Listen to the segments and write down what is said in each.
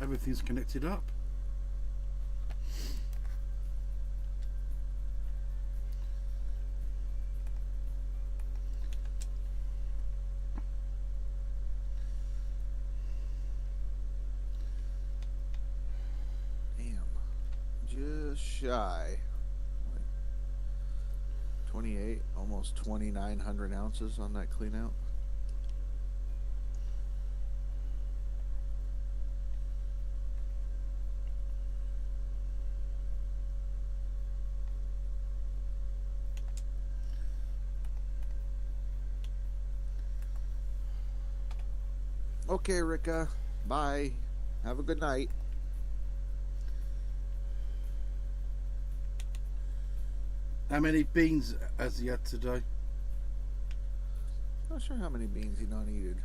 everything's connected up. Damn. Just shy. 28, almost 2,900 ounces on that clean out. Okay, Rika. Bye. Have a good night. How many beans has he had today? Not sure how many beans he not eaten.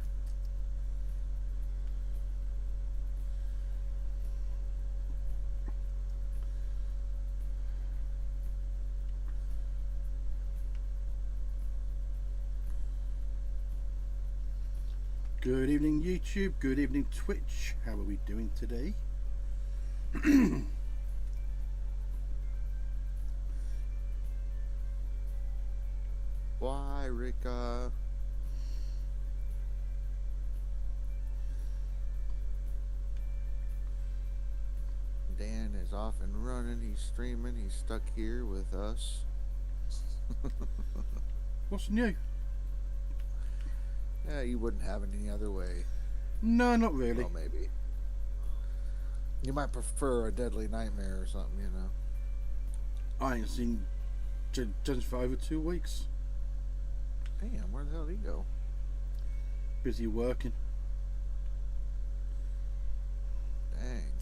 Good evening, YouTube. Good evening, Twitch. How are we doing today? Why, Rika? Dan is off and running. He's streaming. He's stuck here with us. What's new? Yeah, you wouldn't have it any other way. No, not really. Well, maybe. You might prefer a deadly nightmare or something, you know. I ain't seen Judge for over 2 weeks. Damn, where the hell did he go? Busy working. Dang.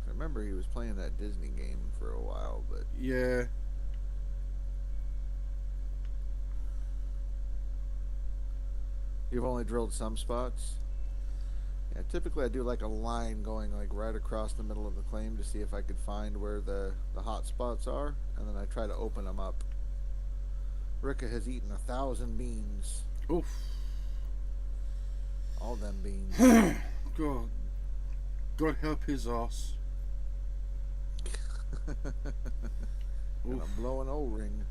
I remember he was playing that Disney game for a while, but... Yeah. You've only drilled some spots? Yeah, typically I do like a line going like right across the middle of the claim to see if I could find where the hot spots are, and then I try to open them up. Rika has eaten 1,000 beans. Oof. All them beans. God help his ass. And I'm blowing O-ring.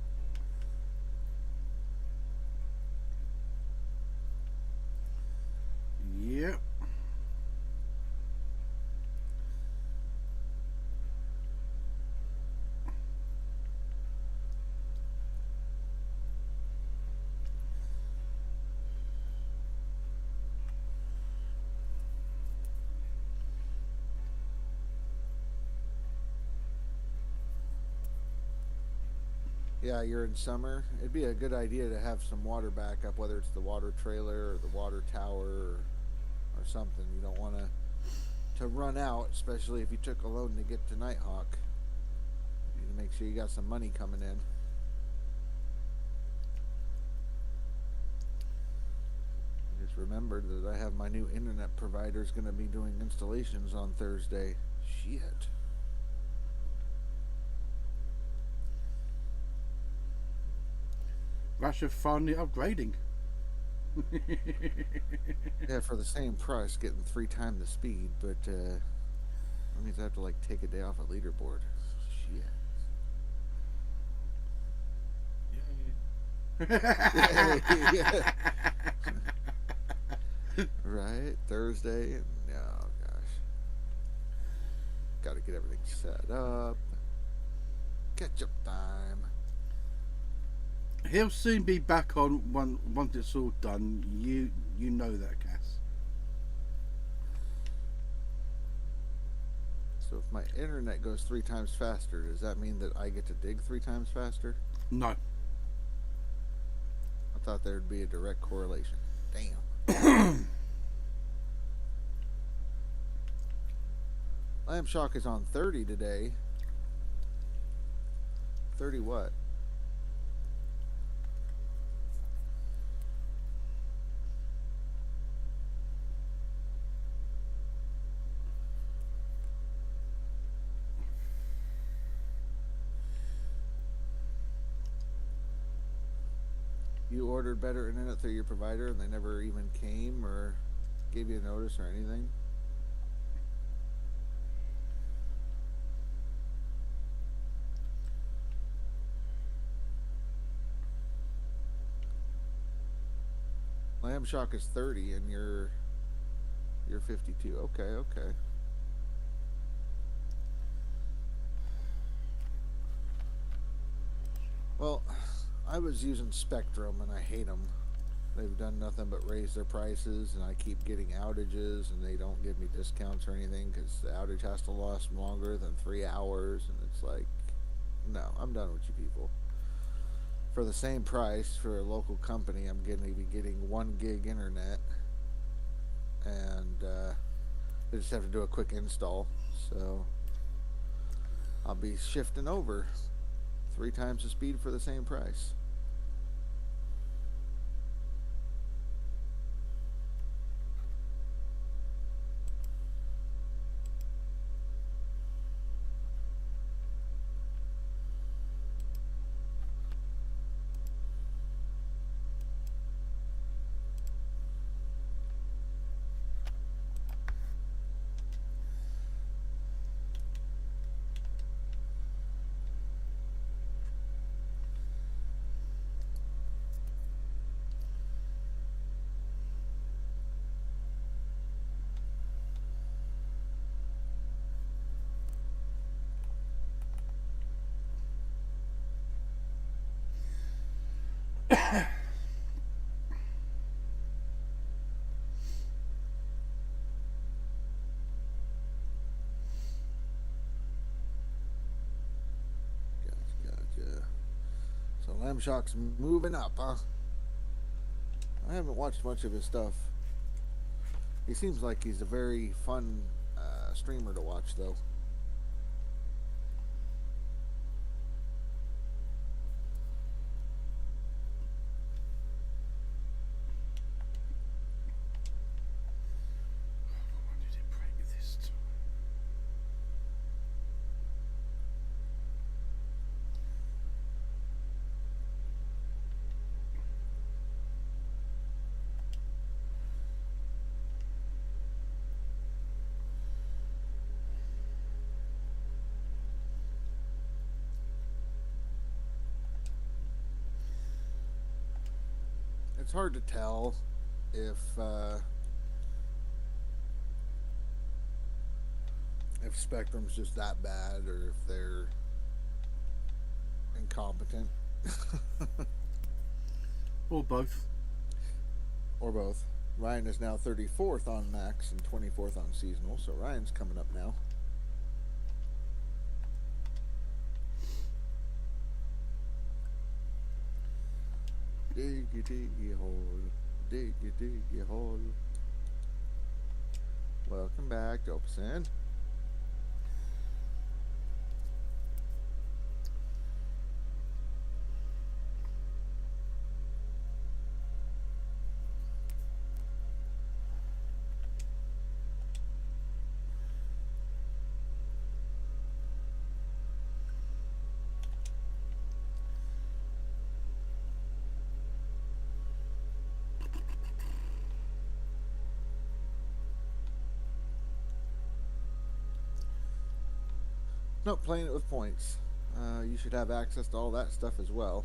Yep. Yeah, you're in summer. It'd be a good idea to have some water backup, whether it's the water trailer or the water tower or something. You don't want to run out, especially if you took a loan to get to Nighthawk. You need to make sure you got some money coming in. I just remembered that I have my new internet provider's going to be doing installations on Thursday. Shit. Russia finally upgrading. Yeah, for the same price, getting 3 times the speed, but that means I have to like take a day off at Leaderboard. Shit. Yeah. Right, Thursday. Oh gosh, got to get everything set up. Catch up time. He'll soon be back on once it's all done. You know that, Cass. So if my internet goes 3 times faster, does that mean that I get to dig 3 times faster? No. I thought there'd be a direct correlation. Damn. Lamb Shock is on 30 today. 30 what? You ordered better internet through your provider and they never even came or gave you a notice or anything? Lamb Shock is 30, and you're 52. Okay, okay. Well, I was using Spectrum, and I hate them. They've done nothing but raise their prices, and I keep getting outages, and they don't give me discounts or anything because the outage has to last longer than 3 hours, and it's like, no, I'm done with you people. For the same price for a local company, I'm going to be getting 1 gig internet, and I just have to do a quick install. So I'll be shifting over 3 times the speed for the same price. Gotcha. So Lamb Shock's moving up, huh? I haven't watched much of his stuff. He seems like he's a very fun streamer to watch, though. When did it break this time? It's hard to tell if Spectrum's just that bad or if they're incompetent. Or both. Or both. Ryan is now 34th on Max and 24th on Seasonal, so Ryan's coming up now. Diggy diggy hole, diggy diggy hole. Welcome back, Dopeson. Nope, playing it with points. You should have access to all that stuff as well.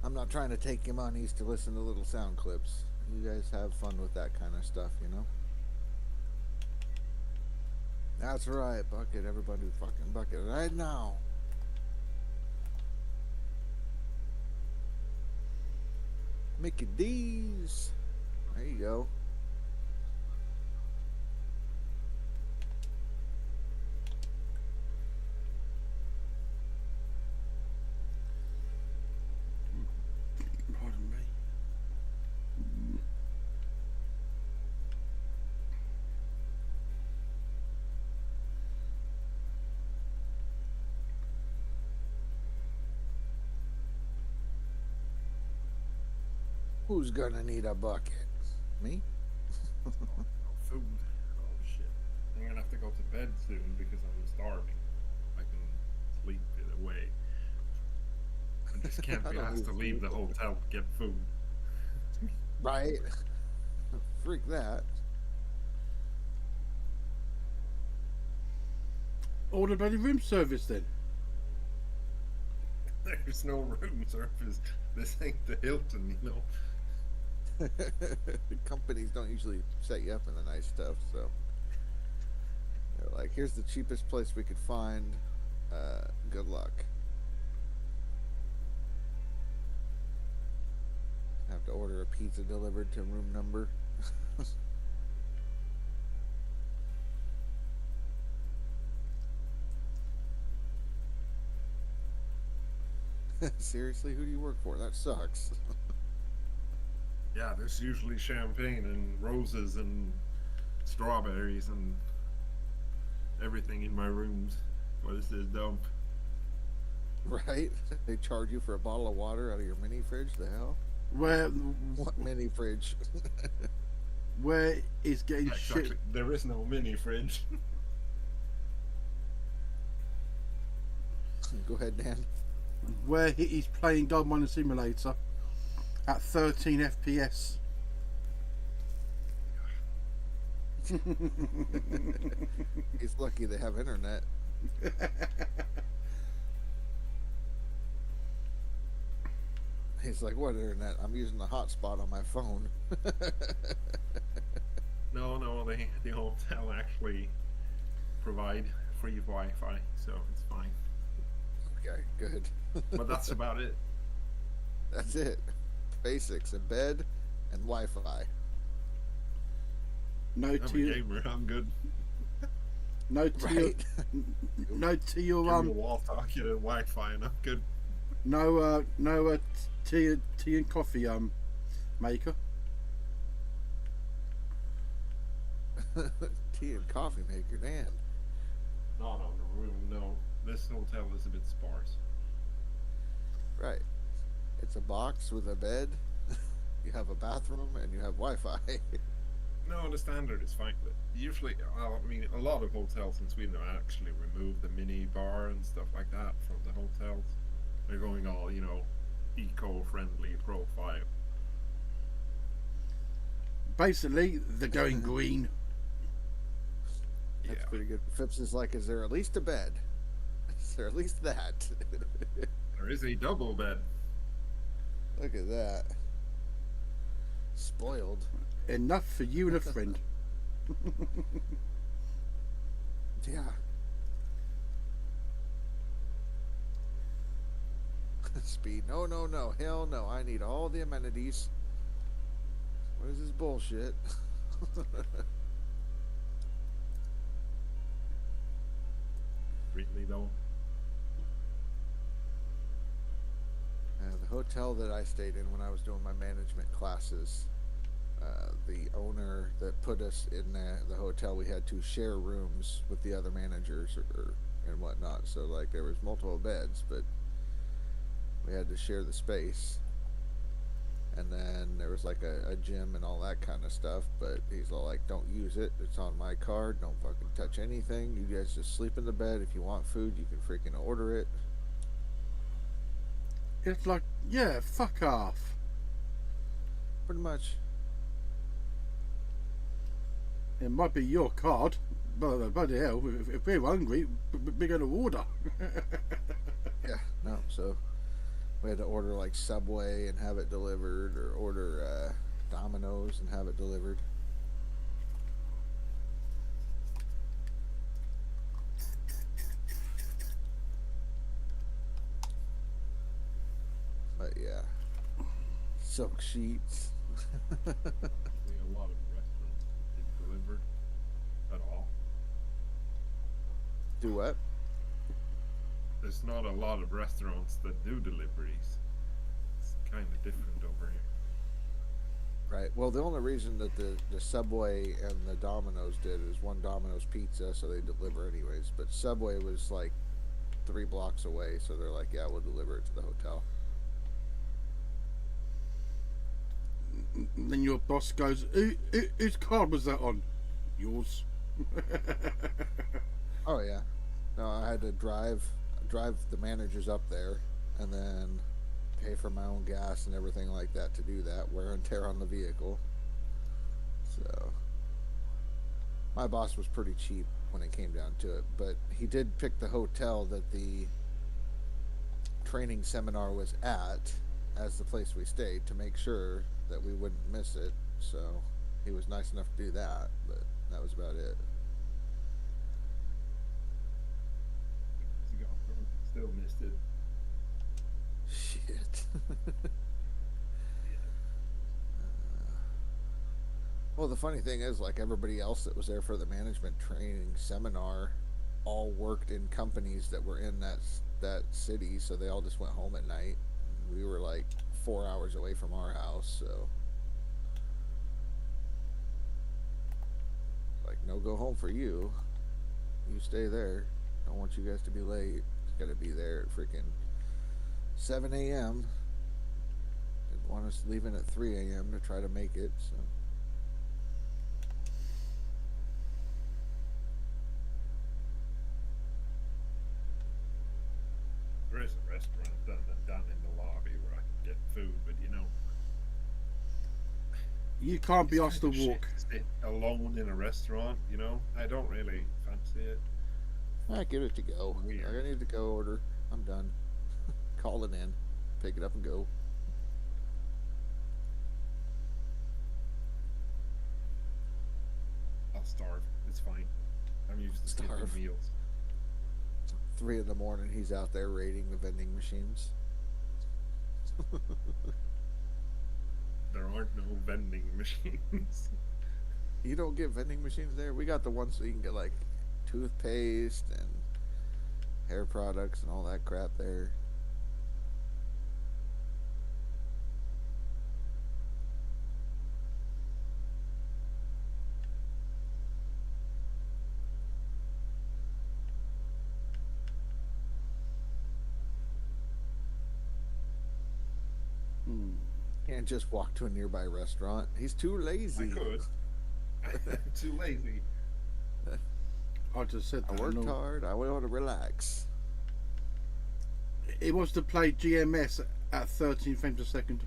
I'm not trying to take you monies to listen to little sound clips. You guys have fun with that kind of stuff, you know? That's right, Bucket. Everybody fucking Bucket right now. Mickey D's. There you go. Pardon me. Who's gonna need a bucket? Me? Food. Oh shit. I'm gonna have to go to bed soon because I'm starving. I can sleep it away. I just can't I be don't asked to need leave the food. hotel to get food. Right? Freak that. Order bloody room service then. There's no room service. This ain't the Hilton, you know. Companies don't usually set you up in the nice stuff, so they're like, "Here's the cheapest place we could find. Good luck." Have to order a pizza delivered to room number. Seriously, who do you work for? That sucks. Yeah, there's usually champagne and roses and strawberries and everything in my rooms. What is this dump? Right? They charge you for a bottle of water out of your mini fridge? The hell? Where What mini fridge? where is getting Yeah, shit? exactly. There is no mini fridge. Go ahead, Dan. Where he's playing Gold Miner Simulator at 13 FPS. He's lucky they have internet. He's like, "What internet? I'm using the hotspot on my phone." No, the hotel actually provide free Wi-Fi, so it's fine. Okay, good. But that's about it. That's it. Basics: a bed and Wi-Fi. No I'm a to your, gamer. I'm good. no to your, Right? no to your Give me a wall talking and Wi-Fi, and I'm good. no tea and coffee maker. Tea and coffee maker, Dan. Not on the room. No, this hotel is a bit sparse. Right. It's a box with a bed. You have a bathroom and you have Wi-Fi. No, the standard is fine. But usually, I mean, a lot of hotels in Sweden have actually removed the mini bar and stuff like that from the hotels. They're going all, eco-friendly profile. Basically, they're going green. That's Yeah. pretty good. Phipps is like, "Is there at least a bed? Is there at least that?" There is a double bed. Look at that. Spoiled. Enough for you and a friend. Yeah. Speed. No, no, no. Hell no. I need all the amenities. What is this bullshit? Really, though. The hotel that I stayed in when I was doing my management classes, the owner that put us in the hotel, we had to share rooms with the other managers and whatnot. So like there was multiple beds, but we had to share the space. And then there was like a gym and all that kind of stuff. But he's all like, "Don't use it. It's on my card. Don't fucking touch anything. You guys just sleep in the bed. If you want food, you can freaking order it." It's like, yeah, fuck off. Pretty much. It might be your card, but bloody hell, if we're hungry, we're going to order. Yeah. No. So we had to order like Subway and have it delivered, or order Domino's and have it delivered. But yeah, silk sheets. Actually, a lot of restaurants didn't deliver at all. Do what? There's not a lot of restaurants that do deliveries. It's kind of different over here. Right. Well, the only reason that the Subway and the Domino's did is one Domino's pizza, so they deliver anyways. But Subway was like 3 blocks away, so they're like, "Yeah, we'll deliver it to the hotel." Then your boss goes, whose card was that on? Yours. Oh yeah. No, I had to drive the managers up there, and then pay for my own gas and everything like that to do that. Wear and tear on the vehicle. So my boss was pretty cheap when it came down to it, but he did pick the hotel that the training seminar was at, as the place we stayed to make sure that we wouldn't miss it. So he was nice enough to do that, but that was about it. Still missed it. Shit. Well, the funny thing is, like everybody else that was there for the management training seminar, all worked in companies that were in that city, so they all just went home at night. We were like 4 hours away from our house, so like no go home for you. You stay there. Don't want you guys to be late. Got to be there at freaking 7 a.m. Didn't want us leaving at 3 a.m. to try to make it. So. There is a restaurant down in the lobby where I can get food, but You can't be it's asked to kind of walk. shit to sit alone in a restaurant. I don't really fancy it. I give it to go. Weird. I need to go order. I'm done. Call it in. Pick it up and go. I'll starve. It's fine. I'm used to skipping Starve. meals. 3 in the morning, he's out there raiding the vending machines. There aren't no vending machines. You don't get vending machines there? We got the ones so you can get like toothpaste and hair products and all that crap there. Can't just walk to a nearby restaurant. He's too lazy. I could. I'm too lazy. I just said I that. worked hard. I want to relax. He wants to play GMS at 13 frames a second.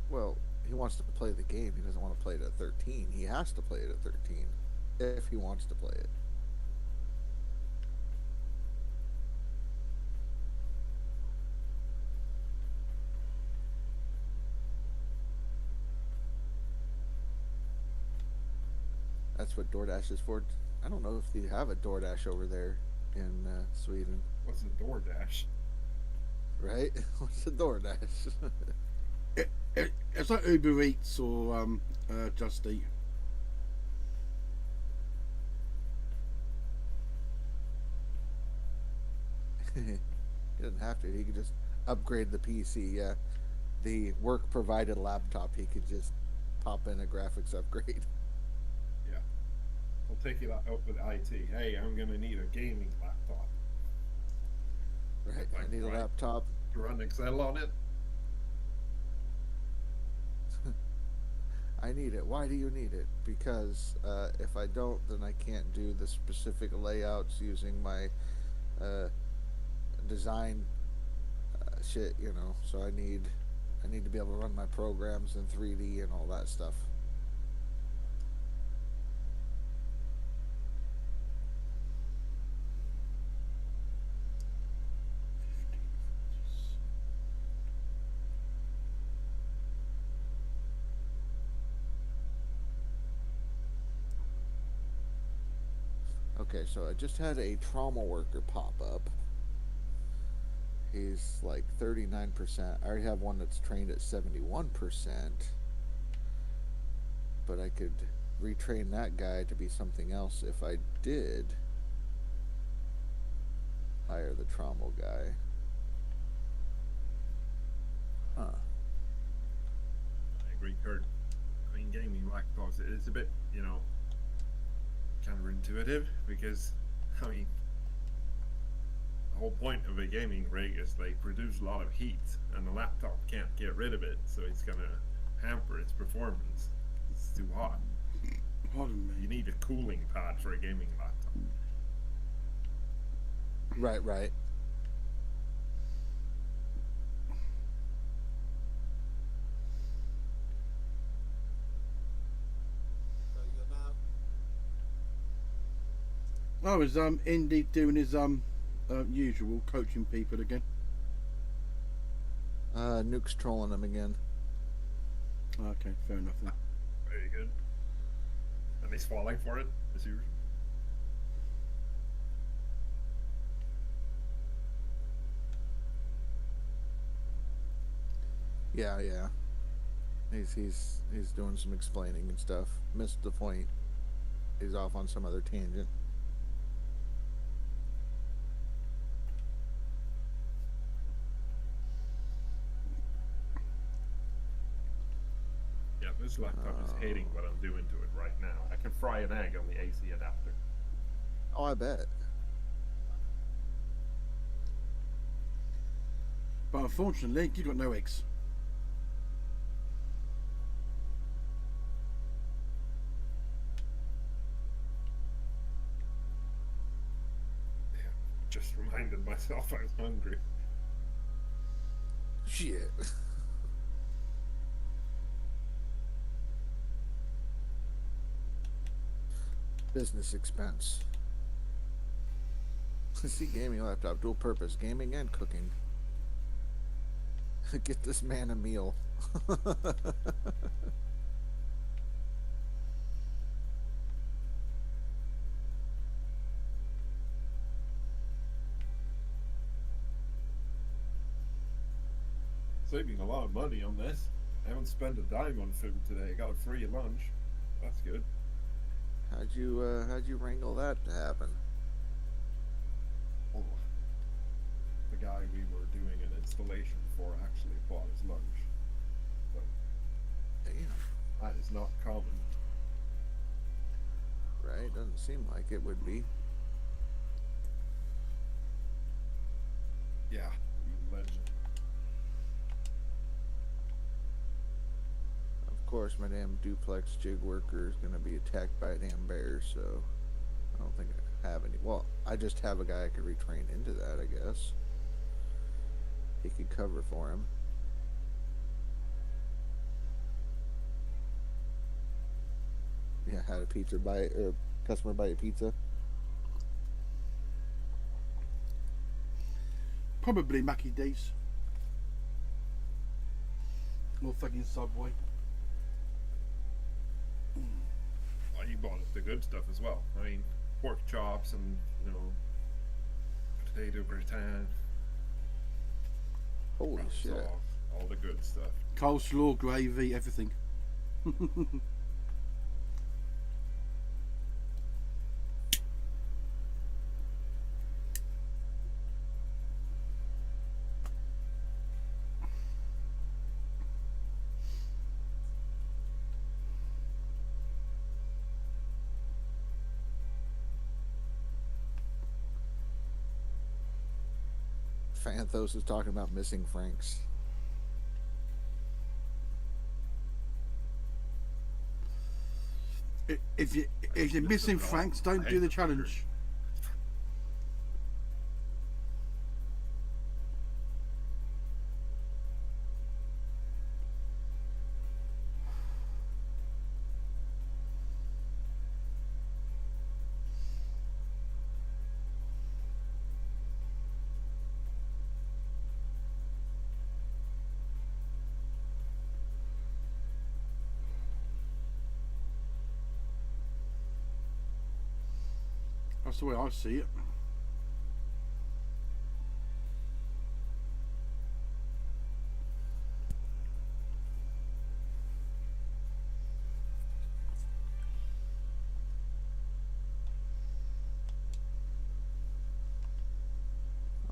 Well, he wants to play the game. He doesn't want to play it at 13. He has to play it at 13 if he wants to play it. That's what DoorDash is for. I don't know if they have a DoorDash over there in Sweden. What's a DoorDash? Right? What's a DoorDash? It's like Uber Eats or Just Eat. He doesn't have to. He could just upgrade the PC. Yeah, the work provided laptop. He could just pop in a graphics upgrade. Yeah. I'll take it up with IT. Hey, I'm gonna need a gaming laptop. Right. Like, I need a right. laptop. To run Excel on it. I need it. Why do you need it? Because if I don't, then I can't do the specific layouts using my design shit. So I need to be able to run my programs in 3D and all that stuff. Okay, so I just had a trauma worker pop up. He's like 39%. I already have one that's trained at 71%. But I could retrain that guy to be something else if I did hire the trauma guy. Huh. I agree, Kurt. I mean, gaming laptops is a bit, counterintuitive because, I mean, the whole point of a gaming rig is they produce a lot of heat, and the laptop can't get rid of it, so it's gonna hamper its performance. It's too hot. Pardon me. You need a cooling pad for a gaming laptop. Right. Oh, is Indy doing his usual coaching people again? Nuke's trolling him again. Okay, fair enough then. Very good. And he's falling for it, as usual. Yeah, yeah. He's doing some explaining and stuff. Missed the point. He's off on some other tangent. Yeah, this laptop is hating what I'm doing to it right now. I can fry an egg on the AC adapter. Oh, I bet. But unfortunately, you got no eggs. Yeah, just reminded myself I was hungry. Shit. Business expense. See, gaming laptop, dual purpose, gaming and cooking. Get this man a meal. Saving a lot of money on this. I haven't spent a dime on food today. I got a free lunch. That's good. How'd you wrangle that to happen? Oh, the guy we were doing an installation for actually bought his lunch. But Damn. that is not common. Right? Doesn't seem like it would be. Yeah, legend. Of course, my damn duplex jig worker is gonna be attacked by a damn bear, so I don't think I have any. Well, I just have a guy I could retrain into that, I guess. He could cover for him. Yeah, had a pizza buy or customer buy a pizza. Probably Mackie D's. Or fucking Subway. Well, he bought the good stuff as well. I mean, pork chops and, potato gratin. Holy brown shit! sauce, all the good stuff. Coleslaw, gravy, everything. Fanthos is talking about missing Franks. If you're missing Franks, don't do the challenge. That's the way I see it.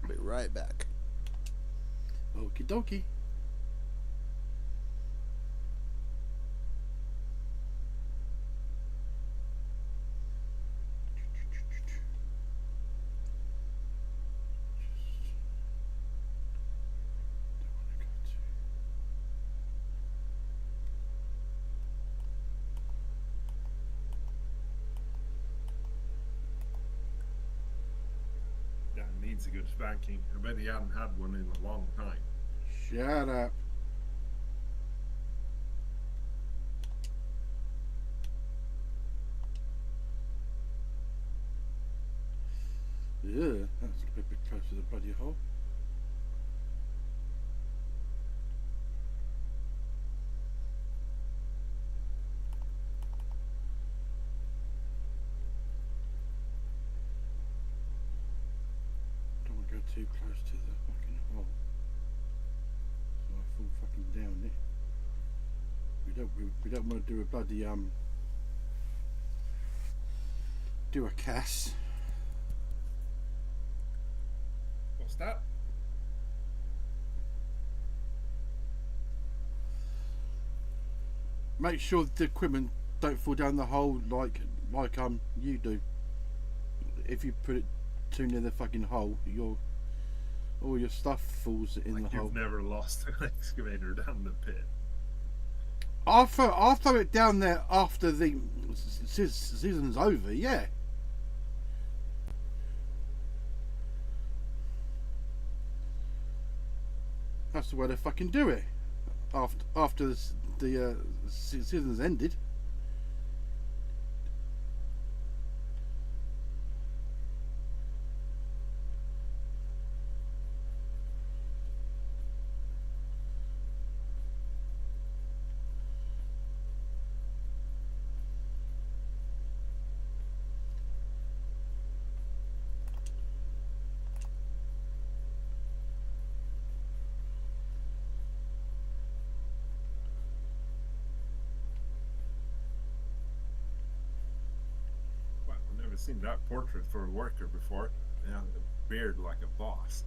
I'll be right back. Okie dokie. Yeah, needs a good spanking. I bet he hadn't had one in a long time. Shut up. Yeah, that's a bit close to the bloody hole. too close to the fucking hole. So I fall fucking down it. We don't want to do a bloody do a cast. What's that? Make sure the equipment don't fall down the hole like you do. If you put it too near the fucking hole, all your stuff falls in Like the hole. you've never lost an excavator down the pit. I'll throw it down there after the season's over. Yeah. That's the way they fucking do it. After the season's ended. Well, I've never seen that portrait for a worker before. Yeah, the beard like a boss.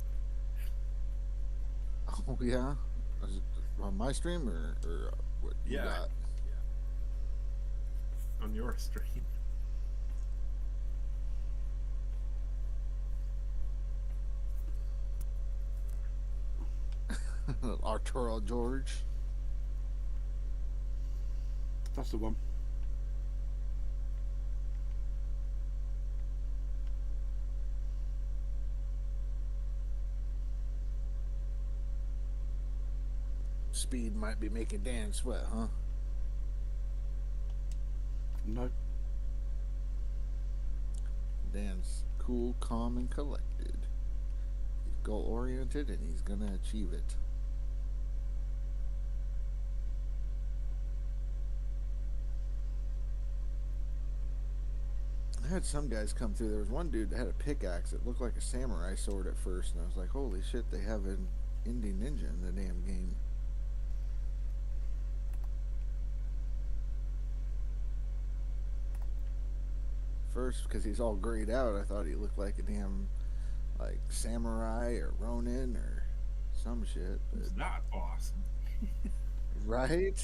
Oh yeah, is it on my stream or what you Yeah. got? On your stream. Arturo George. That's the one. Speed might be making Dan sweat, huh? No. Dan's cool, calm, and collected. He's goal oriented and he's gonna achieve it. I had some guys come through. There was one dude that had a pickaxe that looked like a samurai sword at first, and I was like, holy shit, they have an indie ninja in the damn game. First, because he's all grayed out, I thought he looked like a damn, like, samurai or ronin or some shit. But, It's not boss. right?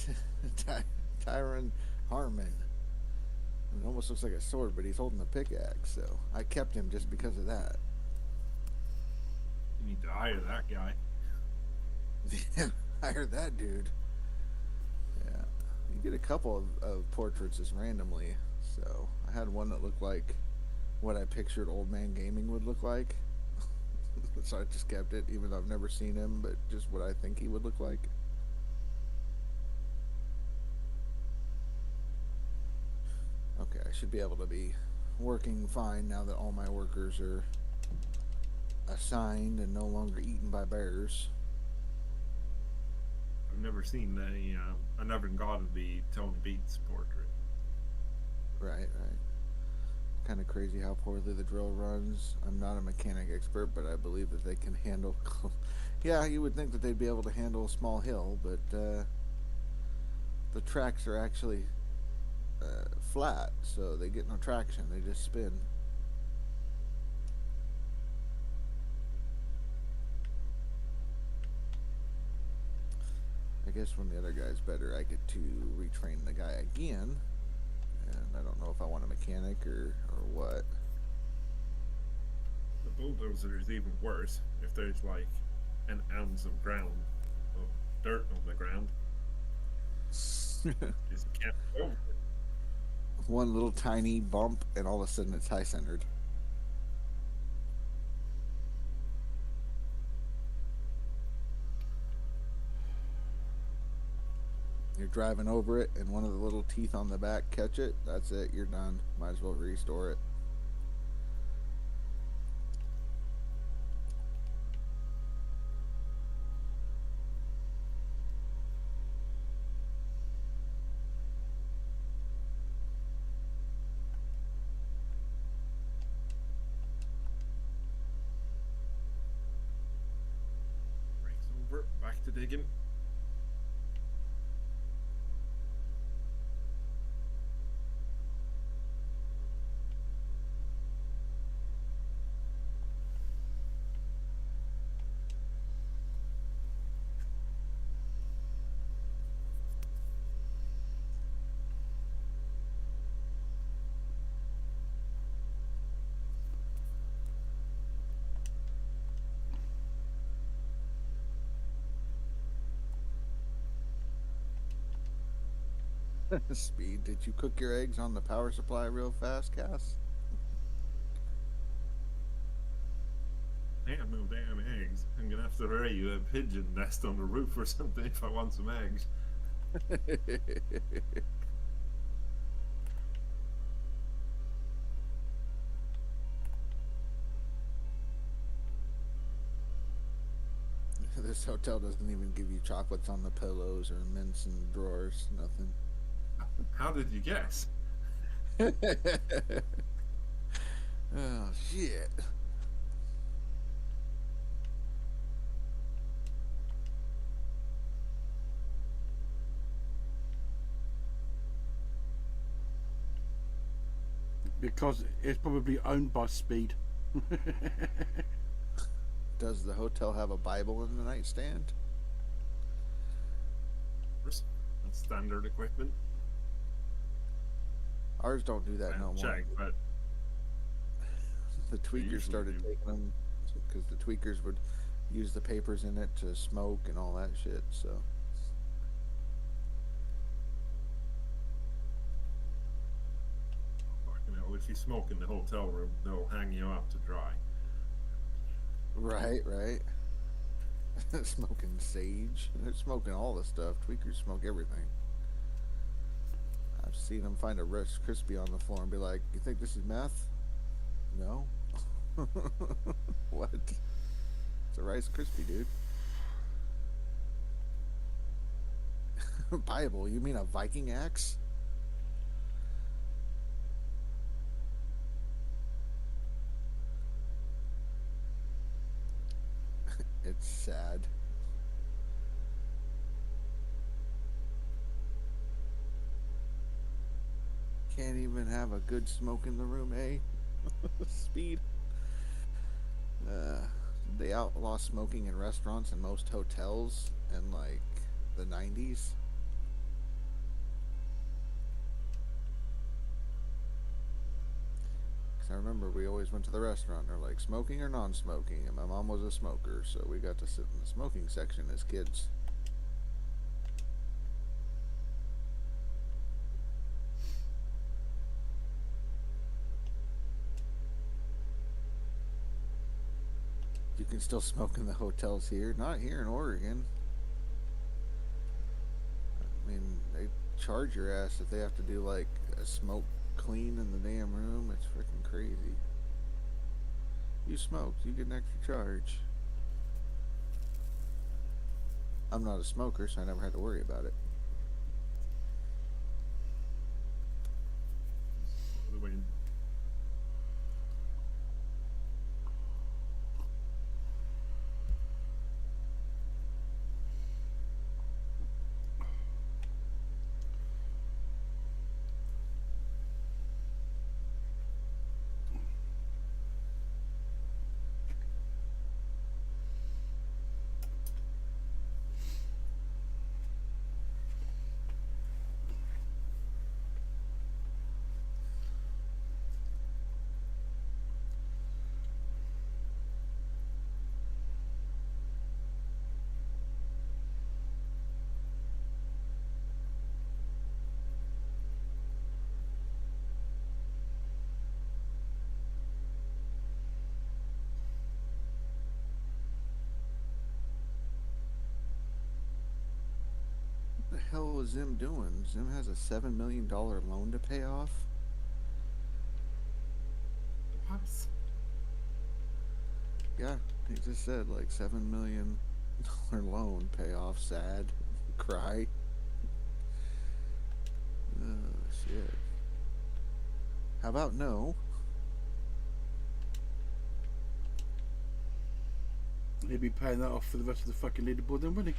Tyron Harmon. It almost looks like a sword, but he's holding a pickaxe, so I kept him just because of that. You need to hire that guy. Yeah, hire that dude. Yeah. You get a couple of portraits just randomly. So I had one that looked like what I pictured Old Man Gaming would look like. So I just kept it, even though I've never seen him, but just what I think he would look like. Okay, I should be able to be working fine now that all my workers are assigned and no longer eaten by bears. I've never seen I never gotten the Tony Beats portrait. Right. Kind of crazy how poorly the drill runs. I'm not a mechanic expert, but I believe that they can handle. Yeah, you would think that they'd be able to handle a small hill, but the tracks are actually flat, so they get no traction. They just spin. I guess when the other guy's better, I get to retrain the guy again. And I don't know if I want a mechanic or what. The bulldozer is even worse. If there's like an ounce of dirt on the ground, just can't go over it. One little tiny bump, and all of a sudden it's high centered. You're driving over it, and one of the little teeth on the back catch it. That's it. You're done. Might as well restore it. back to digging. Speed, did you cook your eggs on the power supply real fast, Cass? Damn, no damn eggs. I'm gonna have to lay a pigeon nest on the roof or something if I want some eggs. This hotel doesn't even give you chocolates on the pillows or mints in the drawers, nothing. How did you guess? Oh, shit. Because it's probably owned by Speed. Does the hotel have a Bible in the nightstand? That's standard equipment. Ours don't do that no more. Check, but The tweakers usually started do. taking them because the tweakers would use the papers in it to smoke and all that shit. So you know, if you smoke in the hotel room, they'll hang you out to dry. right. Smoking sage. They're smoking all the stuff. Tweakers smoke everything. I've seen them find a Rice Krispie on the floor and be like, "You think this is meth?" No. What? It's a Rice Krispie, dude. Bible? You mean a Viking axe? It's sad. Can't even have a good smoke in the room, eh? Speed. They outlaw smoking in restaurants and most hotels in like the 90s. Because I remember we always went to the restaurant and they're like, smoking or non-smoking? And my mom was a smoker, so we got to sit in the smoking section as kids. You can still smoke in the hotels here. Not here in Oregon. I mean, they charge your ass if they have to do like a smoke clean in the damn room. It's freaking crazy. You smoked, you get an extra charge. I'm not a smoker, so I never had to worry about it. The wind. What the hell was Zim doing? Zim has a $7 million loan to pay off? What? Yeah, he just said like $7 million loan payoff. Sad. Cry. Oh, shit. How about no? He'd be paying that off for the rest of the fucking leaderboard then, wouldn't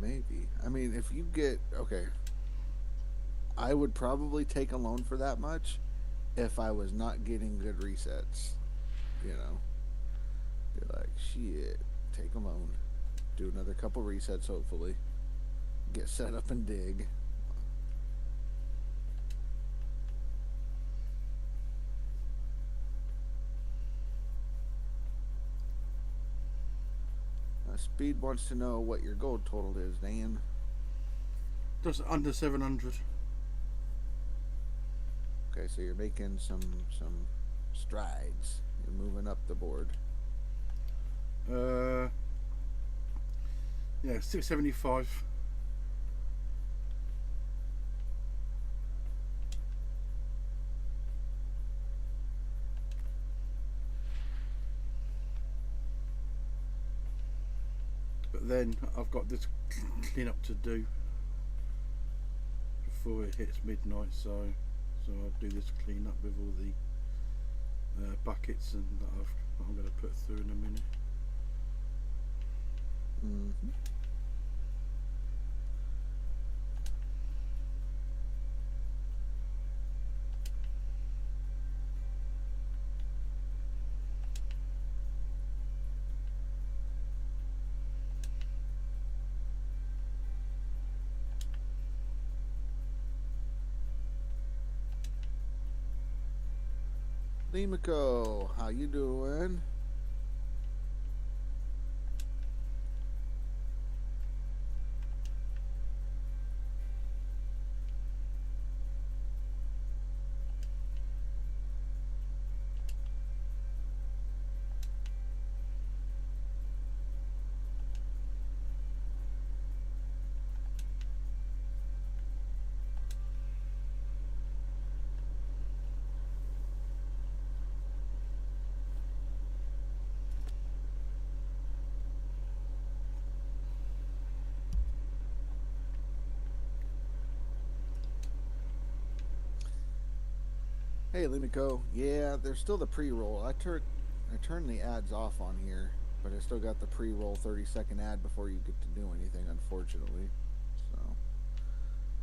Maybe. I mean, if you get okay, I would probably take a loan for that much if I was not getting good resets. You know, be like, shit, take a loan, do another couple resets, hopefully, get set up and dig. Speed wants to know what your gold total is, Dan. he? Just under 700. Okay, so you're making some strides. You're moving up the board. Yeah, 675. But then I've got this clean up to do before it hits midnight, so I'll do this clean up with all the buckets and that I'm going to put through in a minute. Mm-hmm. Limiko, how you doing? Hey, Limiko. Yeah, there's still the pre-roll. I turned the ads off on here, but I still got the pre-roll 30-second ad before you get to do anything, unfortunately. So,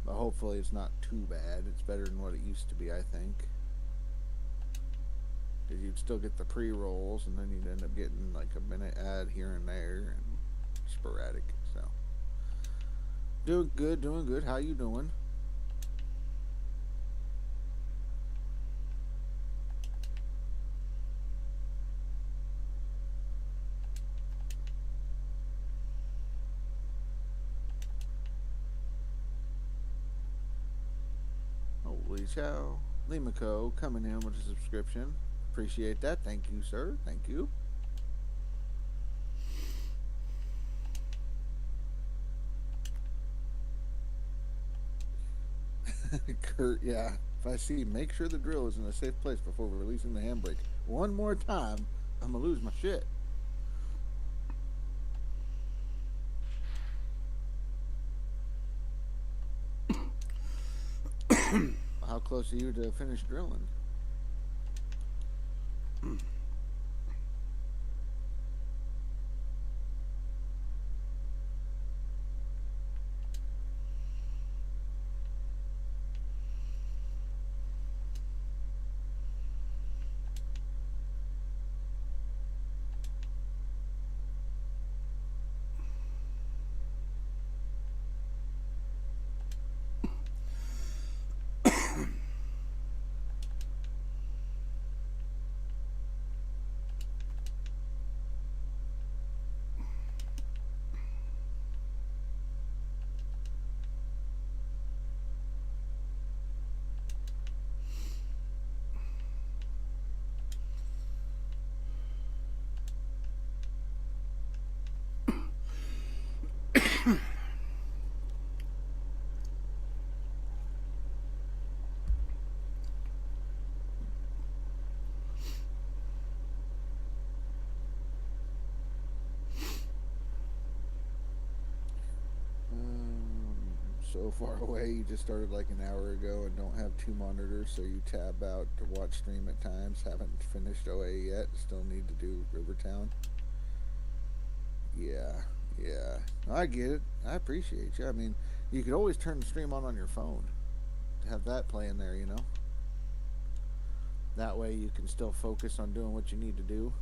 but hopefully it's not too bad. It's better than what it used to be, I think. Because you'd still get the pre-rolls, and then you'd end up getting like a minute ad here and there, and sporadic. So, doing good, doing good. How you doing? Holy cow. Limiko coming in with a subscription. Appreciate that. Thank you, sir. Thank you. Kurt, yeah. If I see, make sure the drill is in a safe place before releasing the handbrake. One more time, I'm going to lose my shit. How close are you to finish drilling? so far away. You just started like an hour ago and don't have two monitors, so you tab out to watch stream at times. Haven't finished OA yet. Still need to do Rivertown. Yeah, yeah. I get it. I appreciate you. I mean, you could always turn the stream on your phone to have that playing there, you know? That way you can still focus on doing what you need to do.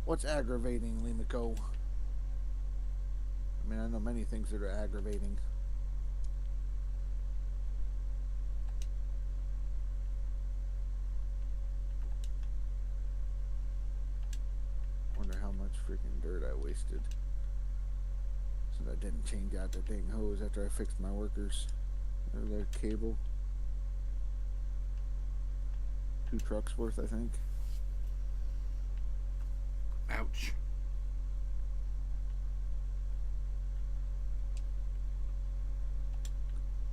What's aggravating, Limiko? I mean, I know many things that are aggravating. Wonder how much freaking dirt I wasted. Since I didn't change out the dang hose after I fixed my workers. Or the cable. 2 trucks worth, I think. Ouch.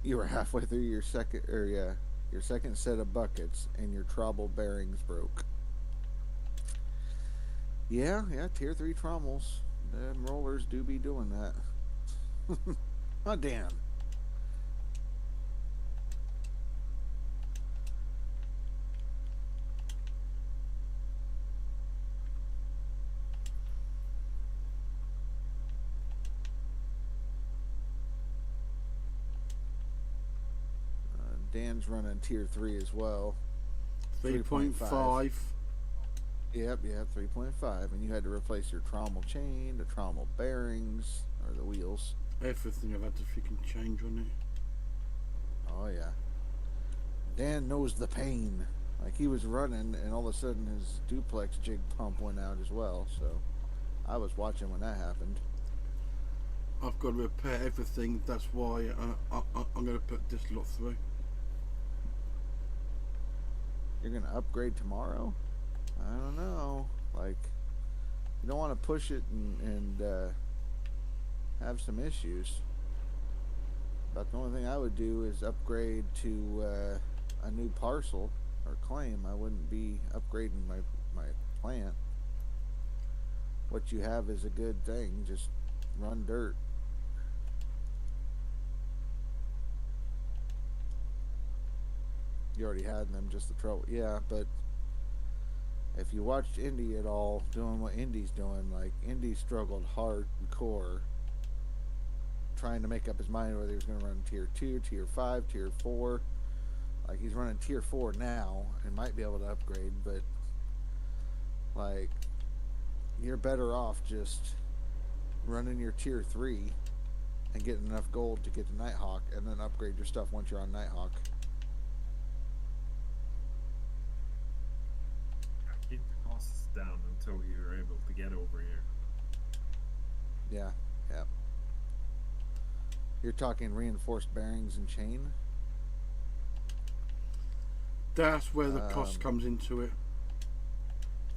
You were halfway through your second set of buckets and your trouble bearings broke. Yeah, tier 3 trommels. Them rollers do be doing that. Oh, damn. Dan's running tier 3 as well. 3.5. Yep, 3.5. And you had to replace your trommel chain, the trommel bearings, or the wheels. Everything I've had to freaking change on it. Oh, yeah. Dan knows the pain. Like, he was running, and all of a sudden his duplex jig pump went out as well. So, I was watching when that happened. I've got to repair everything. That's why I'm going to put this lot through. You're going to upgrade tomorrow? I don't know. Like, you don't want to push it and have some issues. But the only thing I would do is upgrade to a new parcel or claim. I wouldn't be upgrading my plant. What you have is a good thing. Just run dirt. You already had them, just the trouble. Yeah, but if you watched Indy at all, doing what Indy's doing, like, Indy struggled hardcore trying to make up his mind whether he was going to run tier 2, tier 5, tier 4. Like, he's running tier 4 now and might be able to upgrade, but, like, you're better off just running your tier 3 and getting enough gold to get to Nighthawk and then upgrade your stuff once you're on Nighthawk. Keep the costs down until you're able to get over here. Yeah. You're talking reinforced bearings and chain? That's where the cost comes into it.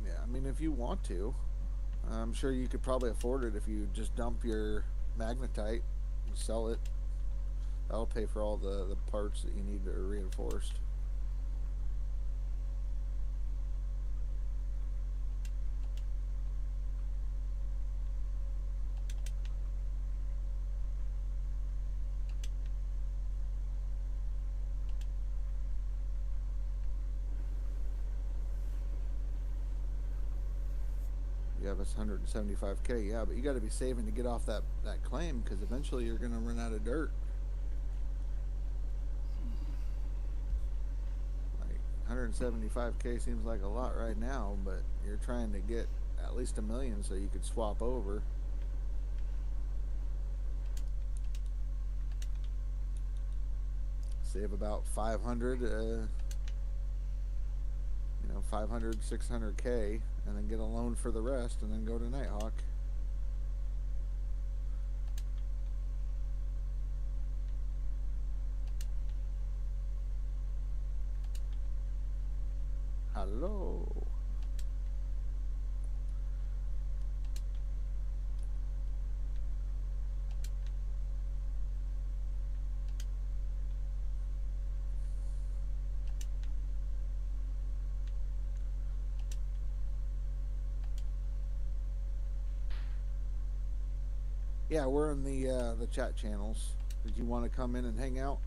Yeah, I mean, if you want to, I'm sure you could probably afford it if you just dump your magnetite and sell it. That'll pay for all the parts that you need that are reinforced. You have us 175k, yeah, but you got to be saving to get off that claim because eventually you're going to run out of dirt. Like 175k seems like a lot right now, but you're trying to get at least 1 million so you could swap over. Save about 500, 500, 600k, and then get a loan for the rest, and then go to Nighthawk. Hello. Yeah, we're in the chat channels. Did you want to come in and hang out?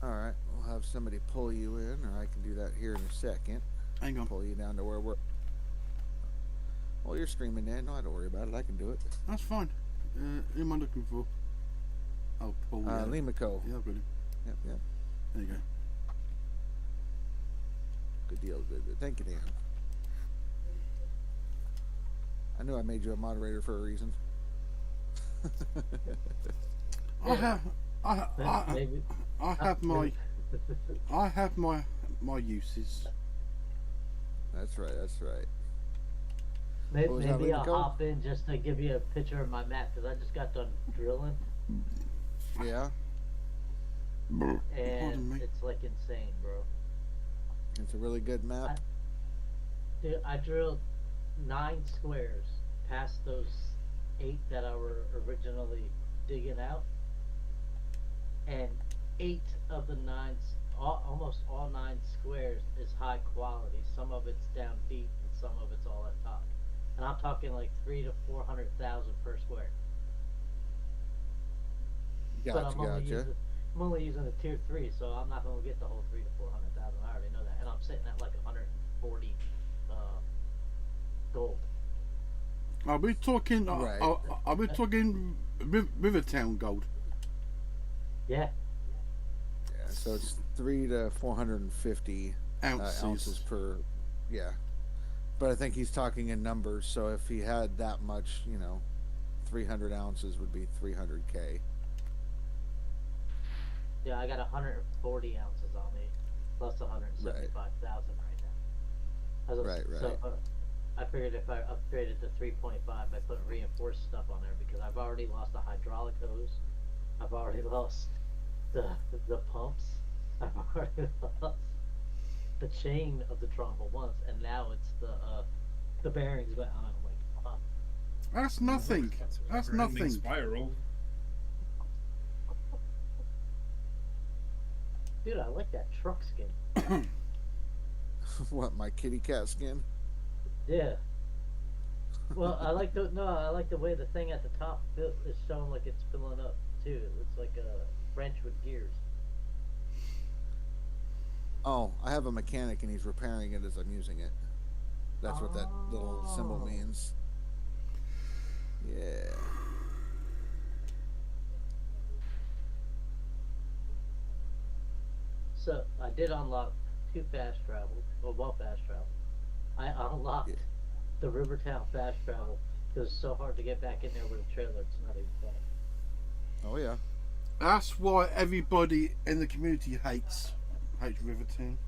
All right, we'll have somebody pull you in, or I can do that here in a second. Hang on. Pull you down to where we're. Well, you're streaming, Dan. No, don't worry about it. I can do it. That's fine. Who am I looking for? Oh, Paul. Yeah. Limico. Yeah, I've got him. Yep, yep. There you go. Good deal. Good, good. Thank you, Dan. I knew I made you a moderator for a reason. I have. Maybe. I have my uses. That's right. That's right. Maybe, What was that, maybe I'll Limico? hop in just to give you a picture of my map because I just got done drilling Yeah, Pardon and me. it's like insane, bro. it's a really good map. Dude, I drilled 9 squares past those 8 that I were originally digging out, and 8 of the 9, almost all 9 squares is high quality. Some of it's down deep, and some of it's all at top. And I'm talking like 300 to 400,000 per square. But Gotcha, gotcha. I'm only using a tier 3, so I'm not going to get the whole 300 to 400,000. I already know that, and I'm sitting at like 140 gold. Are we talking? Right. Are we talking Rivertown gold? Yeah, Yeah, so it's 3 to 450 ounces per. Yeah, but I think he's talking in numbers. So if he had that much, 300 ounces would be 300K. yeah, I got 140 ounces on me, plus 175,000 right now. Right, right. So I figured if I upgraded to 3.5 by putting reinforced stuff on there, because I've already lost the hydraulic hose, I've already lost the pumps, I've already lost the chain of the trombone once, and now it's the bearings. But I'm like, fuck. That's nothing. That's a never-ending nothing. Spiral. Dude, I like that truck skin. What, my kitty cat skin? Yeah. Well, I like the way the thing at the top is showing like it's filling up too. It looks like a wrench with gears. Oh, I have a mechanic and he's repairing it as I'm using it. That's what that little symbol Oh. means. Yeah. So I did unlock 2 fast travel, well, 1 fast travel. I unlocked Yeah. the Rivertown fast travel because it's so hard to get back in there with a trailer. It's not even fun. Oh yeah. That's why everybody in the community hates Rivertown.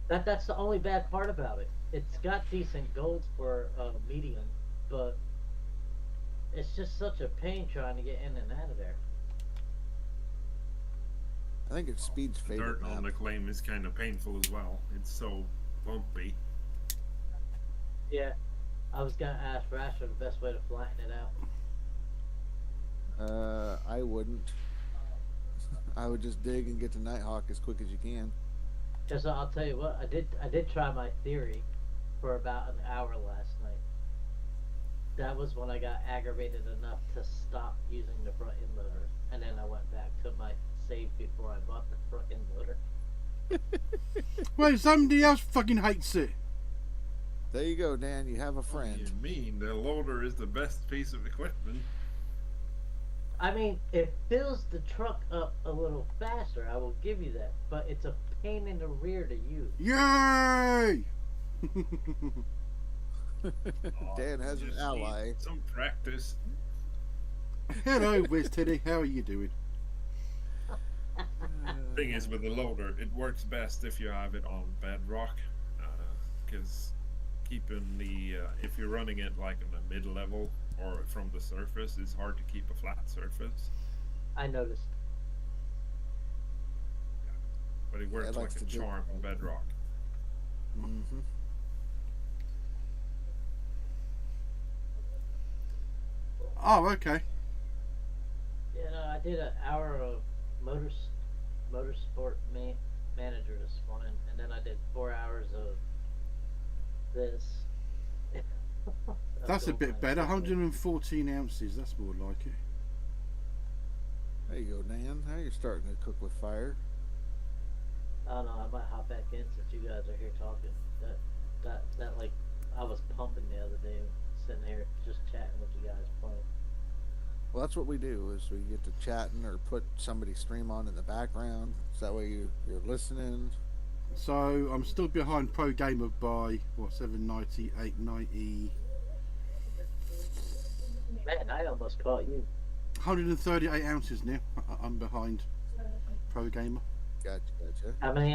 That's the only bad part about it. It's got decent golds for medium, but it's just such a pain trying to get in and out of there. I think it's Speed's The favorite dirt on the map. claim is kind of painful as well. It's so bumpy. Yeah, I was gonna ask Rasher the best way to flatten it out. I wouldn't. I would just dig and get to Nighthawk as quick as you can. Because I'll tell you what, I did try my theory for about an hour last night. That was when I got aggravated enough to stop using the front end loader, and then I went back to my save before I bought the front end loader. Wait, somebody else fucking hates it. There you go, Dan. You have a What do friend. you mean? The loader is the best piece of equipment. I mean, it fills the truck up a little faster, I will give you that, but it's a pain in the rear to use. Yay! Dan has You an just ally. need some practice. Hello, Wiz Teddy. How are you doing? Thing is, with the loader, it works best if you have it on bedrock, because keeping the if you're running it like on a mid-level or from the surface, it's hard to keep a flat surface. I noticed. But works like likes a to do- charm on bedrock. Mm-hmm. Oh, okay. You know, I did an hour of motorsport manager this morning, and then I did 4 hours of this. That's a Of bit my better. equipment. 114 ounces. That's more like it. There you go, Dan. Now you're starting to cook with fire. I don't know. I might hop back in since you guys are here talking. That like I was pumping the other day, sitting here just chatting with you guys playing. Well, that's what we do. Is we get to chatting or put somebody stream on in the background. So that way you're listening. So I'm still behind Pro Gamer by what 790, 890, Man, I almost caught you. 138 ounces now. I'm behind Pro Gamer. Gotcha. How many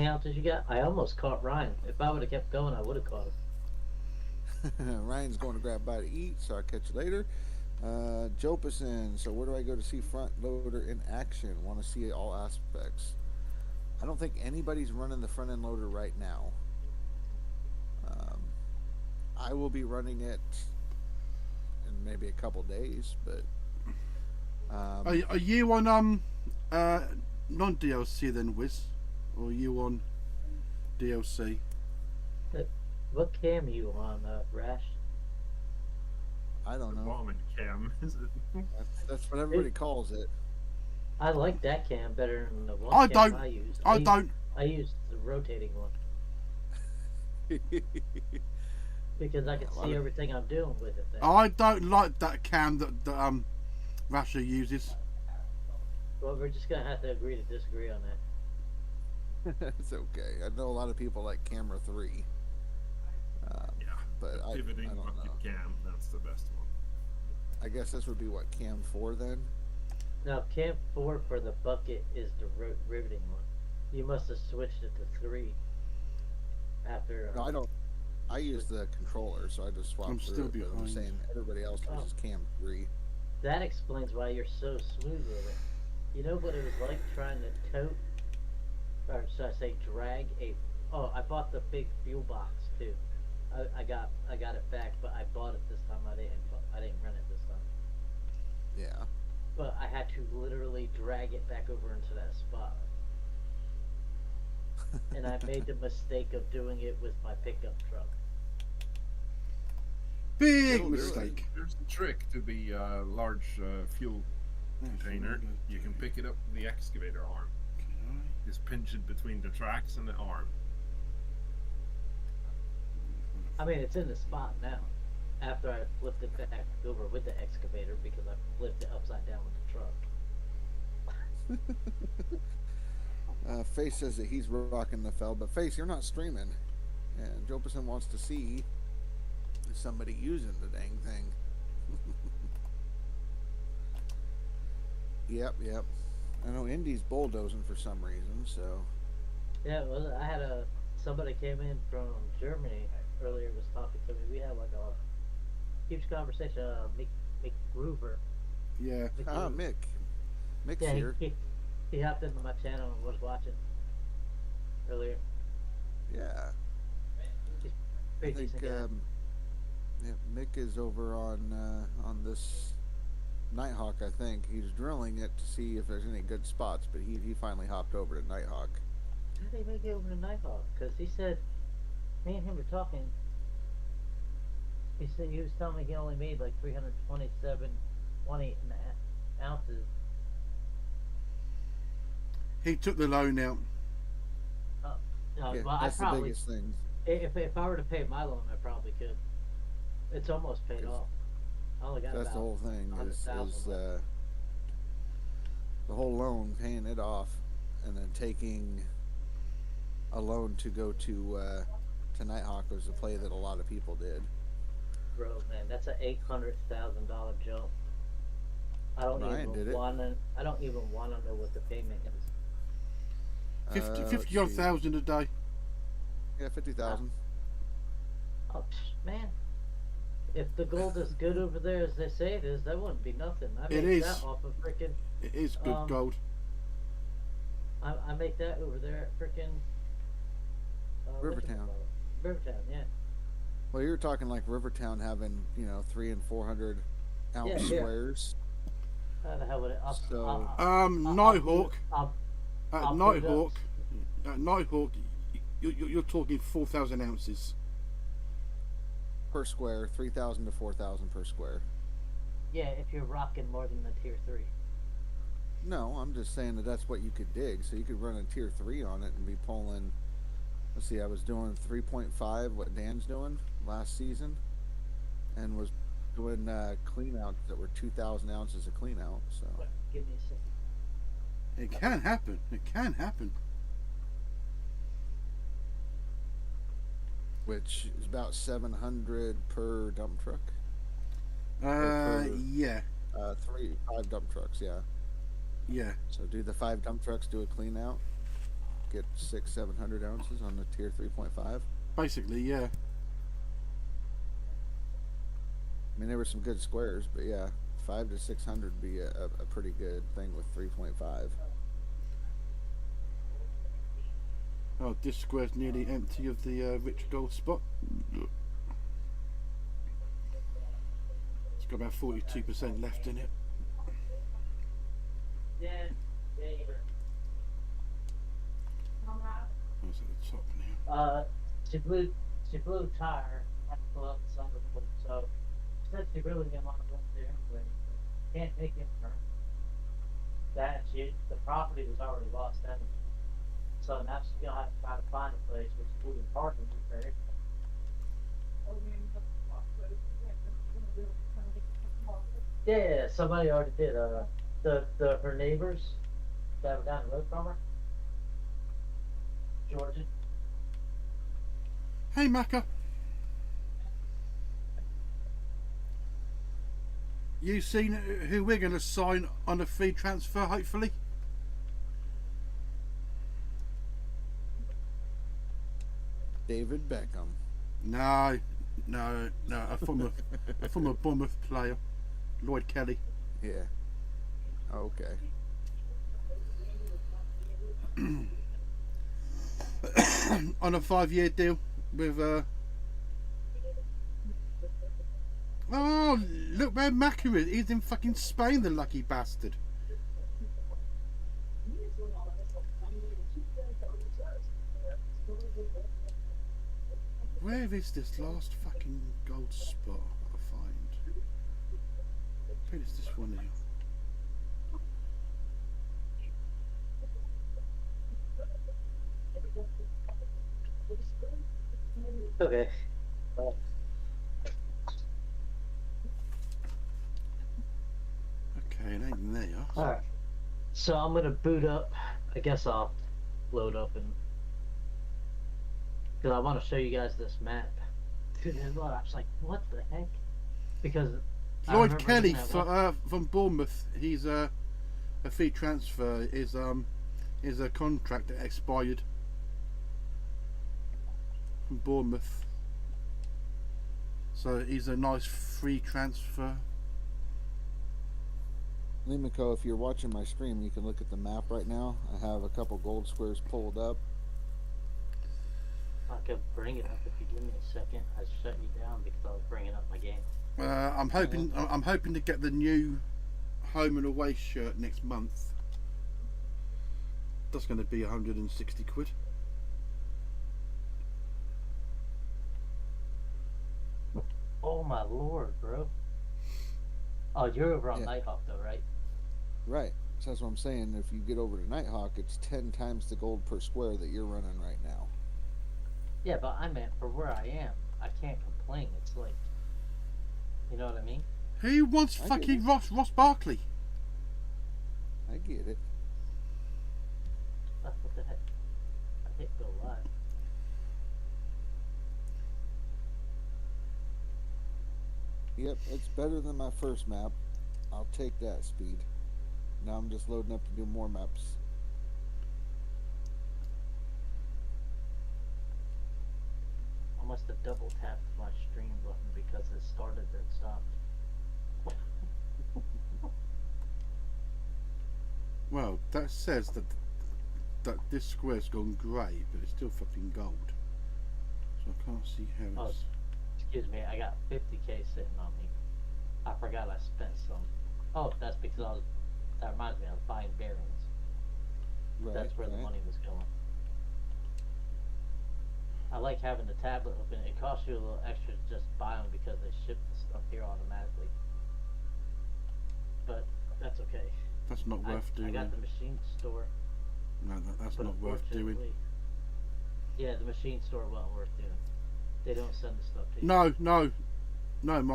ounces you got? I almost caught Ryan. If I would have kept going, I would have caught him. Ryan's going to grab a bite to eat, so I'll catch you later. Jopison, so where do I go to see front loader in action? Want to see all aspects. I don't think anybody's running the front end loader right now. I will be running it in maybe a couple days, but Are you on non DLC then, Wiz, or are you on DLC? What cam are you on, Rash? I don't The know. bombing cam, is it? That's what everybody calls it. I like that cam better than the one I cam don't- I used. I don't. I used the rotating one because I could A lot see of- everything I'm doing with it. Then. I don't like that cam that Rasha uses. Well, we're just gonna have to agree to disagree on that. It's okay. I know a lot of people like camera 3. Yeah. But I Pivoting don't bucket know. cam, that's the best one. I guess this would be what, cam 4 then? Now, cam 4 for the bucket is the riveting one. You must have switched it to 3 after. No, I don't. I use the controller, so I just swapped I'm through still it, but I'm behind. saying everybody else Oh. uses cam 3. That explains why you're so smooth with it. You know what it was like trying to tote, or should I say drag a? Oh, I bought the big fuel box too. I got it back, but I bought it this time. I didn't rent it this time. Yeah. But I had to literally drag it back over into that spot. And I made the mistake of doing it with my pickup truck. Big Little mistake. There's a trick to the large fuel container. You can pick it up with the excavator arm. Just pinch it between the tracks and the arm. I mean, it's in the spot now. After I flipped it back over with the excavator because I flipped it upside down with the truck. Face says that he's rocking the fell, but Face, you're not streaming. And Jopison wants to see somebody using the dang thing. Yep. I know Indy's bulldozing for some reason, so. Yeah, well, I had somebody came in from Germany earlier, was talking to me. We had like a huge conversation. Mick Groover. Yeah. Mick. Mick's Yeah, here. he hopped into my channel and was watching earlier. Yeah. He's I pretty think decent guy. yeah, Mick is over on this Nighthawk. I think he's drilling it to see if there's any good spots, but he finally hopped over to Nighthawk. How did he make it over to Nighthawk? Because he said, me and him were talking. He said he was telling me he only made like 327.20 ounces. He took the loan out. Yeah, Well, I that's the probably, biggest thing. if I were to pay my loan, I probably could. It's almost paid off. I only got That's about the whole thing is 100,000 left. the whole loan, paying it off, and then taking a loan to go to Nighthawk was a play that a lot of people did. Bro, man, that's an $800,000 jump. I don't Ryan did even it. wanna. I don't even wanna know what the payment is. 50 odd thousand a day. Yeah, 50,000. Oh man, if the gold is good over there as they say it is, that wouldn't be nothing. I It made is. that off of freaking. It is good Um, gold. I I make that over there at frickin' Rivertown. Rivertown, yeah. Well, you're talking like Rivertown having 300 and 400 ounce Yeah, here. squares. How the hell would it? So- Nighthawk. At I'll put it up. Nighthawk, you're talking 4,000 ounces. Per square, 3,000 to 4,000 per square. Yeah, if you're rocking more than the tier 3. No, I'm just saying that's what you could dig. So you could run a tier 3 on it and be pulling. Let's see, I was doing 3.5, what Dan's doing last season, and was doing clean outs that were 2,000 ounces of clean out. So Give me a second. It can happen. It can happen. which is about 700 per dump truck. Yeah. 5 dump trucks, yeah. Yeah. So do the 5 dump trucks do a clean out? Get 600-700 ounces on the tier 3.5. Basically, yeah. I mean, there were some good squares, but yeah, 5 to 600 would be a pretty good thing with 3.5. Oh, this square's nearly empty of the rich gold spot. It's got about 42% left in it. Yeah, yeah. What's at the top now? She blew a tire. I had to pull out the side of the boat, so she said she really didn't want to go up there, but can't take it from her. The property was already lost anyway. So now she's gonna have to try to find a place which is even parking repaired. Yeah, somebody already did. Her neighbors that were down the road from her, Georgia. Hey, Macca. You seen who we're going to sign on a free transfer, hopefully? David Beckham. No, a former Bournemouth player, Lloyd Kelly. Yeah. Okay. On a 5-year deal with oh, look where Macca is. He's in fucking Spain, the lucky bastard. Where is this last fucking gold spot I find? Where is this one here? Okay. Okay, it ain't there. Alright. So I'm gonna boot up. I guess I'll load up and because I want to show you guys this map. Dude, I was like, what the heck? Because I Lloyd remember Kelly looking at one- from Bournemouth. He's a fee transfer. Is a contract that expired from Bournemouth. So he's a nice free transfer. Limiko, if you're watching my stream, you can look at the map right now. I have a couple gold squares pulled up. I could bring it up if you give me a second. I shut you down because I was bringing up my game. I'm hoping to get the new home and away shirt next month. That's going to be 160 quid. Oh my lord, bro. Oh, you're over on Yeah. Nighthawk though, right? Right. So that's what I'm saying. If you get over to Nighthawk, it's 10 times the gold per square that you're running right now. Yeah, but I meant for where I am. I can't complain. It's like, you know what I mean? Who wants I get fucking it. Ross Barkley? I get it. What the heck? I hit go live. Yep, it's better than my first map. I'll take that speed. Now I'm just loading up to do more maps. I must have double tapped my stream button because it started then stopped. Well, that says that that this square's gone grey, but it's still fucking gold. So I can't see how Oh, it's. excuse me, I got 50K sitting on me. I forgot I spent some. Oh, that's because that reminds me, I was buying bearings. Right. That's where the right. money was going. I like having the tablet open. It costs you a little extra to just buy them because they ship the stuff here automatically. But that's okay. That's not worth I doing. got the machine store. No, that's But not worth doing. unfortunately, yeah, the machine store wasn't worth doing. They don't send the stuff to you. No. My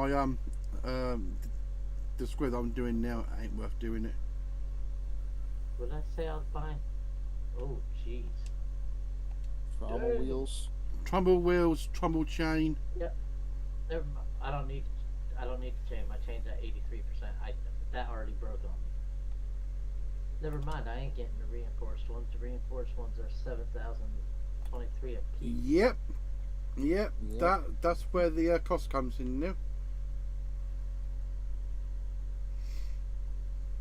the square that I'm doing now ain't worth doing it. What did I say I was buying? Oh, jeez. Trommel Dang. wheels. Trumbull wheels, trumbull chain. Never mind. I don't need to change. My chain's at 83%. That already broke on me. Never mind. I ain't getting the reinforced ones. The reinforced ones are 7,023 a piece. Yep. Yep. That's where the cost comes in now.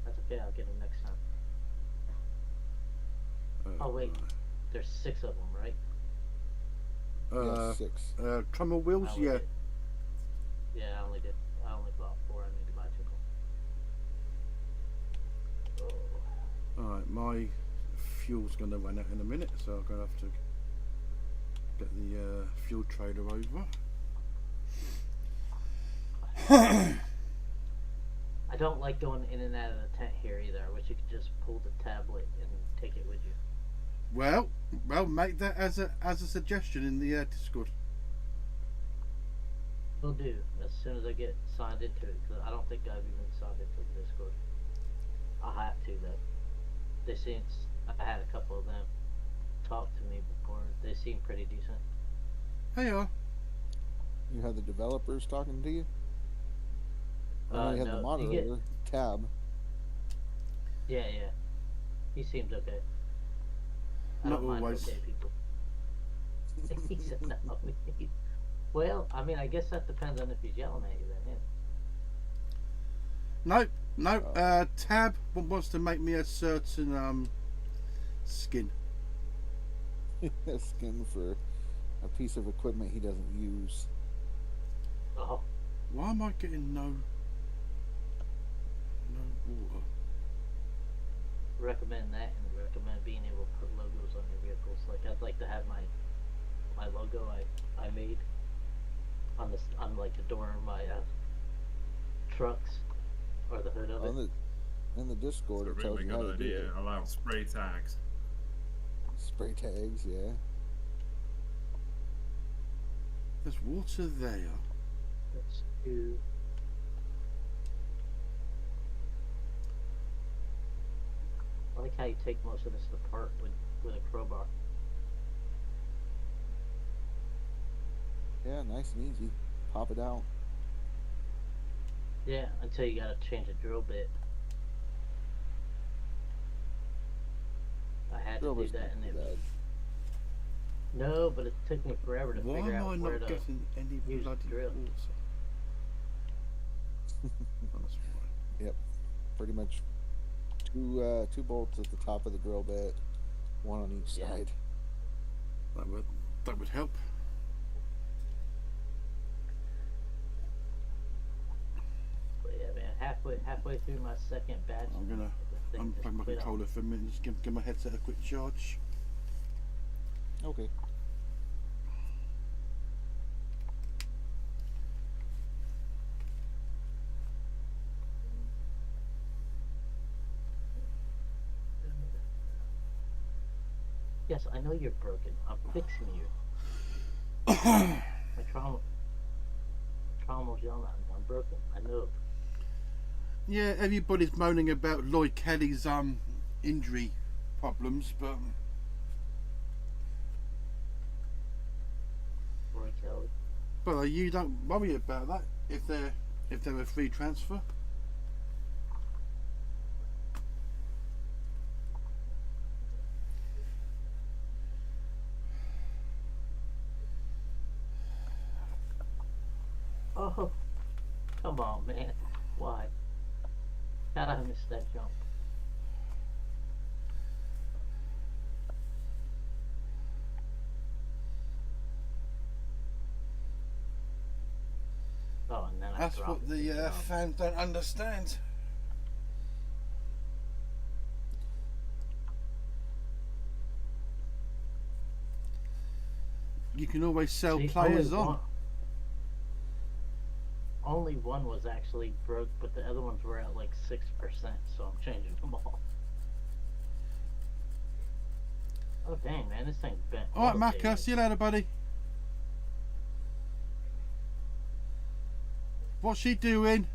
That's okay. I'll get them next time. Oh wait, there's 6 of them, right? Yes, 6. Trumbull wheels, I only yeah. did- Yeah, I only bought 4. I need to buy 2 more. Oh. Alright, my fuel's going to run out in a minute, so I'm going to have to get the fuel trailer over. I don't like going in and out of the tent here either. I wish you could just pull the tablet and take it with you. Well, make that as a suggestion in the Discord. Will do as soon as I get signed into it, because I don't think I've even signed into the Discord. I'll have to though. They seem. I had a couple of them talk to me before. They seem pretty decent. Hey, You have the developers talking to you? I know you have the No, moderator, Tab. Yeah. He seems okay. I Not don't mind always. okay people. He said no. Well, I mean, I guess that depends on if he's yelling at you then, yeah. No. Tab wants to make me a certain skin. A skin for a piece of equipment he doesn't use. Oh, Why am I getting no water? recommend that and recommend being able to put logos on your vehicles. Like, I'd like to have my logo I made on like the door of my trucks or the hood of it. In the Discord, It's a it tells really you how good to do idea. it. Allow spray tags. Spray tags, yeah. There's water there. Let's do. I like how you take most of this apart with a crowbar. Yeah, nice and easy. Pop it out. Yeah, until you gotta change a drill bit. I had Drill to do bit's that, not and too it was bad. no, but it took me forever to Why figure am I out where not to. getting any use bloody drill. water? That's why. Pretty much two bolts at the top of the drill bit, one on each Yeah. side. That would help. But yeah, man, halfway through my second batch. I'm gonna the thing just unplug my quit on controller for a minute and just give my headset a quick charge. Okay. Yes, I know you're broken. I'm fixing you. my trauma's yelling at me. I'm broken. I know. Yeah, everybody's moaning about Lloyd Kelly's injury problems, but Roy Kelly. you don't worry about that if they're a free transfer. Oh, come on, man. Why? How'd I miss that jump? Oh, and then I That's drop what it the to jump. fans don't understand. You can always sell See, players on. Only one was actually broke, but the other ones were at like 6%, so I'm changing them all. Oh dang, man, this thing's bent. Alright, Macca, see you later, buddy. What's she doing?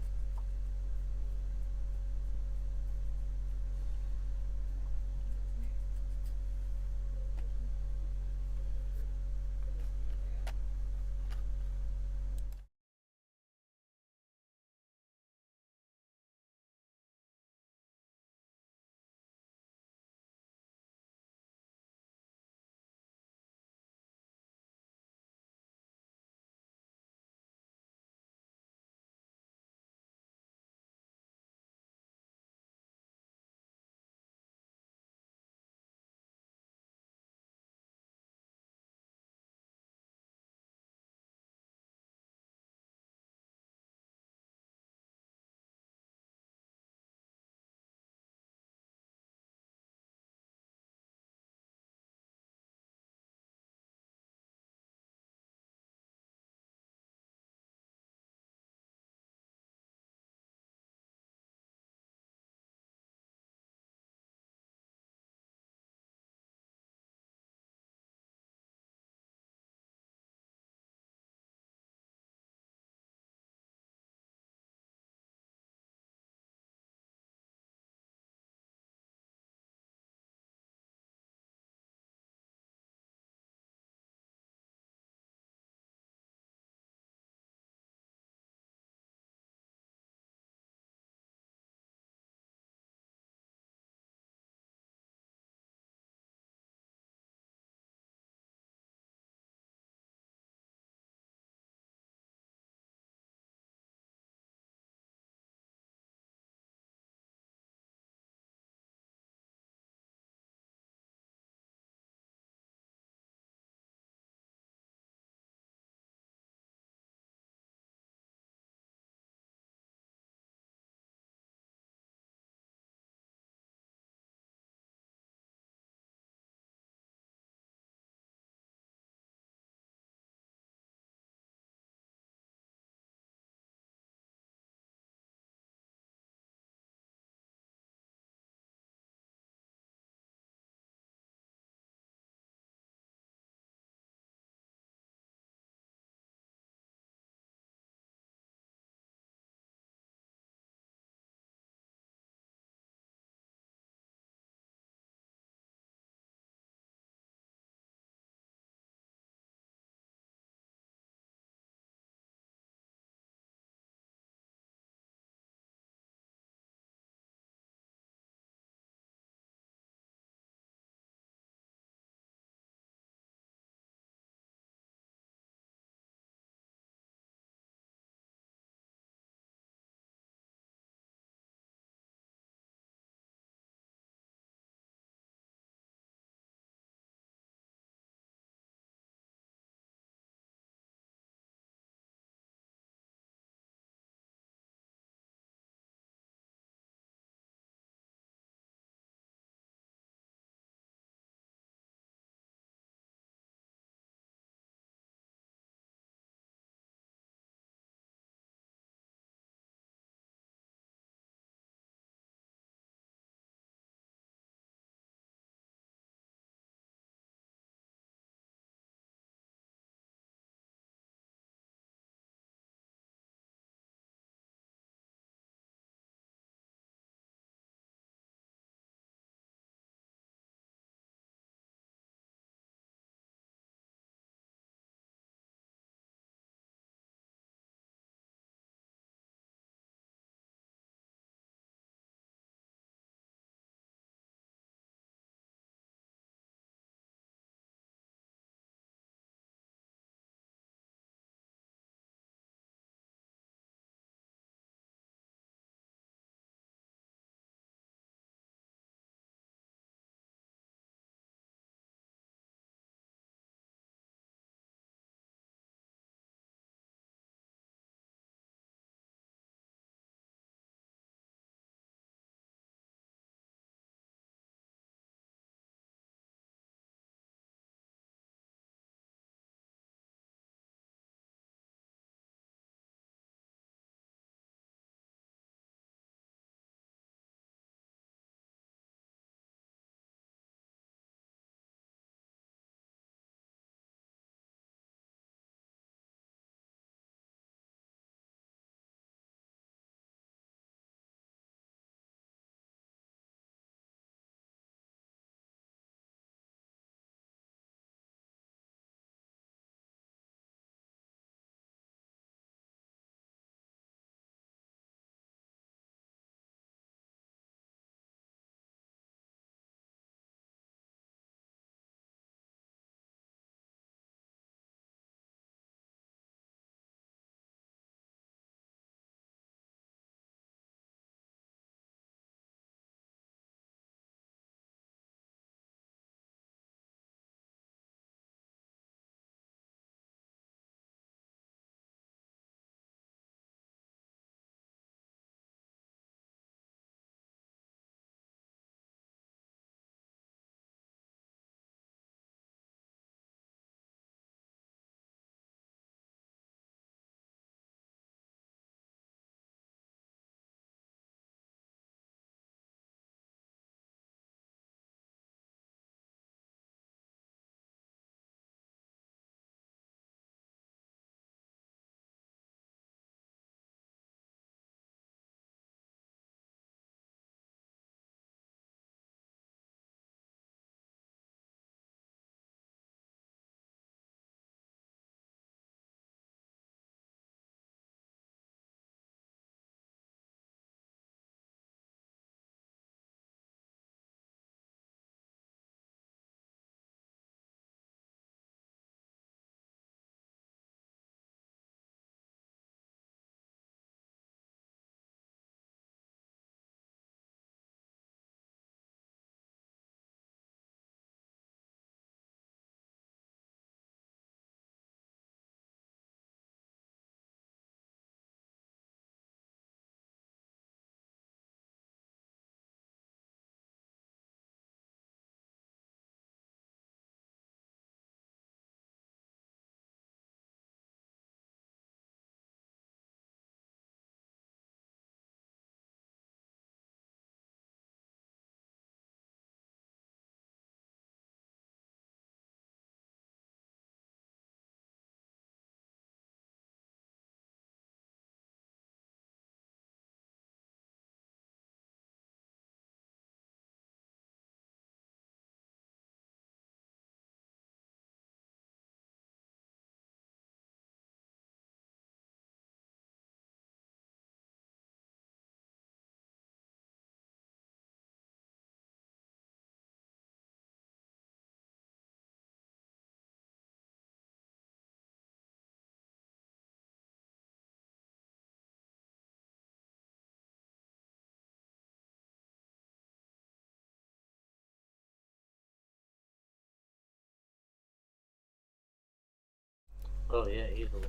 Oh yeah, easily.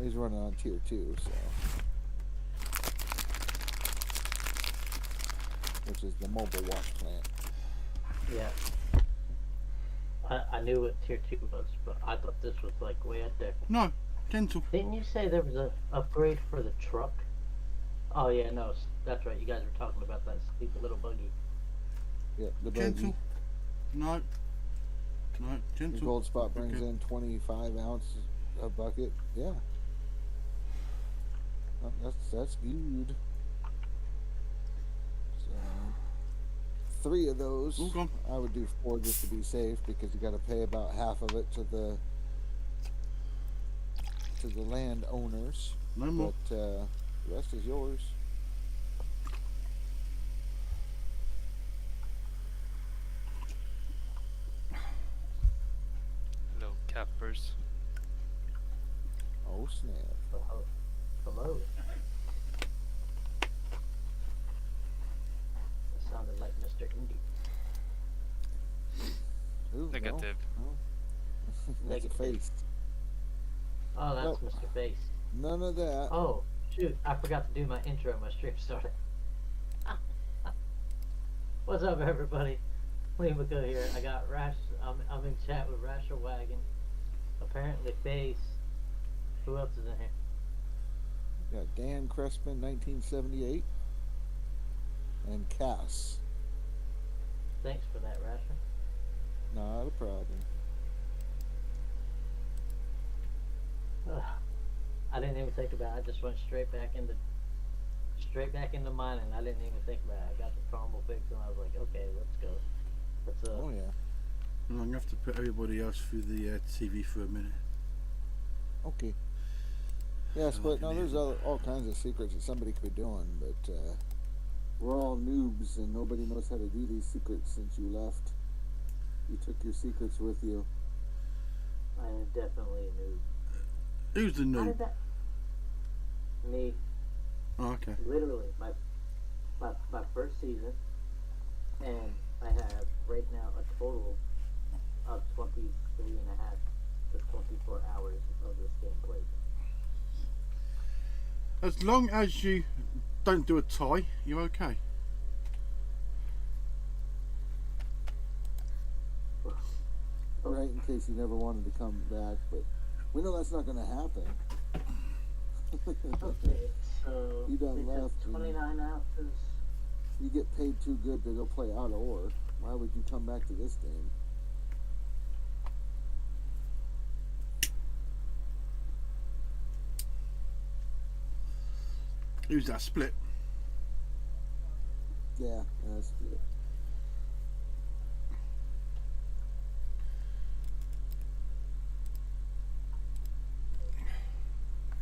He's running on tier 2, so which is the mobile wash plant. Yeah. I knew what tier 2 was, but I thought this was like way up there. No, gentle. Didn't you say there was a upgrade for the truck? Oh yeah, no, that's right. You guys were talking about that stupid little buggy. Yep, the Gentle. buggy. No. No, Your gentle. gold spot brings Okay. in 25 ounces a bucket. Yeah. Oh, that's good. So 3 of those. All gone. I would do 4 just to be safe because you got to pay about half of it to the landowners. No more. But the rest is yours. Hello, cappers. Oh snap! Hello. Hello. That sounded like Mr. Indy. Ooh, Negative. No. That's a Negative. face. Oh, that's Nope. Mr. Face. None of that. Oh, shoot. I forgot to do my intro. My stream started. What's up, everybody? Limako here. I got Rash. I'm in chat with Rasher Wagon. Apparently, Face. Who else is in here? Got Dan Crespin, 1978, and Cass. Thanks for that, Rasher. Not a problem. Ugh. I didn't even think about it. I just went straight back into mining. I didn't even think about it. I got the combo fix and I was like, okay, let's go. Let's Oh yeah. And I'm going to have to put everybody else through the TV for a minute. Okay. Yes, Oh, but no, okay. there's all kinds of secrets that somebody could be doing, but we're all noobs and nobody knows how to do these secrets since you left. You took your secrets with you. I am definitely a noob. Who's the How noob? did that? Me. Oh, okay. Literally, my first season, and I have right now a total of 23 and a half to 24 hours of this game played. As long as you don't do a tie, you're okay. Right, in case you never wanted to come back, but we know that's not going to happen. Okay, so You done we have left and- 29 ounces. You get paid too good to go play out of ore. Why would you come back to this game? Who's that split? Yeah, that's good.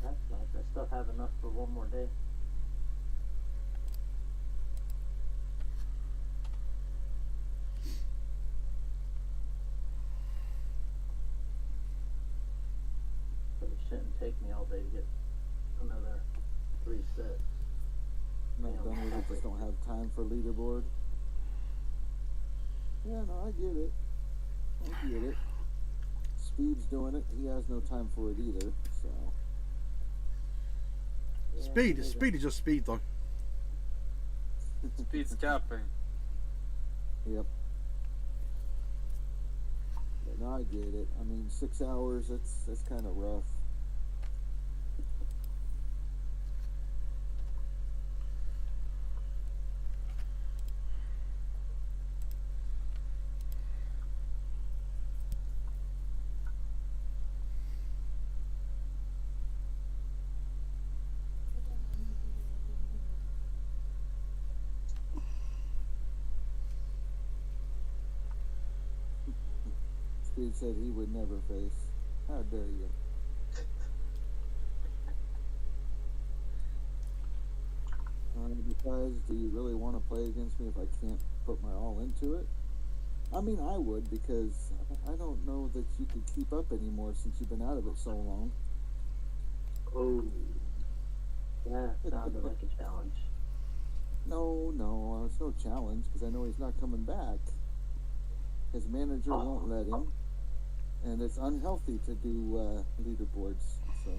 That's nice. I still have enough for one more day. But it shouldn't take me all day to get another 3 sets. Not Yeah, done with it, just don't have time for leaderboard. Yeah, no, I get it. I get it. Speed's doing it. He has no time for it either, so. Yeah, Speed. Speed is just speed, though. Speed's capping. Yep. But no, I get it. I mean, 6 hours, that's kind of rough. Speed said he would never face. How dare you? Besides, do you really want to play against me if I can't put my all into it? I mean, I would, because I don't know that you could keep up anymore since you've been out of it so long. Oh, that sounded like a challenge. No, it's no challenge, because I know he's not coming back. His manager won't let him. and it's unhealthy to do leaderboards. So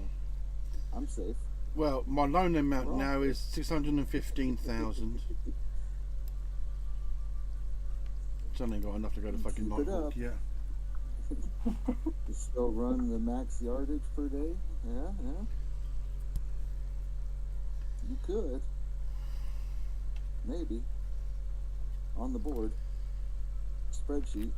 I'm safe. Well, my loan amount We're all now safe. is 615,000. So I ain't got enough to go to fucking Keep it Nighthawk up. yet. You still run the max yardage per day? Yeah, yeah. You could. Maybe. On the board. Spreadsheet.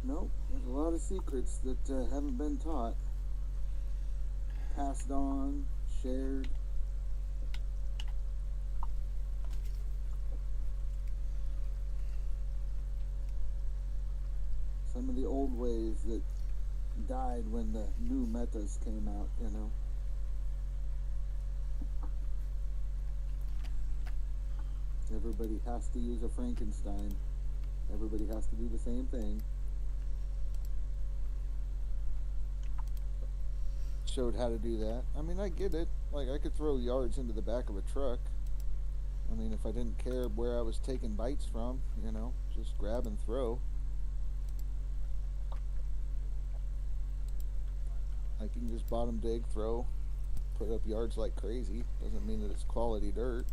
Nope. There's a lot of secrets that haven't been taught. Passed on, shared. Some of the old ways that died when the new metas came out, you know. Everybody has to use a Frankenstein. Everybody has to do the same thing. Showed how to do that. I mean, I get it. Like, I could throw yards into the back of a truck. I mean, if I didn't care where I was taking bites from, you know, just grab and throw. I can just bottom dig, throw, put up yards like crazy. Doesn't mean that it's quality dirt.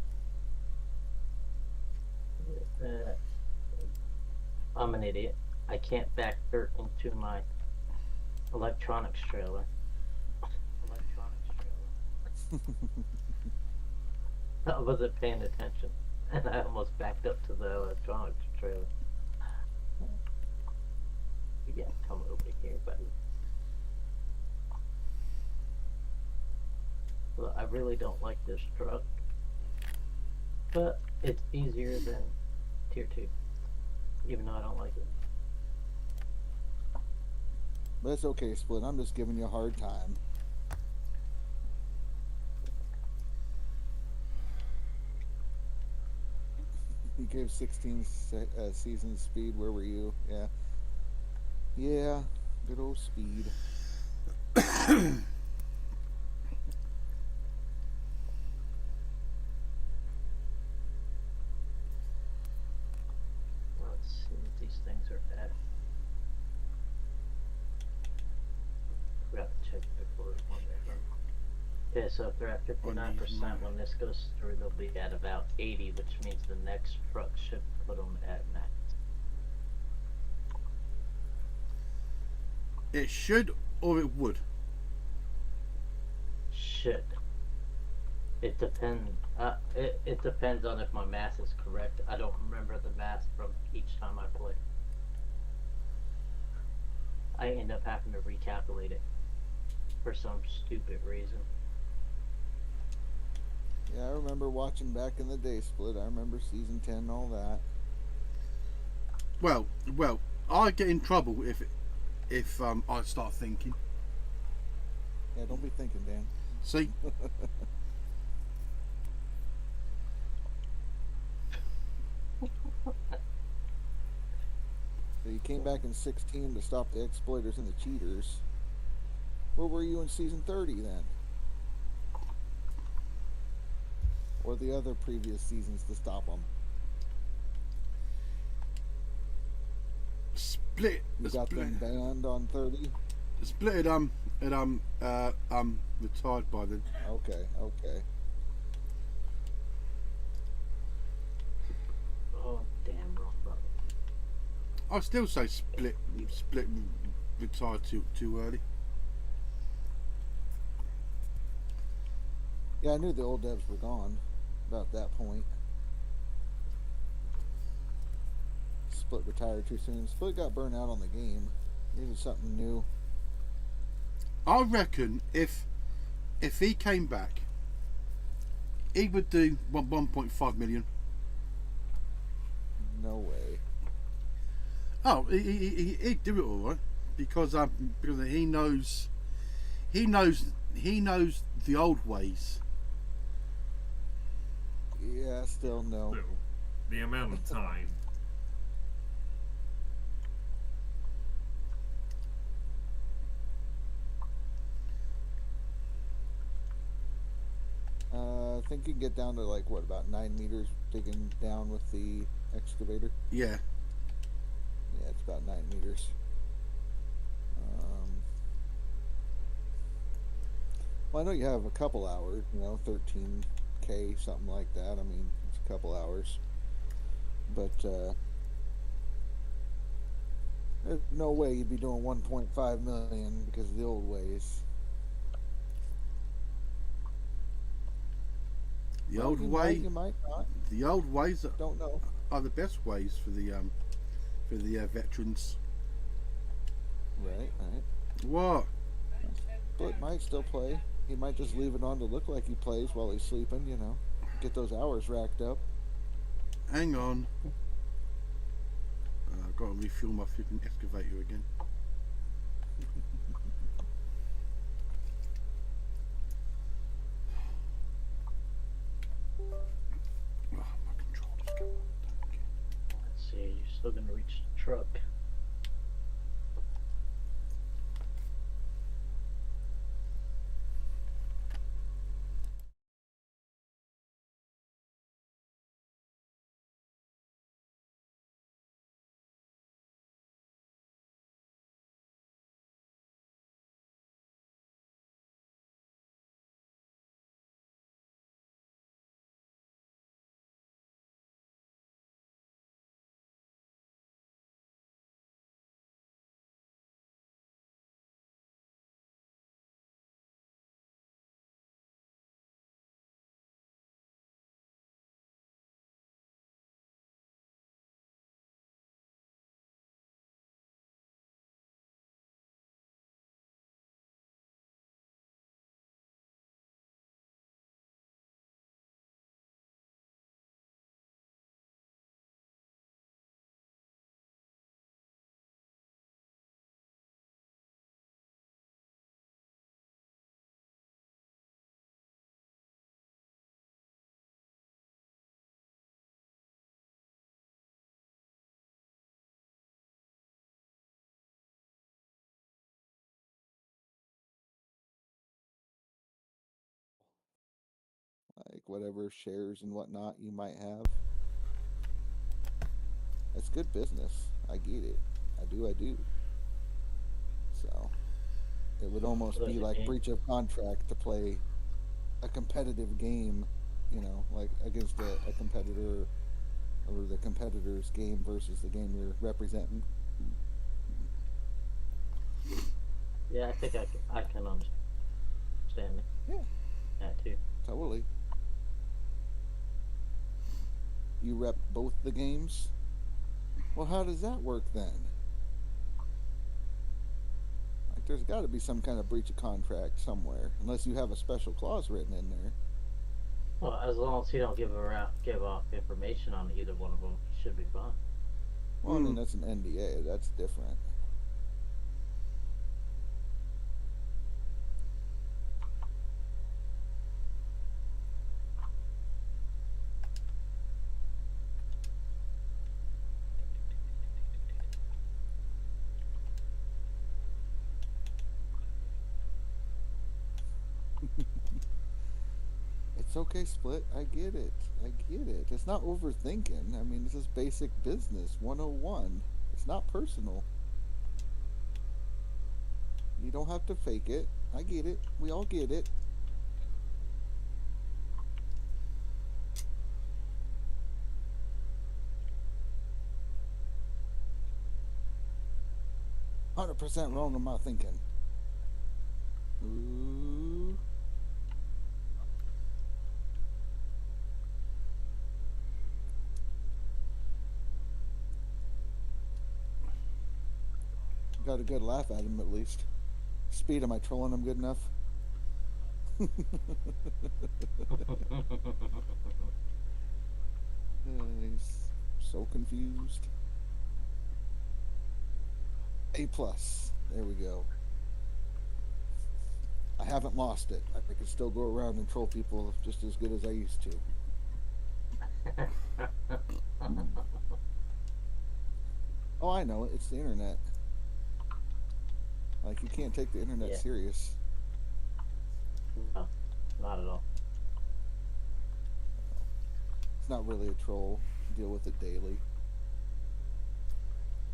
I'm an idiot. I can't back dirt into my electronics trailer. I wasn't paying attention, and I almost backed up to the electronics trailer. Yeah, come over here, buddy. Well, I really don't like this truck, but it's easier than Tier 2, even though I don't like it. But it's okay, Split. I'm just giving you a hard time. You gave 16 seasons speed. Where were you? Yeah. Yeah. Good old speed. Let's see what these things are at. Forgot to check before when they're done. Okay, so if they're at 59%, when this goes through, they'll be at about 80, which means the next truck should put them at max. It should or it would. Should. It depends. It depends on if my math is correct. I don't remember the math from each time I play. I end up having to recalculate it for some stupid reason. Yeah, I remember watching back in the day, Split. I remember season 10 and all that. Well, I get in trouble if I start thinking. Yeah, don't be thinking, Dan. See, So you came back in 16 to stop the exploiters and the cheaters. Where were you in season 30 then? Or the other previous seasons to stop them? split. You got them banned on 30? Split had retired by then. Okay, okay. Oh, damn, wrong button. I still say split retired too early. Yeah, I knew the old devs were gone about that point. Split retired too soon. Split got burnt out on the game. Needed something new. I reckon if he came back, he would do 1.5 million. No way. Oh, he'd do it all right because he knows the old ways. Yeah, still no. So, the amount of time. think you can get down to like what, about 9 meters digging down with the excavator. Yeah. Yeah, it's about 9 meters. Um, well, I know you have a couple hours. 13K, something like that. I mean, it's a couple hours, but there's no way you'd be doing 1.5 million because of the old ways. The Well, old you way. might, you might not. The old ways Don't know. are the best ways for the veterans. Right, right. What? Split might still play. He might just leave it on to look like he plays while he's sleeping. Get those hours racked up. Hang on. I've got to refuel my flipping excavator again. Oh, my controllers go up. Let's see, you're still gonna reach the truck. Like whatever shares and whatnot you might have. It's good business. I get it. I do. I do. So it would almost There's be a like game. breach of contract to play a competitive game. Like against a competitor or the competitor's game versus the game you're representing. Yeah, I think I can understand Yeah, that too. totally. You rep both the games. Well, how does that work then? Like, there's got to be some kind of breach of contract somewhere, unless you have a special clause written in there. Well, as long as he don't give off information on either one of them, he should be fine. Well, I mean, that's an NDA. That's different. It's okay, Split. I get it. I get it. It's not overthinking. I mean, this is basic business 101. It's not personal. You don't have to fake it. I get it. We all get it. %, wrong in my thinking. Ooh. Got a good laugh at him at least. Speed, am I trolling him good enough? He's so confused. A plus. There we go. I haven't lost it. I can still go around and troll people just as good as I used to. Oh, I know it. It's the internet. Like, you can't take the internet Yeah. serious. No, not at all. It's not really a troll. Deal with it daily.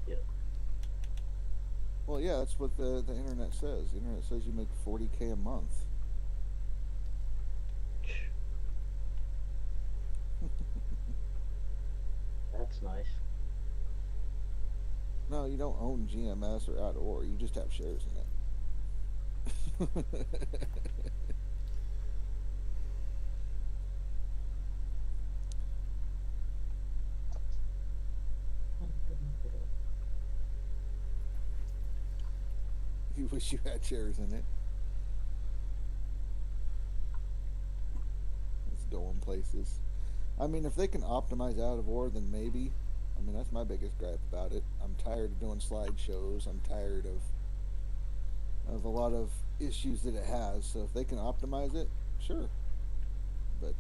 Yep. Well, yeah, that's what the internet says. The internet says you make 40K a month. That's nice. No, you don't own GMS or Outdoor. You just have shares in it. You wish you had shares in it. It's going places. I mean, if they can optimize out of war, then maybe. I mean, that's my biggest gripe about it. I'm tired of doing slideshows. I'm tired of a lot of issues that it has. So if they can optimize it, sure. But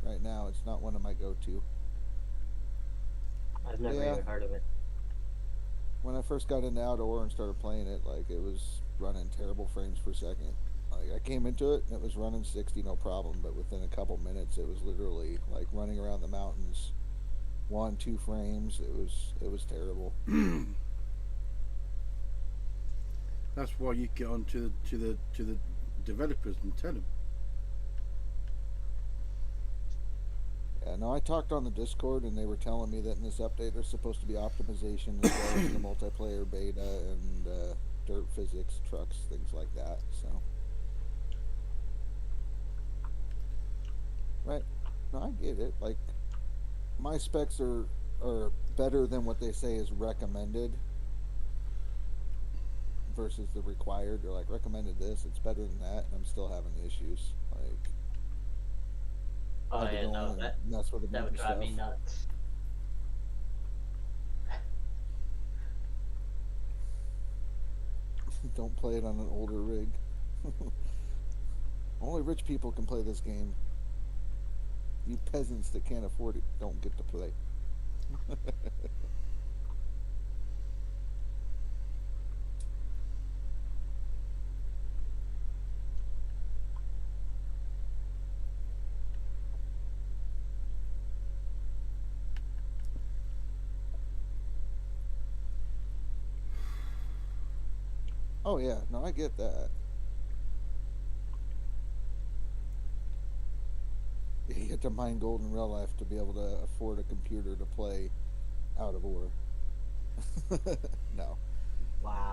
right now, it's not one of my go-to. I've never Yeah. even heard of it. When I first got into Outdoor and started playing it, like it was running terrible frames per second. Like I came into it and it was running 60 no problem, but within a couple minutes it was literally like running around the mountains, 1-2 frames. It was terrible. That's why you get on to the developers and tell them. Yeah, no, I talked on the Discord and they were telling me that in this update there's supposed to be optimization as well as the multiplayer beta and dirt physics, trucks, things like that. So, right? No, I get it. Like, my specs are better than what they say is recommended versus the required. They're like recommended this, it's better than that, and I'm still having issues. Like, Oh I had to yeah, go no, on that and mess with it that would and drive me stuff. nuts. Don't play it on an older rig. Only rich people can play this game. You peasants that can't afford it don't get to play. Oh yeah, no, I get that. You get to mine gold in real life to be able to afford a computer to play out of war. No.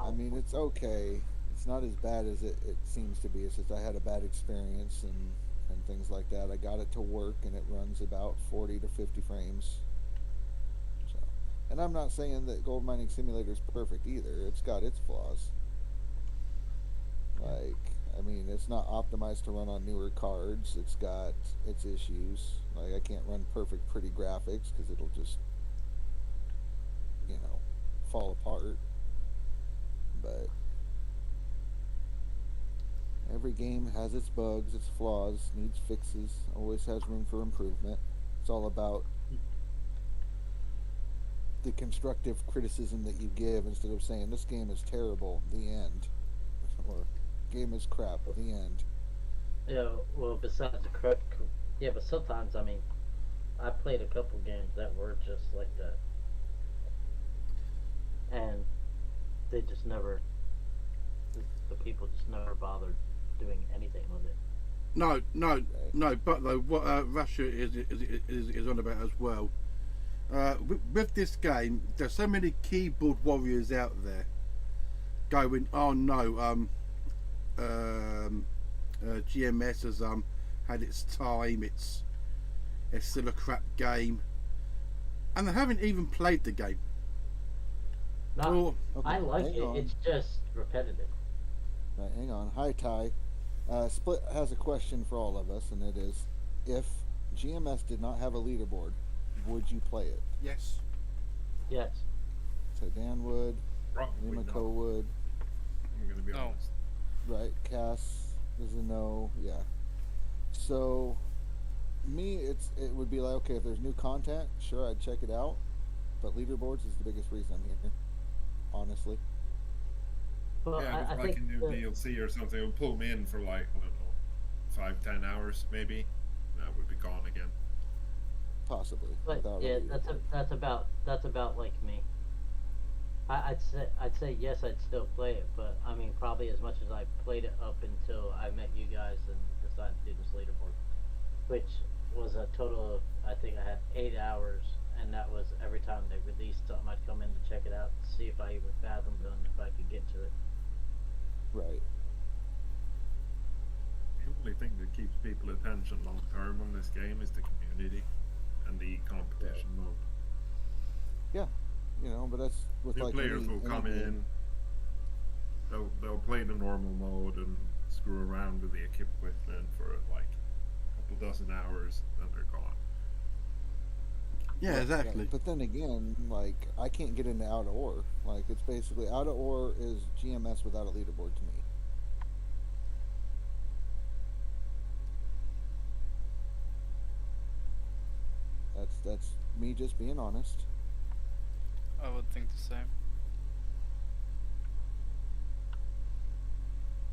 I Wow. mean, it's okay. It's not as bad as it seems to be. It's just I had a bad experience and things like that. I got it to work and it runs about 40 to 50 frames. So, and I'm not saying that Gold Mining Simulator is perfect either. It's got its flaws. Like, I mean, it's not optimized to run on newer cards. It's got its issues. Like, I can't run perfect, pretty graphics because it'll just, fall apart. But every game has its bugs, its flaws, needs fixes, always has room for improvement. It's all about the constructive criticism that you give instead of saying this game is terrible, the end, or game is crap, the end. Yeah, well, besides the correct, yeah, but sometimes, I mean, I played a couple games that were just like that, and they just never, the people just never bothered doing anything with it. No, no, Right? no. But though, what Russia is on about as well. With this game, there's so many keyboard warriors out there going, "Oh no, GMS has had its time. It's still a crap game," and they haven't even played the game. Not, Or Okay, I like hang it. on. It's just repetitive. Right, hang on. Hi, Ty. Split has a question for all of us, and it is: if GMS did not have a leaderboard, would you play it? yes, Yes. So Dan would, Probably not. Rimako would, I'm gonna be No. honest. right? Cass is a no. Yeah. So me, it would be like, okay, if there's new content, sure, I'd check it out. But leaderboards is the biggest reason I'm here, honestly. Well, Yeah, I just like think a new the, DLC or something, it would pull me in for like, I don't know, 5-10 hours maybe. That would be gone again. possibly. But without yeah, a leaderboard. that's about like me. I'd say yes, I'd still play it, but I mean probably as much as I played it up until I met you guys and decided to do this leaderboard, which was a total of I think I had 8 hours, and that was every time they released something I'd come in to check it out, to see if I even fathomed them, if I could get to it. Right. The only thing that keeps people attention long term on this game is the community and the competition mode. Yeah. But that's with New like players will come game. in, they'll play the normal mode and screw around with the equipment for like a couple dozen hours, then they're gone. Yeah, Right, exactly. But then again, like I can't get into out of ore. Like it's basically out of ore is GMS without a leaderboard to me. That's me just being honest. I would think the same.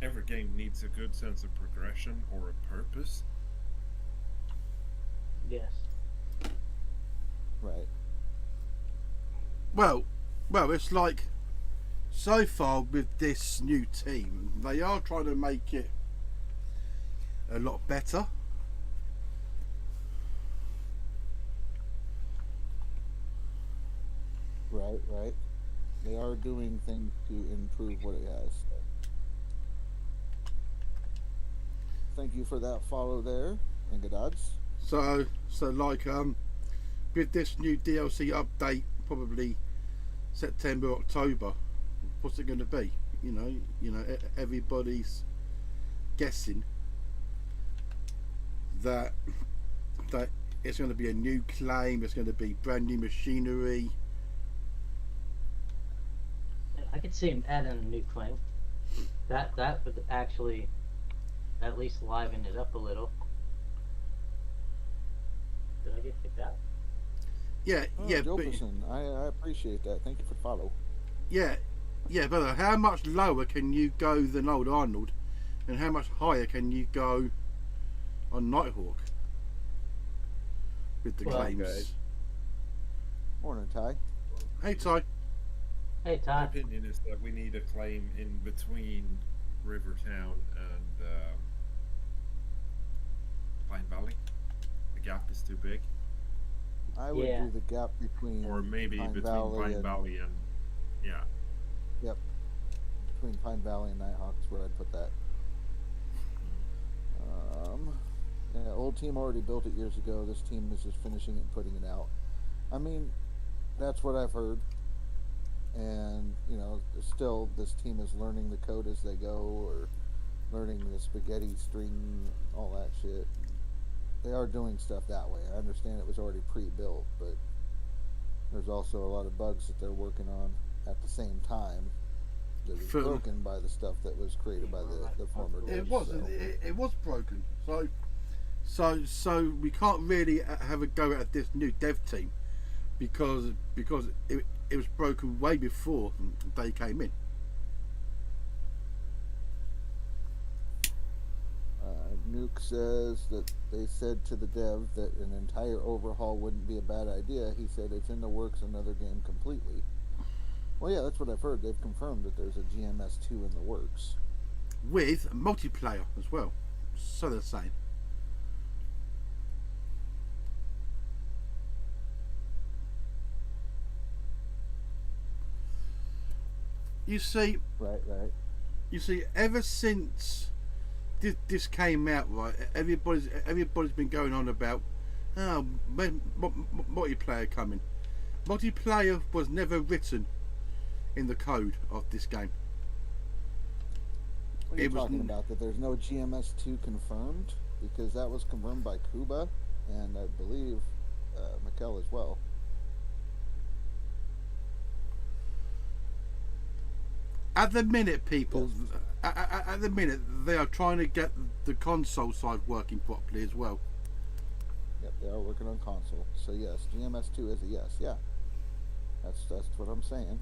Every game needs a good sense of progression or a purpose. Yes. Right. Well, it's like so far with this new team, they are trying to make it a lot better. Right. They are doing things to improve what it has. Thank you for that follow there, and good odds. So like with this new DLC update, probably September, October, what's it going to be? Everybody's guessing that it's going to be a new claim. It's going to be brand new machinery. I could see him adding a new claim. That would actually at least liven it up a little. Did I get kicked out? Yeah, Oh, yeah, Joe but Person, I appreciate that. Thank you for the follow. yeah, but how much lower can you go than Old Arnold, and how much higher can you go on Nighthawk with the Well, claims? guys. Morning, Ty. Hey Ty. Hey My Todd. opinion is that we need a claim in between Rivertown and Pine Valley. The gap is too big. I would Yeah. do the gap between Or maybe Pine between Valley Pine and Valley and between Pine Valley and Nighthawk is where I'd put that. Yeah, old team already built it years ago. This team is just finishing it and putting it out. I mean, that's what I've heard. And still, this team is learning the code as they go, or learning the spaghetti string, all that shit. They are doing stuff that way. I understand it was already pre-built, but there's also a lot of bugs that they're working on at the same time that was For- broken by the stuff that was created by the former devs. It was. so. It was broken. So we can't really have a go at this new dev team because it was broken way before they came in. Nuke says that they said to the dev that an entire overhaul wouldn't be a bad idea. He said it's in the works, another game completely. Well, yeah, that's what I've heard. They've confirmed that there's a GMS2 in the works. With multiplayer as well. So they're saying. You see, Right. ever since this came out, right? Everybody's been going on about when multiplayer coming. Multiplayer was never written in the code of this game. What are you It was talking n- about? That there's no GMS2 confirmed? Because that was confirmed by Kuba, and I believe Mikkel as well. At the minute, people, at the minute, they are trying to get the console side working properly as well. Yep, they are working on console. So yes, GMS2 is a yes. Yeah, that's what I'm saying.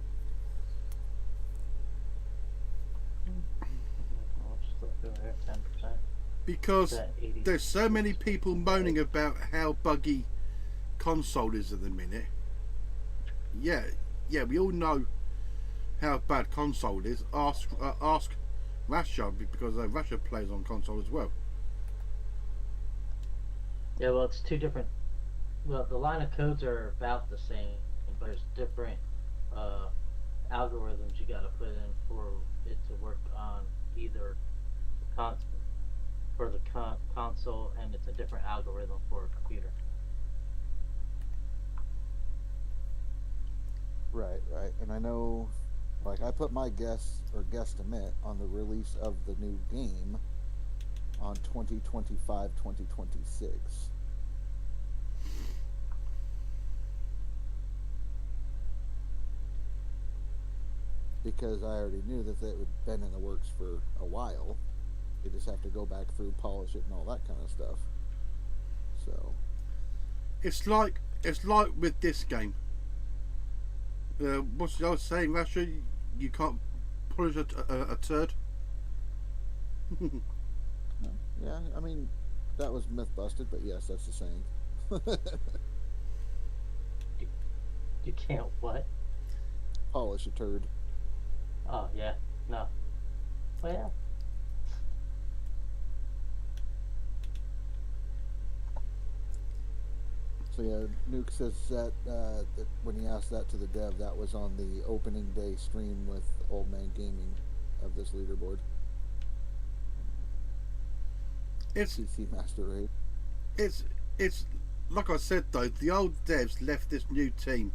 I'll just look over here, 10%. Because That 80. there's so many people moaning about how buggy console is at the minute, yeah, we all know how bad console is. Ask Rasha, because Rasha plays on console as well. Yeah, well, it's two different. Well, the line of codes are about the same, but there's different uh, algorithms you got to put in for it to work on either the console, and it's a different algorithm for a computer. Right, right. And I know, like, I put my guess or guesstimate on the release of the new game on 2025, 2026. Because I already knew that it had been in the works for a while. They just have to go back through, polish it, and all that kind of stuff. So It's like with this game. What's I was saying, Rasha? You can't polish a turd. yeah, I mean that was myth busted, but yes, that's the saying. You can't what? Polish a turd. Oh yeah, no. Oh yeah. So yeah, Nuke says that when he asked that to the dev, that was on the opening day stream with Old Man Gaming of this leaderboard. It's CC Master Raid. it's like I said though. The old devs left this new team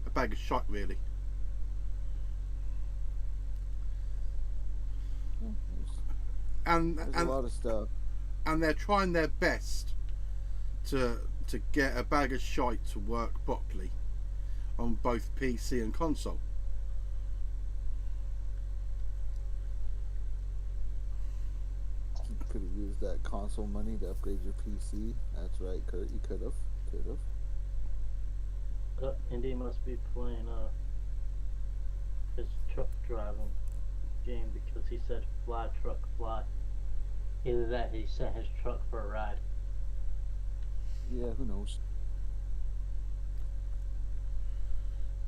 a bag of shite, really. There's a lot of stuff. And they're trying their best to get a bag of shite to work properly on both PC and console. You could have used that console money to upgrade your PC. That's right, Kurt. You could have. Indy must be playing his truck driving game because he said fly truck fly. Either that, he sent his truck for a ride. Yeah, who knows?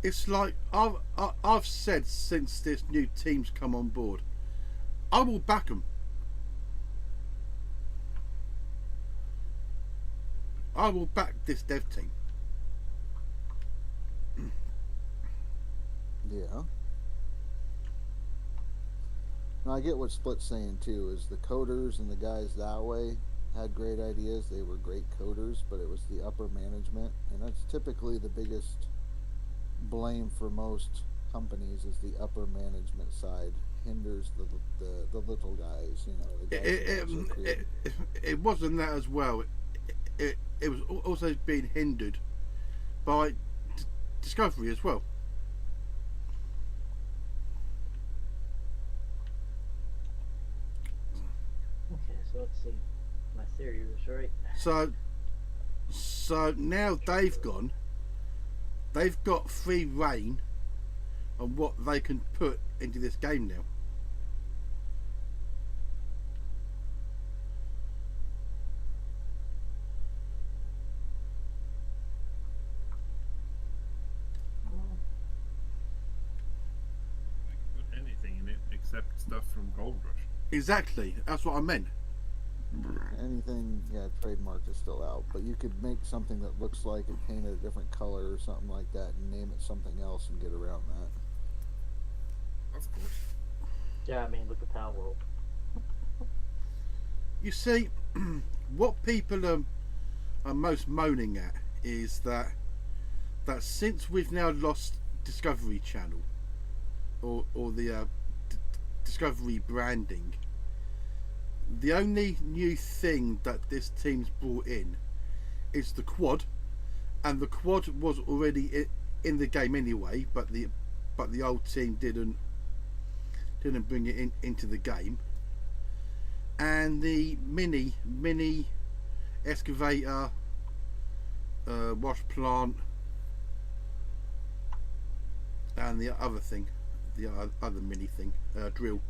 It's like I've said since this new team's come on board, I will back them. I will back this dev team. Yeah. Now I get what Split's saying too, is the coders and the guys that way had great ideas. They were great coders, but it was the upper management, and that's typically the biggest blame for most companies is the upper management side hinders the little guys, you know, the guys It wasn't that as well. It was also being hindered by Discovery as well. Okay, so let's see. My theory was right. So now they've got free reign on what they can put into this game now. They can put anything in it except stuff from Gold Rush. Exactly, that's what I meant. anything, yeah, trademark is still out, but you could make something that looks like it painted a different color or something like that and name it something else and get around that. Of course. Yeah, I mean, look at Power World. You see, what people are most moaning at is that since we've now lost Discovery Channel or the Discovery branding, the only new thing that this team's brought in is the quad, and the quad was already in the game anyway, but the old team didn't bring it into the game. And the mini excavator, wash plant, and the other thing, the other mini thing, drill.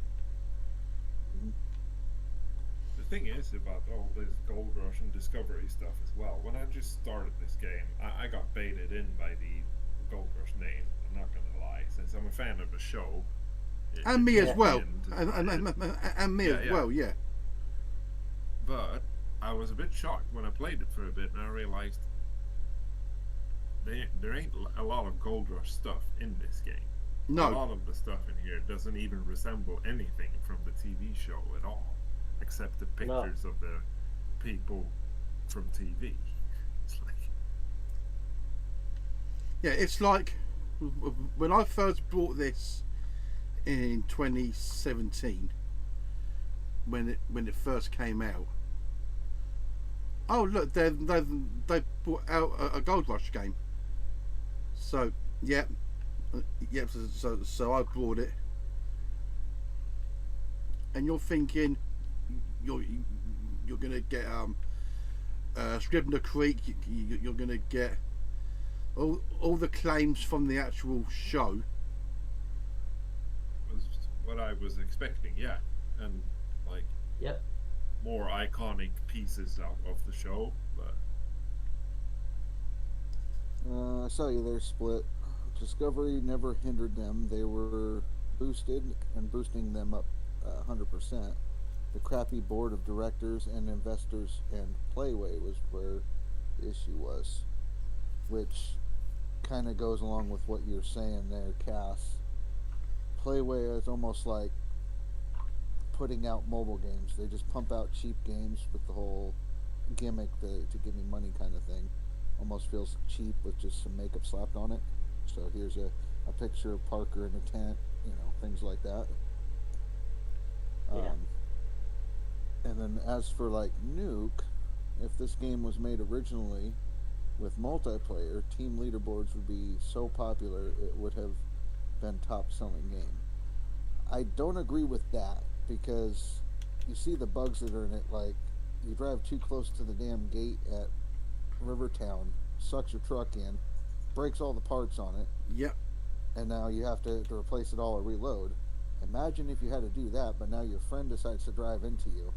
The thing is about all this Gold Rush and Discovery stuff as well. When I just started this game, I got baited in by the Gold Rush name. I'm not gonna lie, since I'm a fan of the show. And me as Yeah. well. And And me Yeah, as yeah. well, yeah. But I was a bit shocked when I played it for a bit, and I realized there ain't a lot of Gold Rush stuff in this game. A No, lot of the stuff in here doesn't even resemble anything from the TV show at all, except the No. pictures of the people from TV. It's like, yeah, it's like when I first bought this in 2017, when it first came out. Oh look, they brought out a Gold Rush game. So yeah, so I bought it, and you're thinking you're gonna get Scribner Creek. You're gonna get all the claims from the actual show. was what I was expecting, yeah. And like Yep. more iconic pieces of the show, but I saw you there, Split. Discovery never hindered them. They were boosted and boosting them up 100%. The crappy board of directors and investors and Playway was where the issue was, which kind of goes along with what you're saying there, Cass. Playway is almost like putting out mobile games. They just pump out cheap games with the whole gimmick to give me money kind of thing. Almost feels cheap with just some makeup slapped on it. So here's a picture of Parker in a tent, things like that. Yeah. And then as for like Nuke, if this game was made originally with multiplayer, Team Leaderboards would be so popular it would have been top selling game. I don't agree with that because you see the bugs that are in it, like you drive too close to the damn gate at Rivertown, sucks your truck in, breaks all the parts on it, Yep. and now you have to replace it all or reload. Imagine if you had to do that, but now your friend decides to drive into you.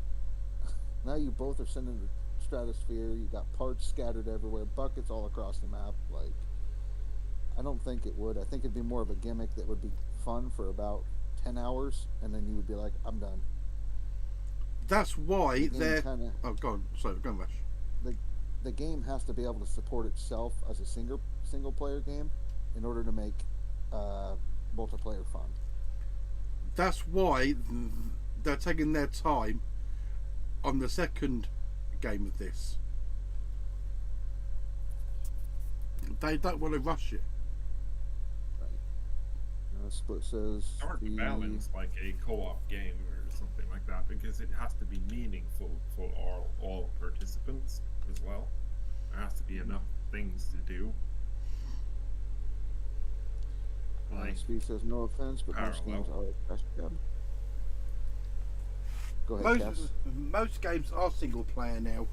Now you both are sent into the stratosphere, you got parts scattered everywhere, buckets all across the map. Like, I don't think it would. I think it'd be more of a gimmick that would be fun for about 10 hours, and then you would be like, I'm done. That's why The game they're. kinda- Oh, go on. Sorry, go on, Rash. the game has to be able to support itself as a single player game in order to make multiplayer fun. That's why they're taking their time on the second game of this. They don't want to rush it. Split says it's hard to the balance like a co-op game or something like that because it has to be meaningful for all participants as well. There has to be enough things to do. Like, Speed says no offense, but most Parallel. games are a crash job. Go ahead, Cass. Most games are single player now,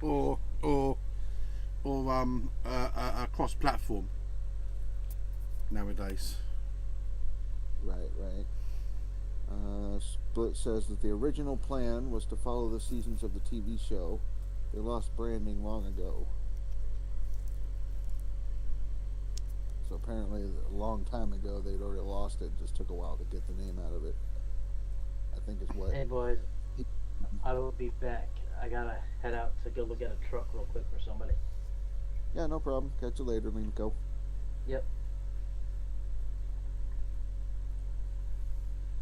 or cross-platform nowadays. Right. Split says that the original plan was to follow the seasons of the TV show. They lost branding long ago. So apparently a long time ago they'd already lost it. It just took a while to get the name out of it. I think is what... Hey boys, I will be back. I gotta head out to go look at a truck real quick for somebody. Yeah, no problem. Catch you later, Go. Yep.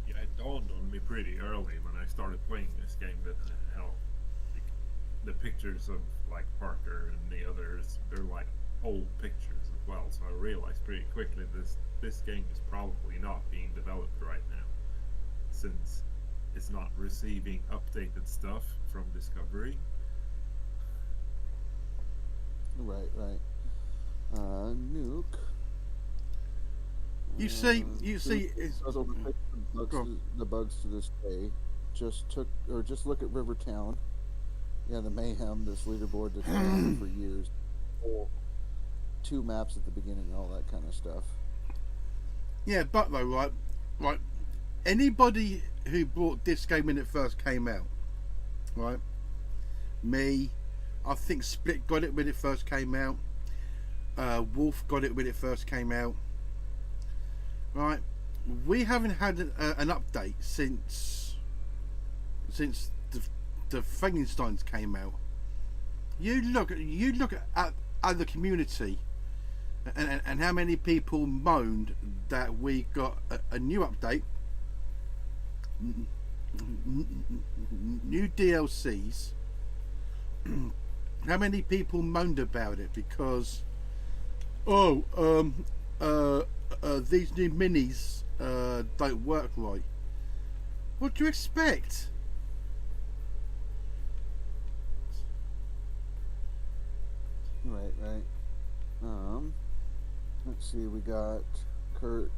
yeah, it dawned on me pretty early when I started playing this game that how the pictures of like Parker and the others, they're like old pictures as well. So I realized pretty quickly this game is probably not being developed right now, since it's not receiving updated stuff from Discovery. Right. Nuke. You see, it's Does all the bugs to this day. Just look at Rivertown. Yeah, the mayhem this leaderboard that's been on for years. 2 maps at the beginning, all that kind of stuff. yeah, but though, right. Anybody who bought this game when it first came out, right? Me, I think Split got it when it first came out. Wolf got it when it first came out. Right? We haven't had an update since the Frankensteins came out. You look at the community, and how many people moaned that we got a new update, new DLCs. How many people moaned about it because these new minis don't work right. What do you expect? Right. Let's see. We got Kurt.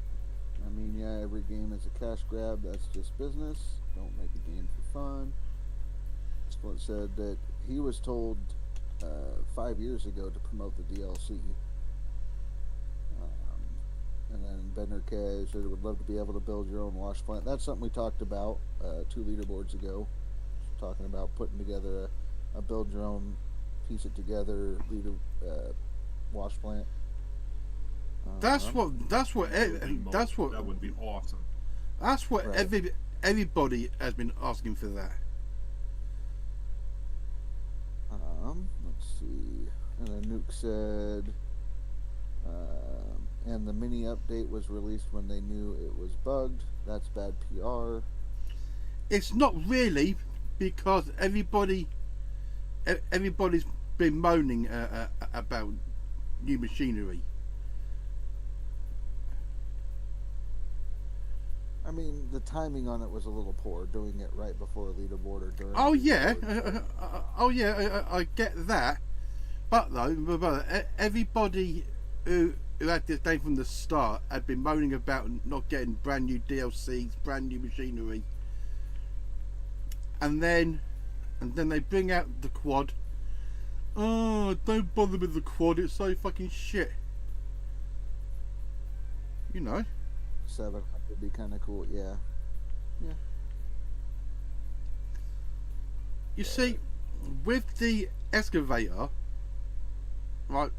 I mean, yeah, every game is a cash grab. That's just business. Don't make a game for fun. Split said that he was told 5 years ago to promote the DLC. And then Bender Cash said would love to be able to build your own wash plant. That's something we talked about 2 leaderboards ago. Talking about putting together a build your own, piece it together wash plant. That would be awesome. That's what Right. everybody has been asking for that. Let's see. And then Nuke said, and the mini update was released when they knew it was bugged. That's bad PR. It's not really, because everybody's been moaning about new machinery. I mean, the timing on it was a little poor, doing it right before a leaderboard or during. Oh a yeah, leaderboard. I get that, but everybody who had this game from the start had been moaning about not getting brand new DLCs, brand new machinery, and then they bring out the quad. Oh, don't bother with the quad; it's so fucking shit. You know. 700 would be kind of cool. Yeah. You see, with the excavator, right,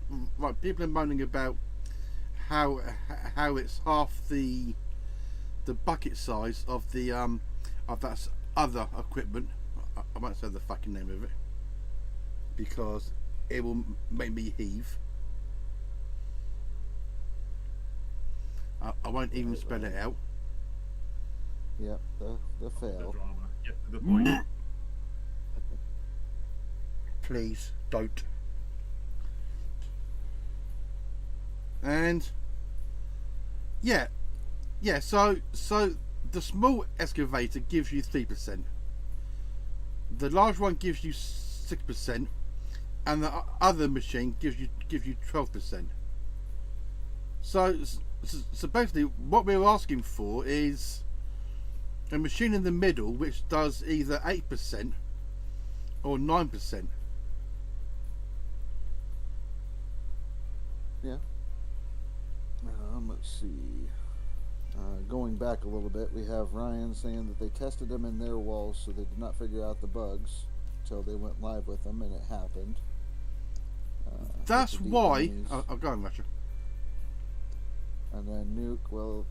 people are moaning about how it's half the bucket size of the of that other equipment. I won't say the fucking name of it because it will make me heave. I won't even spell it out. Yep. The The fail. drama. Get to the point. Please don't. And yeah. So the small excavator gives you 3%. The large one gives you 6%, and the other machine gives you 12%. So basically, what we're asking for is a machine in the middle which does either 8% or 9%. Yeah. Let's see. Going back a little bit, we have Ryan saying that they tested them in their walls, so they did not figure out the bugs until they went live with them, and it happened. That's with the deep why. minis. I'll go on, Russia. And then Nuke, well,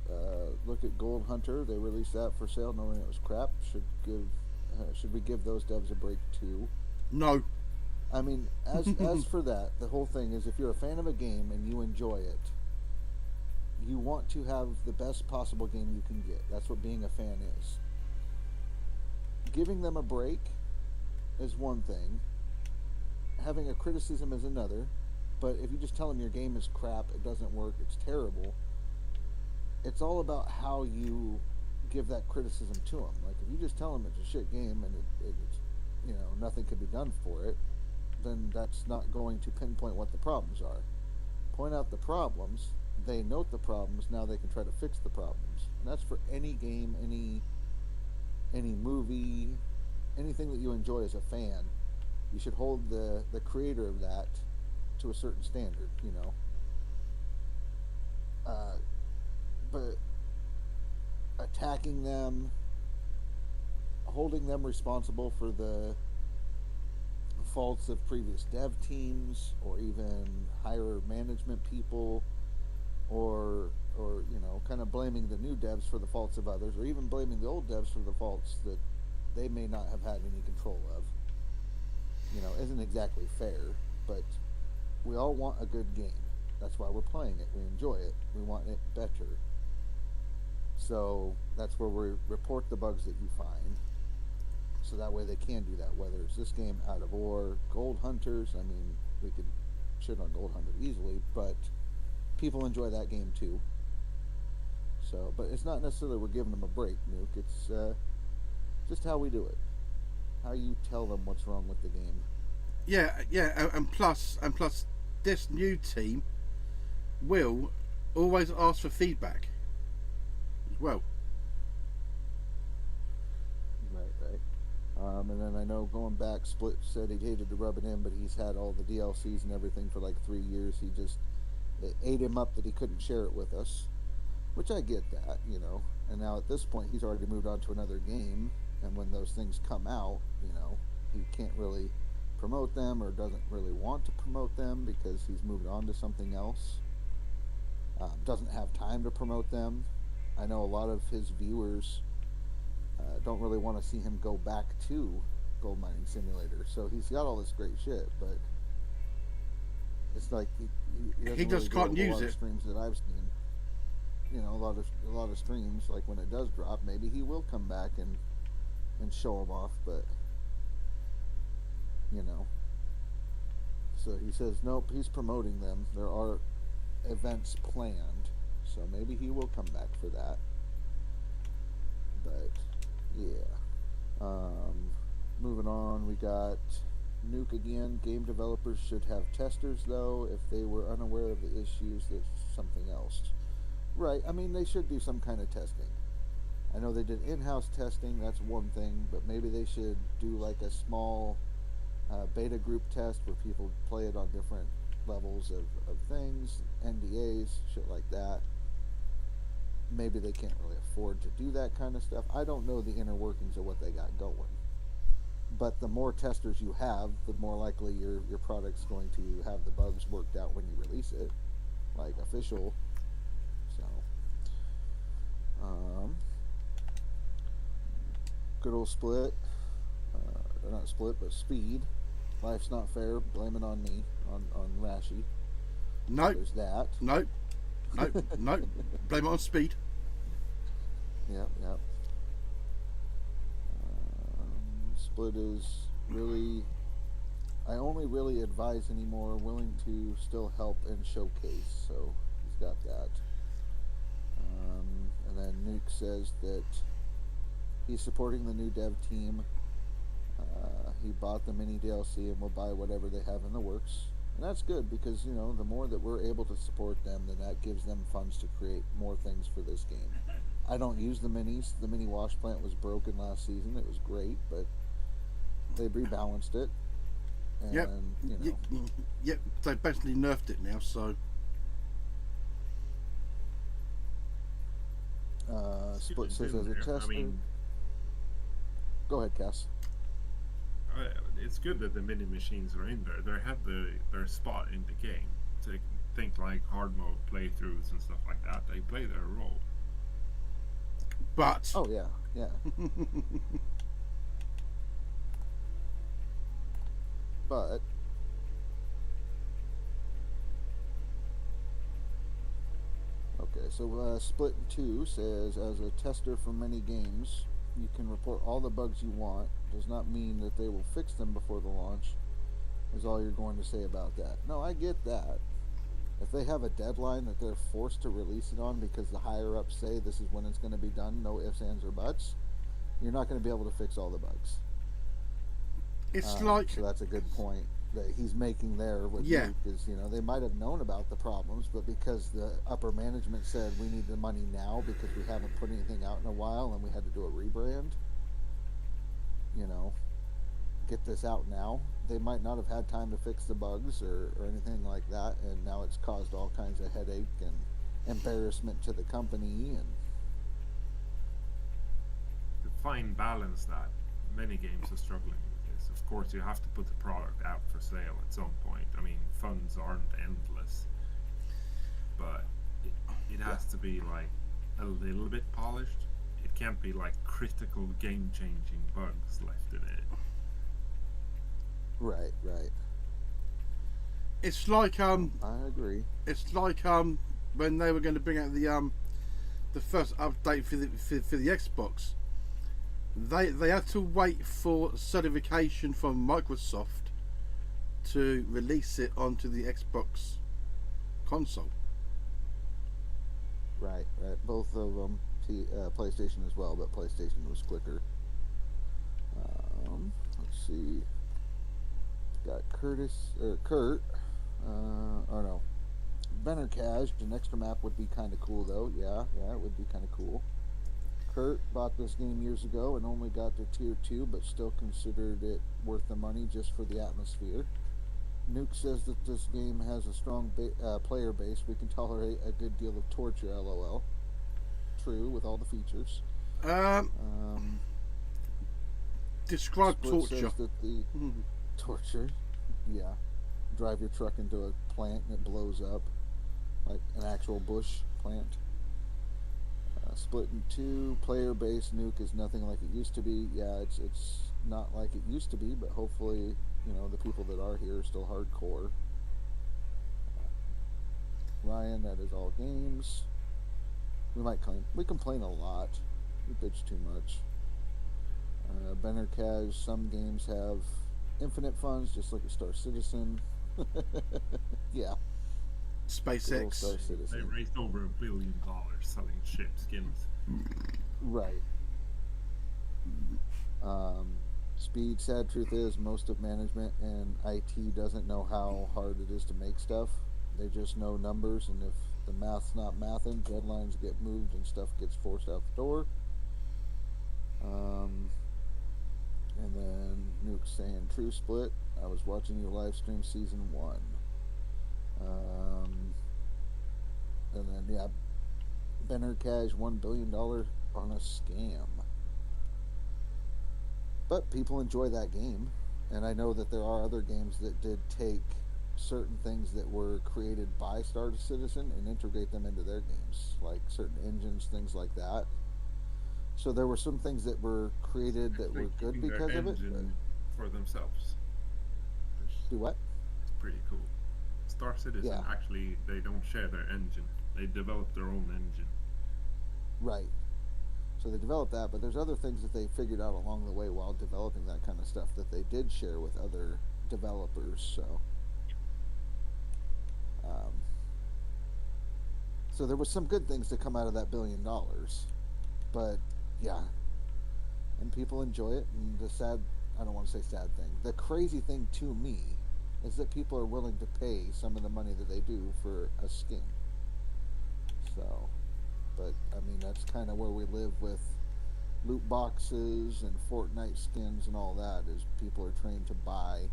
look at Gold Hunter. They released that for sale, knowing it was crap. Should we give those devs a break too? No. I mean, as for that, the whole thing is if you're a fan of a game and you enjoy it, you want to have the best possible game you can get. That's what being a fan is. Giving them a break is one thing. Having a criticism is another. But if you just tell them your game is crap, it doesn't work, it's terrible, it's all about how you give that criticism to them. Like, if you just tell them it's a shit game and it's, nothing can be done for it, then that's not going to pinpoint what the problems are. Point out the problems, they note the problems, now they can try to fix the problems. And that's for any game, any movie, anything that you enjoy as a fan. You should hold the creator of that to a certain standard, but attacking them, holding them responsible for the faults of previous dev teams, or even higher management people, or kind of blaming the new devs for the faults of others, or even blaming the old devs for the faults that they may not have had any control of. Isn't exactly fair, but we all want a good game. That's why we're playing it. We enjoy it. We want it better. So that's where we report the bugs that you find. So that way they can do that. Whether it's this game, Out of War, Gold Hunters. I mean, we could shit on Gold Hunter easily, but people enjoy that game too. So, but it's not necessarily we're giving them a break, Nuke. It's just how we do it. How you tell them what's wrong with the game. Yeah, and plus, this new team will always ask for feedback as well. Right. And then I know going back, Split said he hated to rub it in, but he's had all the DLCs and everything for like 3 years. It ate him up that he couldn't share it with us, which I get that, And now at this point, he's already moved on to another game, and when those things come out, he can't really promote them or doesn't really want to promote them because he's moved on to something else. Doesn't have time to promote them. I know a lot of his viewers don't really want to see him go back to Gold Mining Simulator. So he's got all this great shit, but it's like he just can't use it. Streams that I've seen, a lot of streams, like when it does drop, maybe he will come back and show them off, but So he says nope, he's promoting them. There are events planned, so maybe he will come back for that. But yeah, moving on, we got Nuke again. Game developers should have testers, though. If they were unaware of the issues, that's something else. Right, I mean, they should do some kind of testing. I know they did in-house testing, that's one thing, but maybe they should do like a small beta group test where people play it on different levels of things, NDAs, shit like that. Maybe they can't really afford to do that kind of stuff. I don't know the inner workings of what they got going. But the more testers you have, the more likely your product's going to have the bugs worked out when you release it, like official. So, good old Split, not Split, but Speed. Life's not fair. Blame it on me, on Rashi. Nope. There's that. Nope. Blame it on Speed. Yep. Split is really, I only really advise anymore, willing to still help and showcase, so he's got that. And then Nuke says that he's supporting the new dev team. He bought the mini DLC and will buy whatever they have in the works. And that's good because, the more that we're able to support them, then that gives them funds to create more things for this game. I don't use the minis. The mini wash plant was broken last season. It was great, but they rebalanced it. And, Yep, they basically nerfed it now, so... Split says as a tester... Go ahead, Cass. It's good that the mini machines are in there. They have their spot in the game. So think like hard mode playthroughs and stuff like that. They play their role. But oh yeah. But okay, so Split 2 says as a tester for many games, you can report all the bugs you want. Does not mean that they will fix them before the launch, is all you're going to say about that. No, I get that. If they have a deadline that they're forced to release it on because the higher ups say this is when it's going to be done, no ifs, ands, or buts, you're not going to be able to fix all the bugs. It's like... So that's a good point that he's making there with Nuke, because they might have known about the problems, but because the upper management said we need the money now because we haven't put anything out in a while and we had to do a rebrand, get this out now, they might not have had time to fix the bugs or anything like that, and now it's caused all kinds of headache and embarrassment to the company. And to fine balance that, many games are struggling with this, of of course, you have to put the product out for sale at some point. I mean, funds aren't endless, but it has to be like a little bit polished. It can't be like critical game-changing bugs left in it. Right, right. It's like I agree. it's like when they were going to bring out the first update for the Xbox. They had to wait for certification from Microsoft to release it onto the Xbox console. Right, right. Both of them, PlayStation as well, but PlayStation was quicker. Let's see. Got Kurt. Oh no, Benner Cash. An extra map would be kind of cool though. Yeah, it would be kind of cool. Kurt bought this game years ago and only got to tier 2, but still considered it worth the money just for the atmosphere. Nuke says that this game has a strong player base. We can tolerate a good deal of torture, lol. True, with all the features. Describe Split torture. says that the torture, yeah. Drive your truck into a plant and it blows up. Like an actual bush plant. Split in 2. Player base Nuke is nothing like it used to be. Yeah, it's not like it used to be, but hopefully, the people that are here are still hardcore. Ryan, that is all games. We complain a lot. We bitch too much. Benner Cash, some games have infinite funds, just like a Star Citizen. Yeah. SpaceX. Star They Citizen. raised over $1 billion selling ship skins. Right. Speed, sad truth is, most of management and IT doesn't know how hard it is to make stuff. They just know numbers, and if the math's not mathing, deadlines get moved and stuff gets forced out the door. And then Nuke saying, true split. I was watching your live stream season 1. And then, yeah, Benner Cash $1 billion on a scam. But people enjoy that game. And I know that there are other games that did take certain things that were created by Star Citizen and integrate them into their games, like certain engines, things like that. So there were some things that were created that were good Keeping their because of it. engine for themselves. Do what? It's pretty cool. Star Citizen, Yeah. actually, they don't share their engine. They develop their own engine. Right. So they developed that, but there's other things that they figured out along the way while developing that kind of stuff that they did share with other developers. So there was some good things to come out of that $1 billion, but yeah, and people enjoy it. And I don't want to say sad thing, the crazy thing to me is that people are willing to pay some of the money that they do for a skin. So, but I mean, that's kind of where we live with loot boxes and Fortnite skins and all that, is people are trained to buy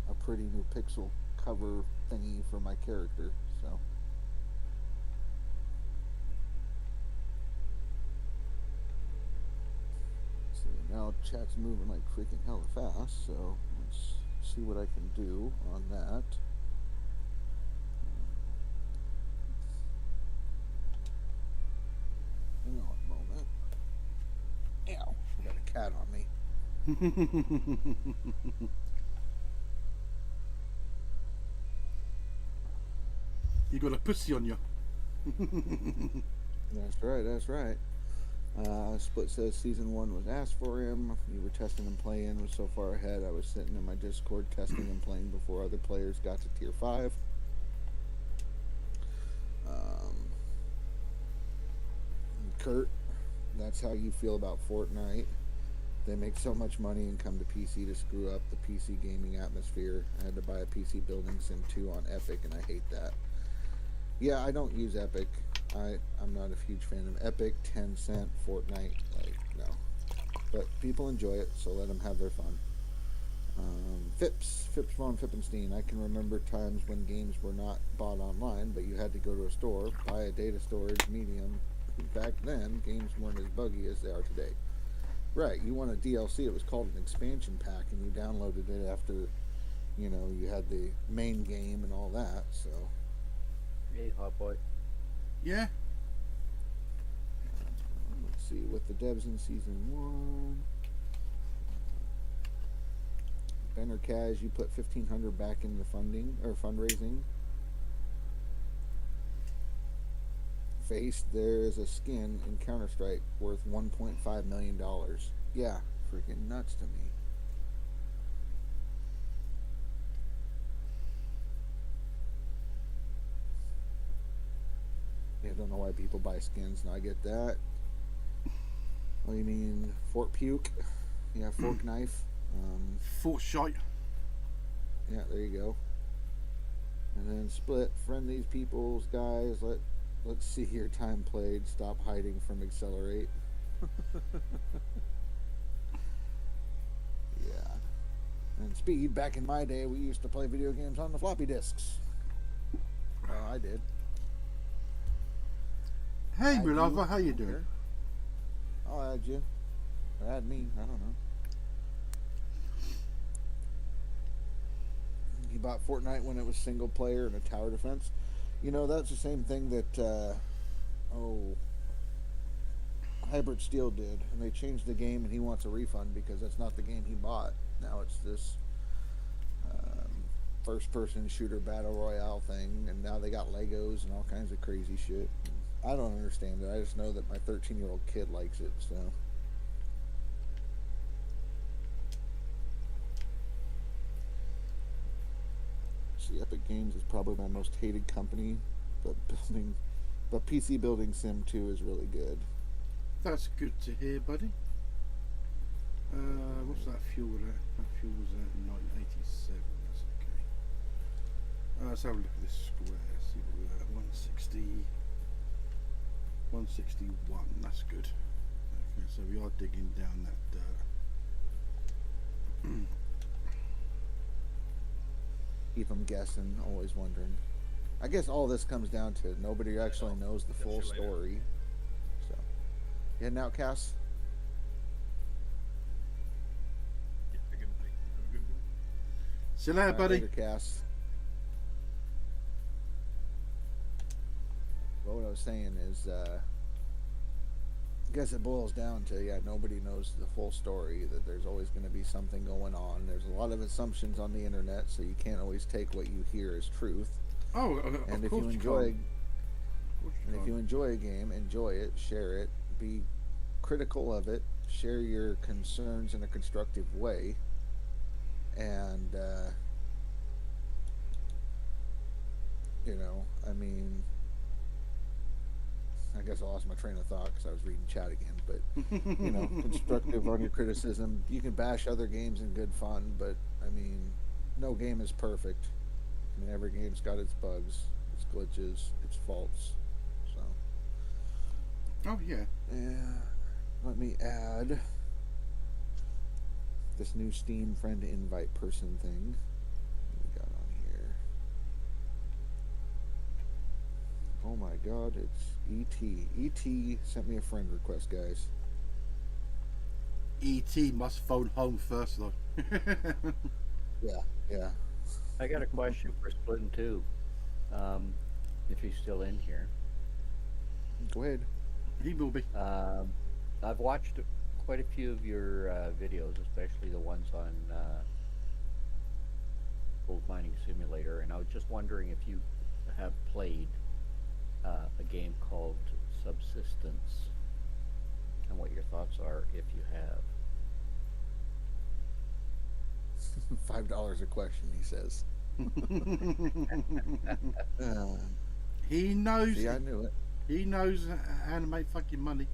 a pretty new pixel cover thingy for my character. So see, now chat's moving like freaking hella fast, so let's see what I can do on that. Hang on a moment. Ow, I got a cat on me. You got a pussy on you. That's right. Split says season 1 was asked for him. You were testing and playing, was so far ahead. I was sitting in my Discord testing and playing before other players got to tier 5. Kurt, that's how you feel about Fortnite. They make so much money and come to PC to screw up the PC gaming atmosphere. I had to buy a PC Building Sim 2 on Epic, and I hate that. Yeah, I don't use Epic. I'm not a huge fan of Epic, Tencent, Fortnite, no. But people enjoy it, so let them have their fun. Fips von Fippenstein. I can remember times when games were not bought online, but you had to go to a store, buy a data storage medium. Back then, games weren't as buggy as they are today. Right, you want a DLC. It was called an expansion pack, and you downloaded it after, you had the main game and all that. So, Hey, hot boy. Yeah. let's see, with the devs in season 1. Banner Kaz, you put 1,500 back into funding or fundraising. Face, there's a skin in Counter Strike worth $1.5 million. Yeah, freaking nuts to me. Yeah, I don't know why people buy skins. Now I get that. Oh, you mean Fort Puke? Yeah, Fork Knife. Fort shite. Yeah, there you go. And then split, friend these peoples, guys. Let's see your time played. Stop hiding from accelerate. Yeah. And speed. Back in my day, we used to play video games on the floppy disks. Well, I did. Hey, Add my you. lover, how you doing? Here. I'll add you. Or add me. I don't know. He bought Fortnite when it was single player and a tower defense. That's the same thing that Hybrid Steel did, and they changed the game, and he wants a refund because that's not the game he bought. Now it's this first-person shooter battle royale thing, and now they got Legos and all kinds of crazy shit. I don't understand it. I just know that my 13-year-old kid likes it, so. See, Epic Games is probably my most hated company, but PC building sim 2 is really good. That's good to hear, buddy. What's that fuel at? That fuel was at 1987. That's okay. Let's have a look at this square. See what we're at. 160. 161. That's good. Okay, so we are digging down that dirt. Keep them guessing, always wondering. I guess all this comes down to nobody actually knows the full story. So, you heading out, Cass? See you later, buddy. Later, Cass. Well, what I was saying is, I guess it boils down to, nobody knows the full story, that there's always going to be something going on. There's a lot of assumptions on the internet, so you can't always take what you hear as truth. Oh, And of if course you you enjoy, can't. Of course and if can't. you enjoy a game, enjoy it, share it, be critical of it, share your concerns in a constructive way, and I guess I lost my train of thought because I was reading chat again. But constructive on your criticism. You can bash other games in good fun, but no game is perfect. Every game's got its bugs, its glitches, its faults. So. Oh yeah. Yeah. Let me add this new Steam friend invite person thing. What we got on here? Oh my god, it's E.T. E.T. sent me a friend request, guys. E.T. must phone home first, though. Yeah. I got a question for Splitting 2. If he's still in here. Go ahead. He will be. I've watched quite a few of your videos, especially the ones on Gold Mining Simulator, and I was just wondering if you have played a game called Subsistence, and what your thoughts are if you have. $5 a question, he says. He knows. See, I knew it. He knows how to make fucking money.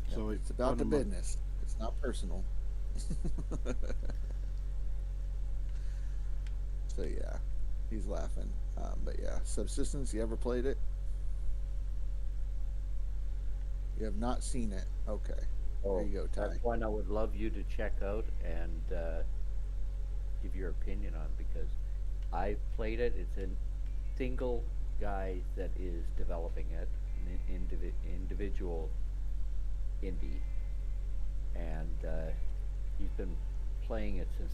Yeah, So it's about the business. It's not personal. So yeah, he's laughing. But yeah, Subsistence. You ever played it? You have not seen it. Okay. There you go, Ty. That's one I would love you to check out and give your opinion on, because I've played it. It's a single guy that is developing it, an individual indie, and he's been playing it since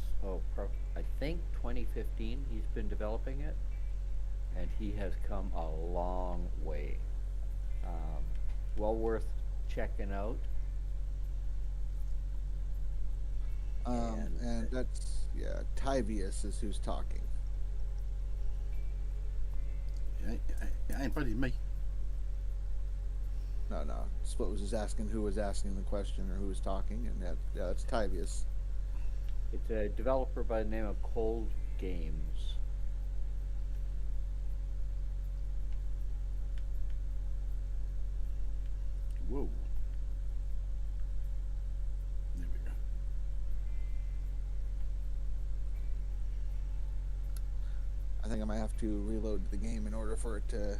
I think 2015. He's been developing it, and he has come a long way. Well worth checking out. And that's Tyvius is who's talking. It ain't bloody me. No. Split was just asking who was asking the question or who was talking, and that's Tyvius. It's a developer by the name of Cold Games. Whoa. There we go. I think I might have to reload the game in order for it to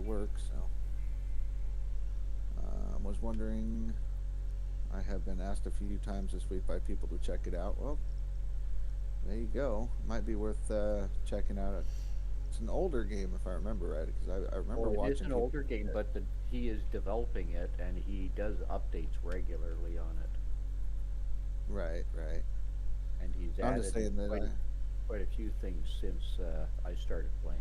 work. So, I was wondering. I have been asked a few times this week by people to check it out. Well, there you go. Might be worth checking out. It's an older game, if I remember right, because I remember watching. It is an older game, but he is developing it, and he does updates regularly on it. Right. And he's I'm added just saying that quite a few things since I started playing.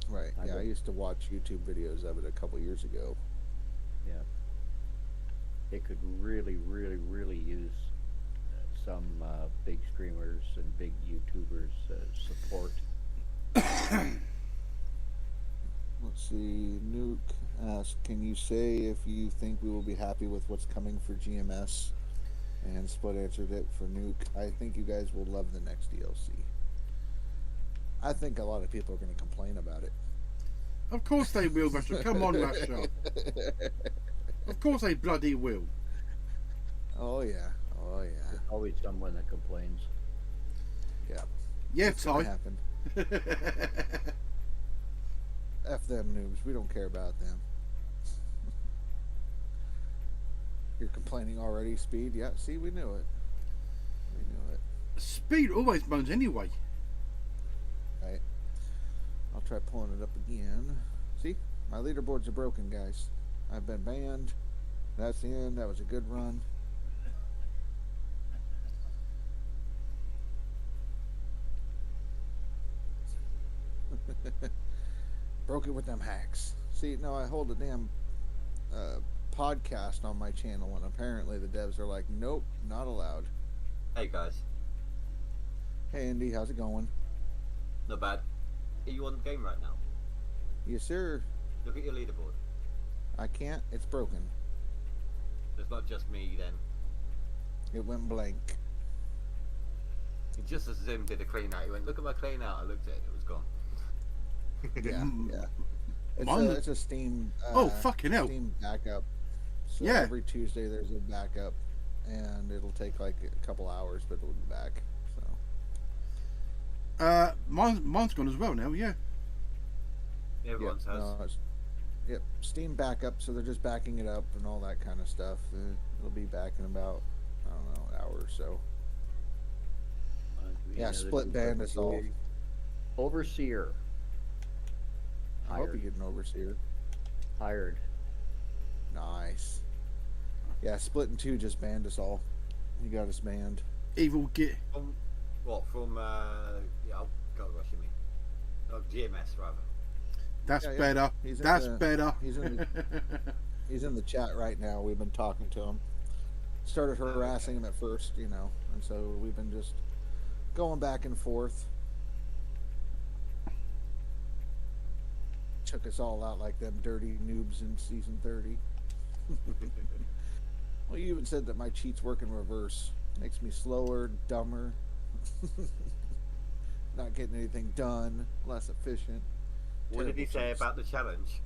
Right. I I used to watch YouTube videos of it a couple years ago. Yeah. It could really, really, really use some big streamers and big YouTubers support. Let's see. Nuke asked, "Can you say if you think we will be happy with what's coming for GMS?" And Split answered it for Nuke. "I think you guys will love the next DLC." I think a lot of people are going to complain about it. Of course they will, Buster. Come on, Lasher. Of course they bloody will. Oh yeah. There's always someone that complains. Yeah, It's gonna Ty. happen. F them noobs. We don't care about them. You're complaining already, Speed? Yeah, see, we knew it. Speed always moans anyway. Right. I'll try pulling it up again. See? My leaderboards are broken, guys. I've been banned. That's the end. That was a good run. Broke it with them hacks. See, no, I hold a damn podcast on my channel, and apparently the devs are like, nope, not allowed. Hey guys, Hey, Andy, how's it going? not bad. Are you on the game right now? Yes, sir. Look at your leaderboard. I can't. It's broken. It's not just me then. It went blank. He just as Zim did a clean out. He went, look at my clean out. I looked at it, it was gone. Yeah. Mine- It's a Steam. Oh, fucking hell. Steam backup. So Yeah. every Tuesday there's a backup, and it'll take like a couple hours, but it'll be back. So Mine's gone as well now. Yeah. Everyone's has. Yep, Steam backup. So they're just backing it up and all that kind of stuff. It'll be back in about an hour or so. Yeah, Split banned us all. Overseer. I hope Hired. you get an overseer. Hired. Nice. Yeah, Split and 2 just banned us all. He got us banned. Evil git. From, what, from, yeah, I've got what you mean. Oh, GMS, rather. That's Yeah. better. He's in That's the- better. He's in the chat right now. We've been talking to him. Started harassing him at first, and so we've been just going back and forth. Took us all out like them dirty noobs in season 30. Well, you even said that my cheats work in reverse. Makes me slower, dumber, not getting anything done, less efficient. What did he Terrible say cheats. about the challenge?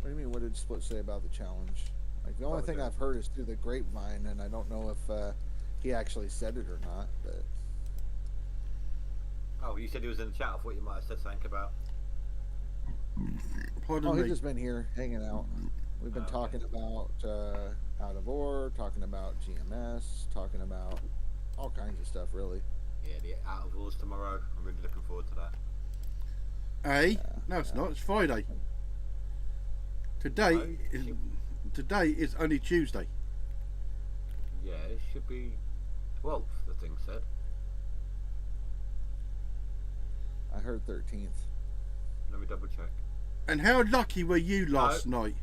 What do you mean? What did Split say about the challenge? Like the only thing I've heard is through the grapevine, and I don't know if he actually said it or not. But Oh, you said he was in the chat. I thought you might have said something about. Pardon he's me. just been here hanging out. We've been Oh, okay. talking about Out of Ore, talking about GMS, talking about all kinds of stuff. Really, Yeah, the Out of Wars tomorrow. I'm really looking forward to that. Hey, no, it's not. It's Friday. Today, No, is, today is only Tuesday. Yeah, it should be 12th, the thing said. I heard 13th. Let me double check. And how lucky were you last night?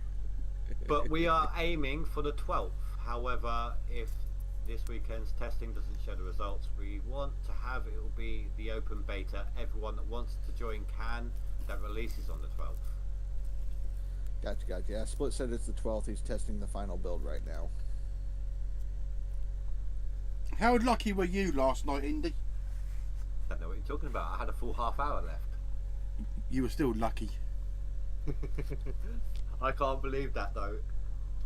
But we are aiming for the 12th. However, if this weekend's testing doesn't show the results we want to have, it will be the open beta. Everyone that wants to join can. That releases on the 12th. Gotcha. Yeah, Split said it's the 12th. He's testing the final build right now. How lucky were you last night, Indy? Don't know what you're talking about. I had a full half hour left. You were still lucky. I can't believe that though.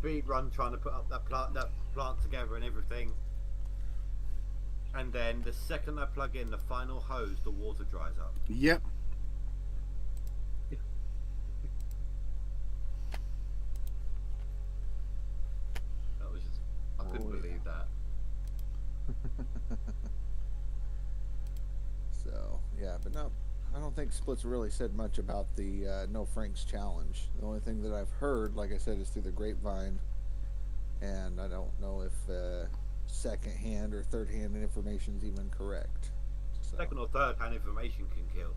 Speed run trying to put up that plant together and everything. And then the second I plug in the final hose, the water dries up. Yep. That was just, I couldn't believe that. So, yeah, but no, I don't think Split's really said much about the No Franks challenge. The only thing that I've heard, like I said, is through the grapevine. And I don't know if second-hand or third-hand information is even correct. So. Second or third hand information can kill.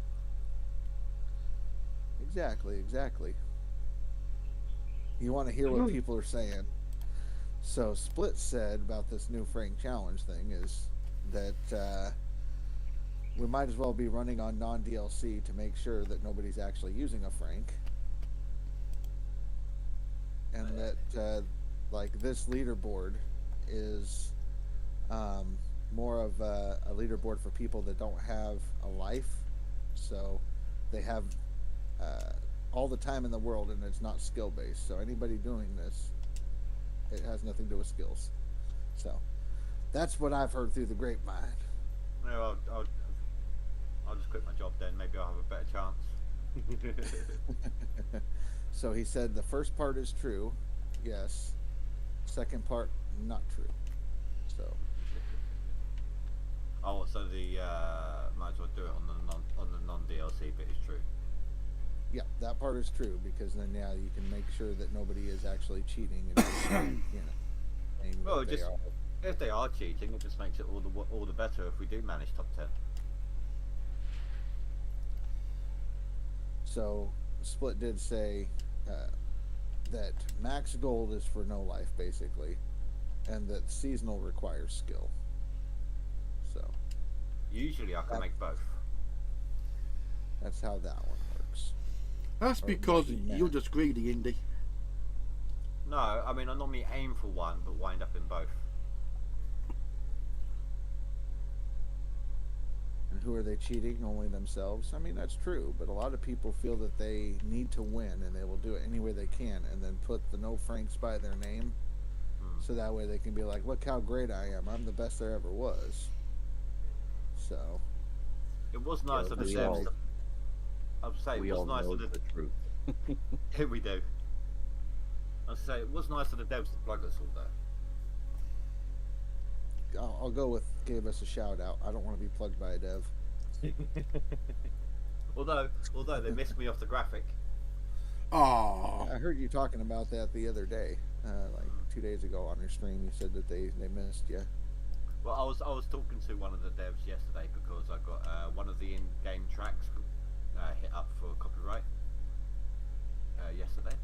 Exactly. You want to hear what people are saying. So Split said about this new Frank challenge thing is that we might as well be running on non-DLC to make sure that nobody's actually using a Frank. And that like this leaderboard is more of a leaderboard for people that don't have a life. So they have all the time in the world, and it's not skill based. So anybody doing this, it has nothing to do with skills. So that's what I've heard through the grapevine. No, I'll just quit my job then. Maybe I'll have a better chance. So he said the first part is true, yes. Second part, not true. So. Oh, so the might as well do it on the non DLC bit is true. Yeah, that part is true because then you can make sure that nobody is actually cheating and saying Well, that they just are. if they are cheating, it just makes it all the better if we do manage top 10. So Split did say that max gold is for no life basically, and that seasonal requires skill. So Usually I can make both. that's how that one works. That's Or because lucky man. you're just greedy, Indy. No, I mean I normally aim for one but wind up in both. And who are they cheating? Only themselves? I mean, that's true, but a lot of people feel that they need to win and they will do it any way they can and then put the No Franks by their name so that way they can be like, look how great I am. I'm the best there ever was. So. It was nice of the we devs. all- I would say We it was all nice know of the the truth. Here we do. I would say it was nice of the devs to plug us all though. I'll go with gave us a shout out. I don't want to be plugged by a dev. although they missed me off the graphic. Ah, I heard you talking about that the other day, like 2 days ago on your stream. You said that they missed you. Well, I was talking to one of the devs yesterday because I got one of the in-game tracks hit up for copyright yesterday.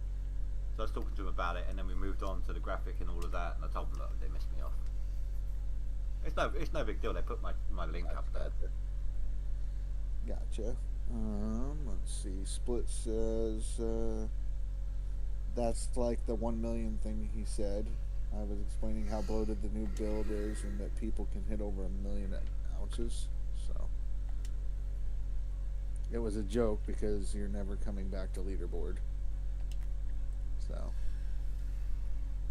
So I was talking to him about it, and then we moved on to the graphic and all of that. And I told them, look, they missed me off. It's no big deal. They put my link up there. Gotcha. Let's see. Split says that's like the 1 million thing he said. I was explaining how bloated the new build is and that people can hit over 1 million ounces. So it was a joke because you're never coming back to leaderboard. So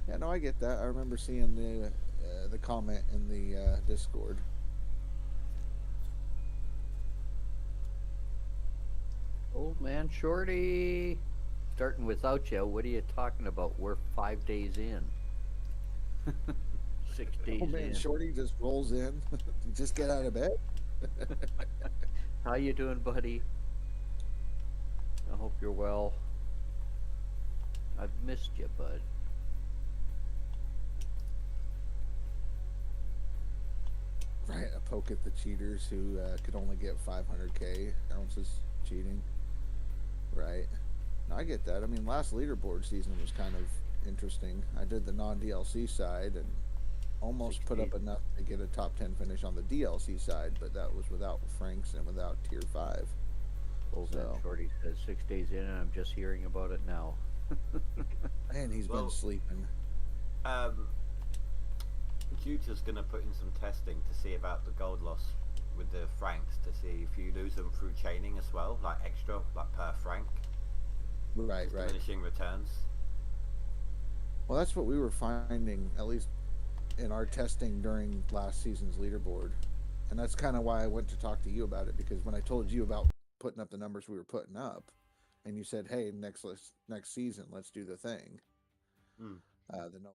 yeah, no, I get that. I remember seeing the comment in the Discord. Old man Shorty. Starting without you, what are you talking about? We're 5 days in. 6 days Oh man, in. Shorty just rolls in. Just get out of bed. How you doing, buddy? I hope you're well. I've missed you, bud. Right, a poke at the cheaters who could only get 500k ounces cheating. Right. No, I get that. I mean, last leaderboard season was kind of interesting. I did the non-DLC side and almost put up 16. enough to get a top 10 finish on the DLC side, but that was without Franks and without tier 5. Old man So, Shorty says 6 days in, and I'm just hearing about it now. and he's been Well, sleeping. Juta's going to put in some testing to see about the gold loss with the franks, to see if you lose them through chaining as well, like extra, like per frank, Right, right. diminishing returns. Well, that's what we were finding, at least in our testing during last season's leaderboard. And that's kind of why I went to talk to you about it, because when I told you about putting up the numbers we were putting up, and you said, "Hey, next season, let's do the thing." Mm. The no-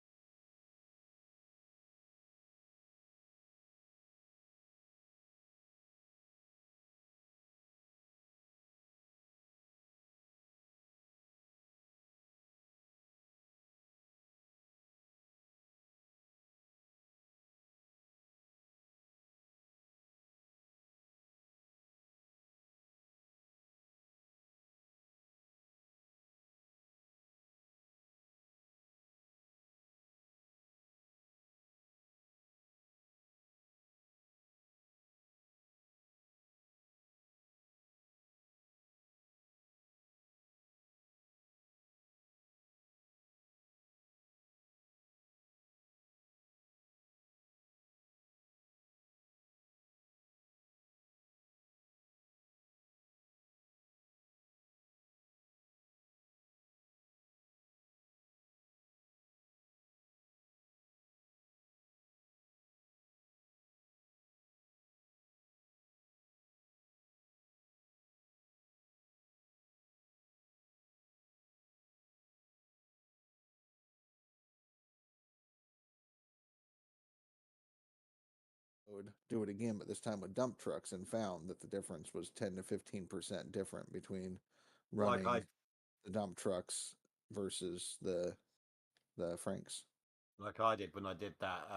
would do it again, but this time with dump trucks, and found that the difference was 10 to 15% different between Like I running the dump trucks versus the Franks. like I did when I did that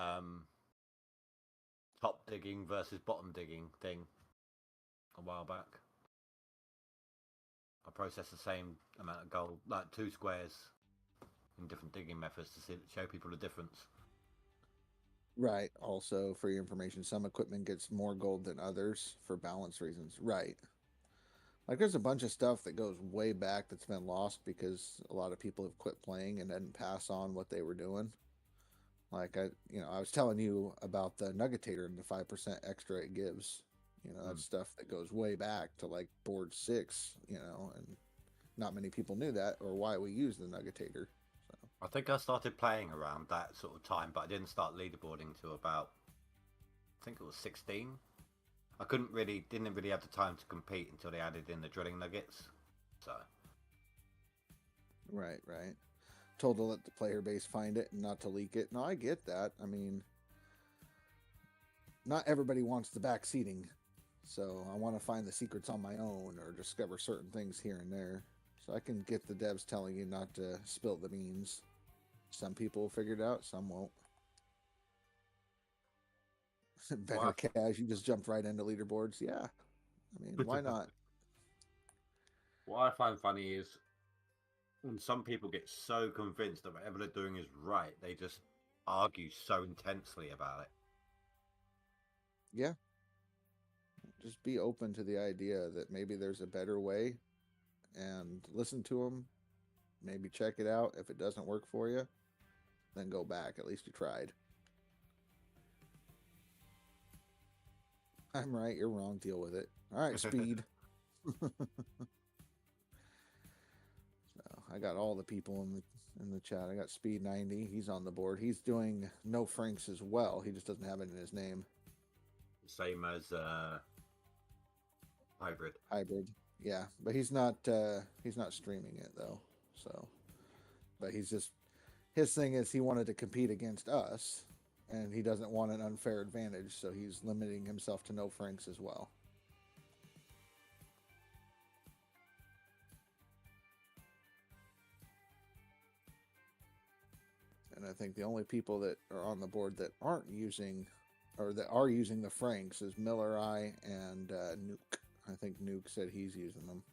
top digging versus bottom digging thing a while back. I processed the same amount of gold, like 2 squares in different digging methods to show people the difference. Right. Also, for your information, some equipment gets more gold than others for balance reasons. Right. Like there's a bunch of stuff that goes way back that's been lost because a lot of people have quit playing and didn't pass on what they were doing. Like I was telling you about the Nuggetator and the 5% extra it gives. That's stuff that goes way back to like board 6. And not many people knew that or why we use the Nuggetator. So. I think I started playing around that sort of time, but I didn't start leaderboarding till about, I think it was 16. I didn't really have the time to compete until they added in the drilling nuggets. So. Right. Told to let the player base find it and not to leak it. No, I get that. I mean, not everybody wants the back seating. So I want to find the secrets on my own or discover certain things here and there. So I can get the devs telling you not to spill the beans. Some people will figure it out, some won't. Better cash, you just jumped right into leaderboards. Yeah. I mean, why not? What I find funny is when some people get so convinced that whatever they're doing is right, they just argue so intensely about it. Yeah. Just be open to the idea that maybe there's a better way and listen to them. Maybe check it out. If it doesn't work for you, then go back. At least you tried. I'm right. You're wrong. Deal with it. All right, Speed. So I got all the people in the chat. I got Speed 90. He's on the board. He's doing no Franks as well. He just doesn't have it in his name. Same as Hybrid. Hybrid. Yeah, but he's not streaming it though. So, but his thing is he wanted to compete against us, and he doesn't want an unfair advantage, so he's limiting himself to no Franks as well. And I think the only people that are on the board that aren't using or that are using the Franks is Miller Eye and Nuke. I think Nuke said he's using them.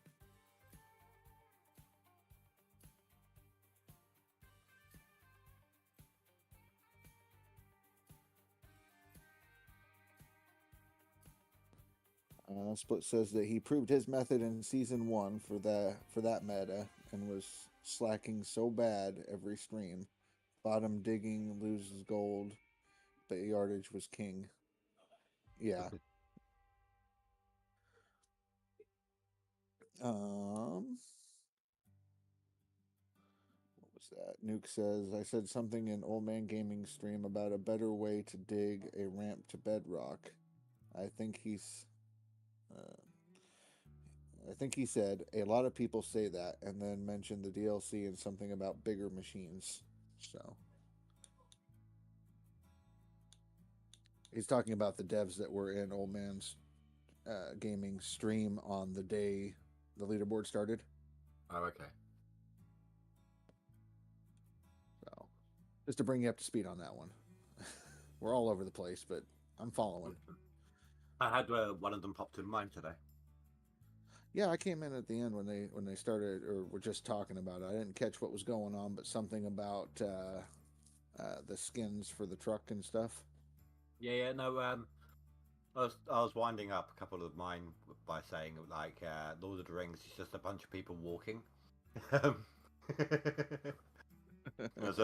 Split says that he proved his method in season 1 for that meta and was slacking so bad every stream. Bottom digging loses gold, but yardage was king. Yeah. What was that? Nuke says, I said something in Old Man Gaming stream about a better way to dig a ramp to bedrock. I think he said a lot of people say that, and then mentioned the DLC and something about bigger machines. So he's talking about the devs that were in Old Man's Gaming stream on the day the leaderboard started. Oh, okay. So just to bring you up to speed on that one. We're all over the place, but I'm following. I had one of them popped in mind today. Yeah, I came in at the end when they started or were just talking about it. I didn't catch what was going on, but something about the skins for the truck and stuff. Yeah, no. I was winding up a couple of mine by saying like Lord of the Rings is just a bunch of people walking. I was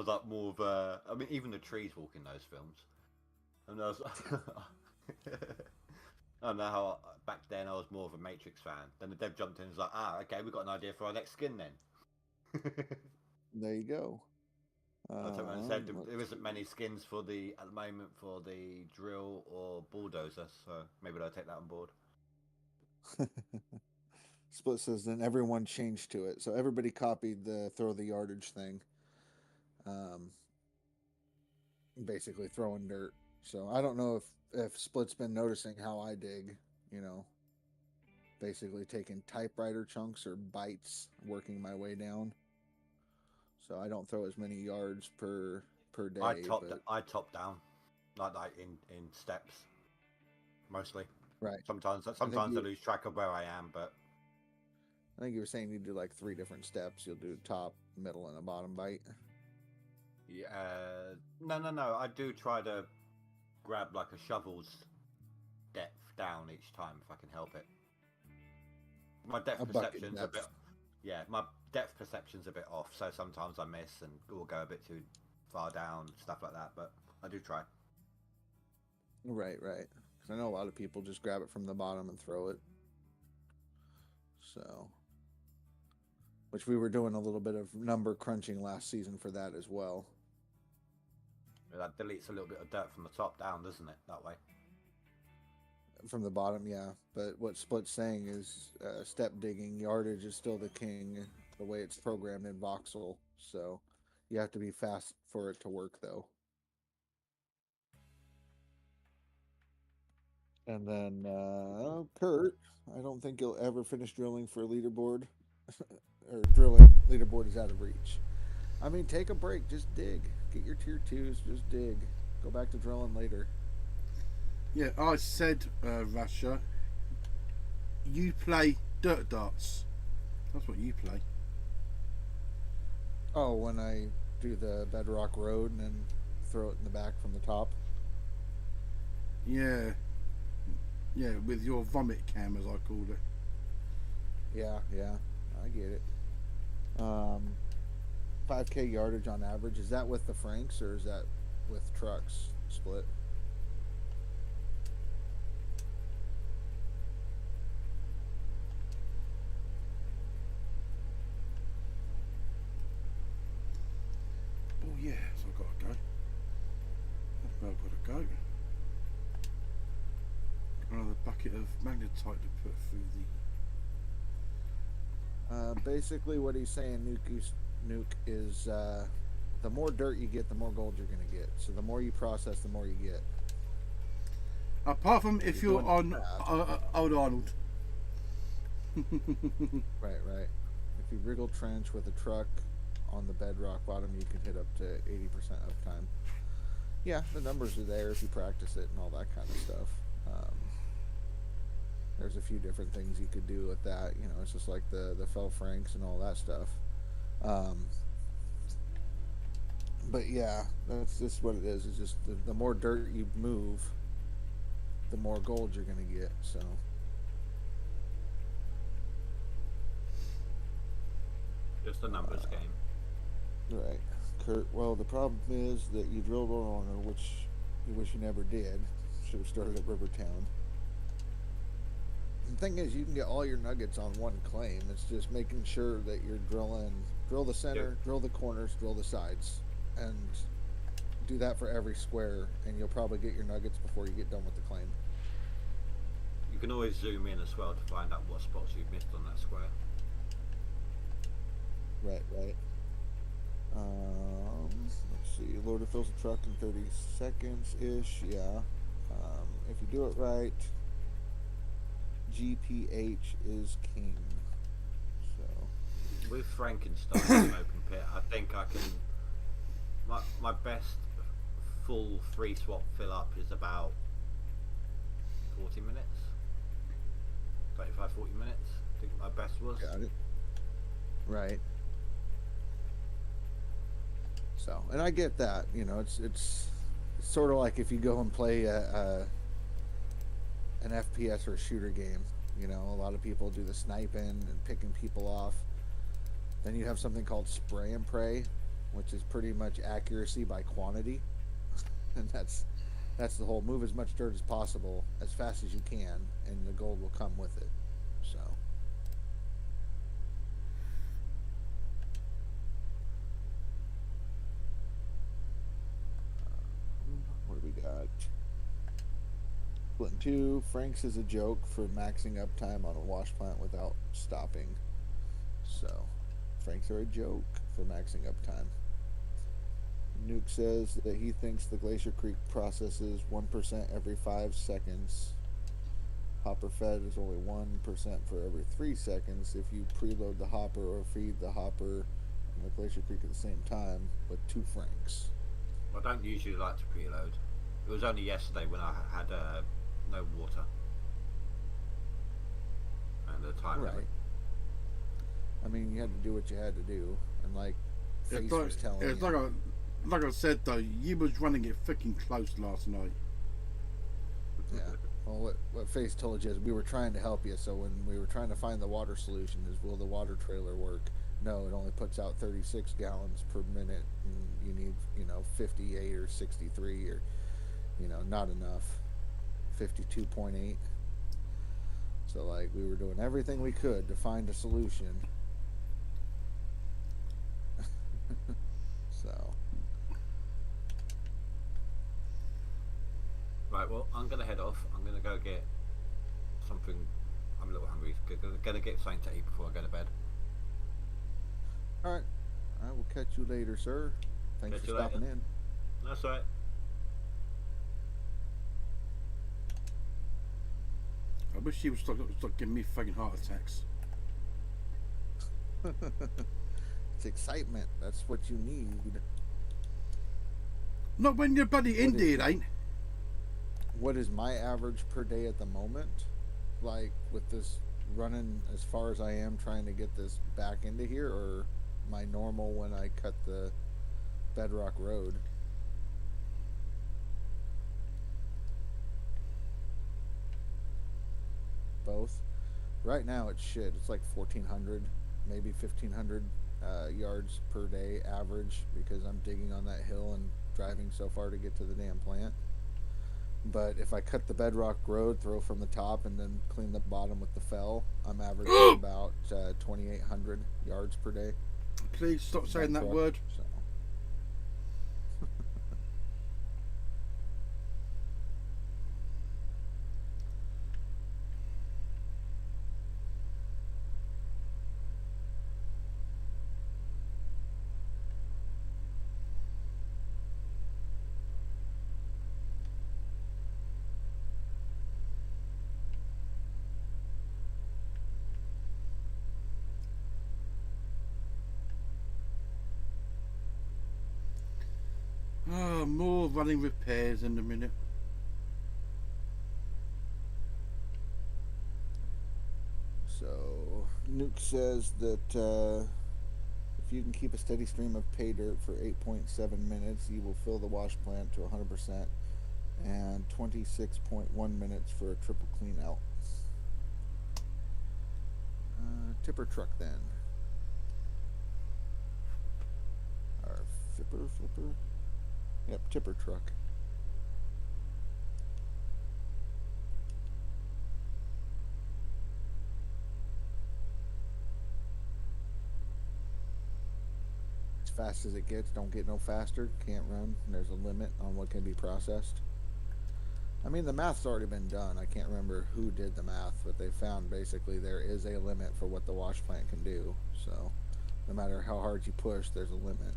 like more of a. I mean, even the trees walk in those films. And I was. I don't know how back then I was more of a Matrix fan. Then the dev jumped in and was like, okay, we've got an idea for our next skin then. There you go. I turned around and said there isn't many skins at the moment for the drill or bulldozer, so maybe they'll take that on board. Split says then everyone changed to it, so everybody copied the throw the yardage thing. Basically throwing dirt. So I don't know if Split's been noticing how I dig, basically taking typewriter chunks or bytes, working my way down. So I don't throw as many yards per day. I top down, like in steps, mostly. Right. Sometimes I lose track of where I am, but I think you were saying you do like 3 different steps. You'll do top, middle, and a bottom bite. Yeah. No. I do try to grab like a shovel's depth down each time if I can help it. My depth perception's a bit. Yeah, my depth perception's a bit off, so sometimes I miss and will go a bit too far down, stuff like that. But I do try. Right. Because I know a lot of people just grab it from the bottom and throw it. So, which we were doing a little bit of number crunching last season for that as well. That deletes a little bit of dirt from the top down, doesn't it? That way. From the bottom, yeah. But what Split's saying is step digging, yardage is still the king, the way it's programmed in voxel. So you have to be fast for it to work, though. And then Kurt, I don't think you'll ever finish drilling for a leaderboard. Or drilling leaderboard is out of reach. I mean, take a break, just dig. Get your tier 2s, just dig. Go back to drilling later. Yeah, I said, Russia, you play dirt darts. That's what you play. Oh, when I do the bedrock road and then throw it in the back from the top? Yeah, with your vomit cam, as I called it. Yeah, I get it. 5K yardage on average. Is that with the Franks or is that with trucks split? Oh yeah, so I've got to go. I've got to go. Another bucket of magnetite to put through the... Basically what he's saying, Nuke, is the more dirt you get, the more gold you're going to get. So the more you process, the more you get. Apart from if you're on Old Arnold. Right. If you wriggle trench with a truck on the bedrock bottom, you can hit up to 80% uptime. Yeah, the numbers are there if you practice it and all that kind of stuff. Um, there's a few different things you could do with that. You know, it's just like the fell franks and all that stuff. Um, but yeah, that's just what it is. It's just the more dirt you move, the more gold you're gonna get. So Just a numbers game. right, Kurt. Well, the problem is that you drilled on her, which you wish you never did. Should have started at Rivertown. The thing is, you can get all your nuggets on one claim. It's just making sure that you're drill the center, drill the corners, drill the sides, and do that for every square, and you'll probably get your nuggets before you get done with the claim. You can always zoom in as well to find out what spots you've missed on that square. Right, right. Let's see. Loader fills the truck in 30 seconds ish. Yeah. If you do it right, GPH is king. So. With Frankenstein in open pit, I think I can. My best full free swap fill up is about 40 minutes. 35, 40 minutes. I think my best was. Got it. Right. So, and I get that. You know, it's sort of like if you go and play an FPS or a shooter game. You know, a lot of people do the sniping and picking people off. Then you have something called spray and pray, which is pretty much accuracy by quantity, and that's the whole move as much dirt as possible as fast as you can, and the gold will come with it. So. What do we got? Split in two. Frank's is a joke for maxing uptime on a wash plant without stopping. So, Franks are a joke for maxing uptime. Nuke says that he thinks the Glacier Creek processes 1% every 5 seconds. Hopper fed is only 1% for every 3 seconds if you preload the hopper or feed the hopper and the Glacier Creek at the same time with 2 Franks. I don't usually like to preload. It was only yesterday when I had no water and the time limit. Right. I mean, you had to do what you had to do, and like Face was telling it's you. like I said though, you was running it freaking close last night. Yeah. Well, what Face told you is we were trying to help you. So when we were trying to find the water solution, is will the water trailer work? No, it only puts out 36 gallons per minute, and you need 58 or 63 or not enough. 52.8. So like we were doing everything we could to find a solution. So. Right, well, I'm going to head off. I'm going to go get something. I'm a little hungry. Going to get something to eat before I go to bed. All right. I will catch you later, sir. Thanks Catch for you stopping later. in. That's right. I wish she would stop giving me fucking heart attacks. It's excitement. That's what you need. Not when you're bloody Indy, it ain't. What is my average per day at the moment? Like with this running as far as I am trying to get this back into here, or my normal when I cut the bedrock road? Both. Right now it's shit. It's like 1,400, maybe 1,500 yards per day average because I'm digging on that hill and driving so far to get to the damn plant. But if I cut the bedrock road, throw from the top, and then clean the bottom with the fell, I'm averaging about 2,800 yards per day. Please stop saying that truck, word. So. Oh, more running repairs in a minute. So Nuke says that if you can keep a steady stream of pay dirt for 8.7 minutes, you will fill the wash plant to 100%, and 26.1 minutes for a triple clean out. Tipper truck then. Or flipper? Yep, tipper truck. As fast as it gets, don't get no faster, can't run. There's a limit on what can be processed. I mean, the math's already been done. I can't remember who did the math, but they found basically there is a limit for what the wash plant can do. So, no matter how hard you push, there's a limit.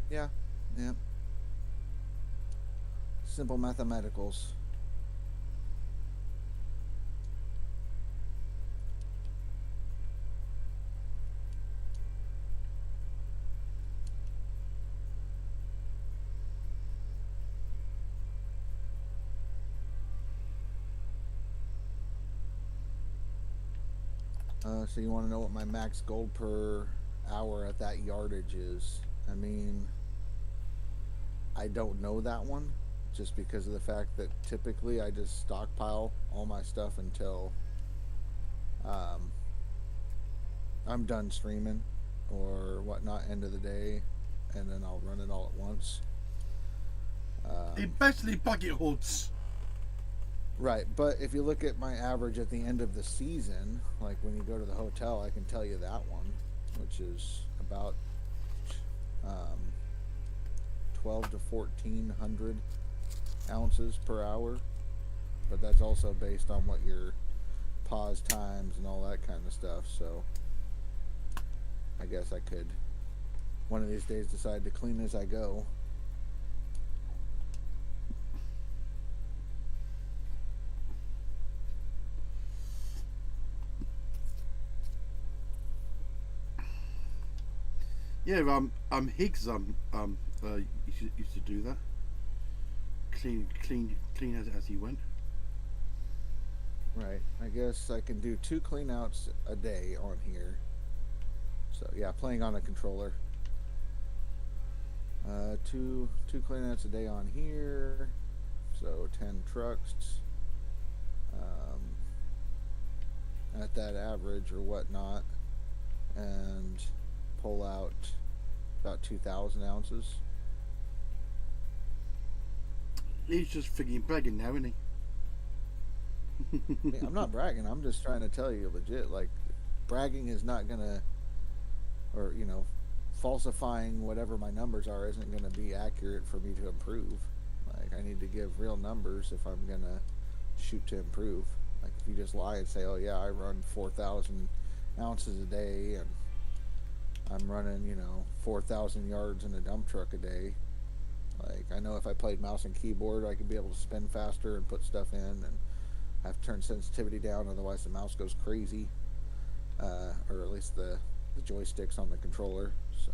Yeah. Simple mathematicals. So you want to know what my max gold per hour at that yardage is? I mean, I don't know that one, just because of the fact that typically I just stockpile all my stuff until I'm done streaming or whatnot, end of the day, and then I'll run it all at once. It basically bucket hoods. Right, but if you look at my average at the end of the season, like when you go to the hotel, I can tell you that one, which is about 12 to 1400 ounces per hour, but that's also based on what your pause times and all that kind of stuff. So I guess I could one of these days decide to clean as I go. Yeah, Higgs used to do that. Clean as he went. Right. I guess I can do 2 cleanouts a day on here. So yeah, playing on a controller. Two cleanouts a day on here. So 10 trucks. At that average or whatnot, and pull out about 2,000 ounces. He's just freaking bragging now, isn't he? I mean, I'm not bragging. I'm just trying to tell you legit. Like, bragging is not gonna, or falsifying whatever my numbers are isn't gonna be accurate for me to improve. Like, I need to give real numbers if I'm gonna shoot to improve. Like, if you just lie and say, "Oh yeah, I run 4,000 ounces a day and I'm running 4,000 yards in a dump truck a day," like, I know if I played mouse and keyboard, I could be able to spin faster and put stuff in, and I have to turn sensitivity down, otherwise the mouse goes crazy, or at least the joysticks on the controller. So,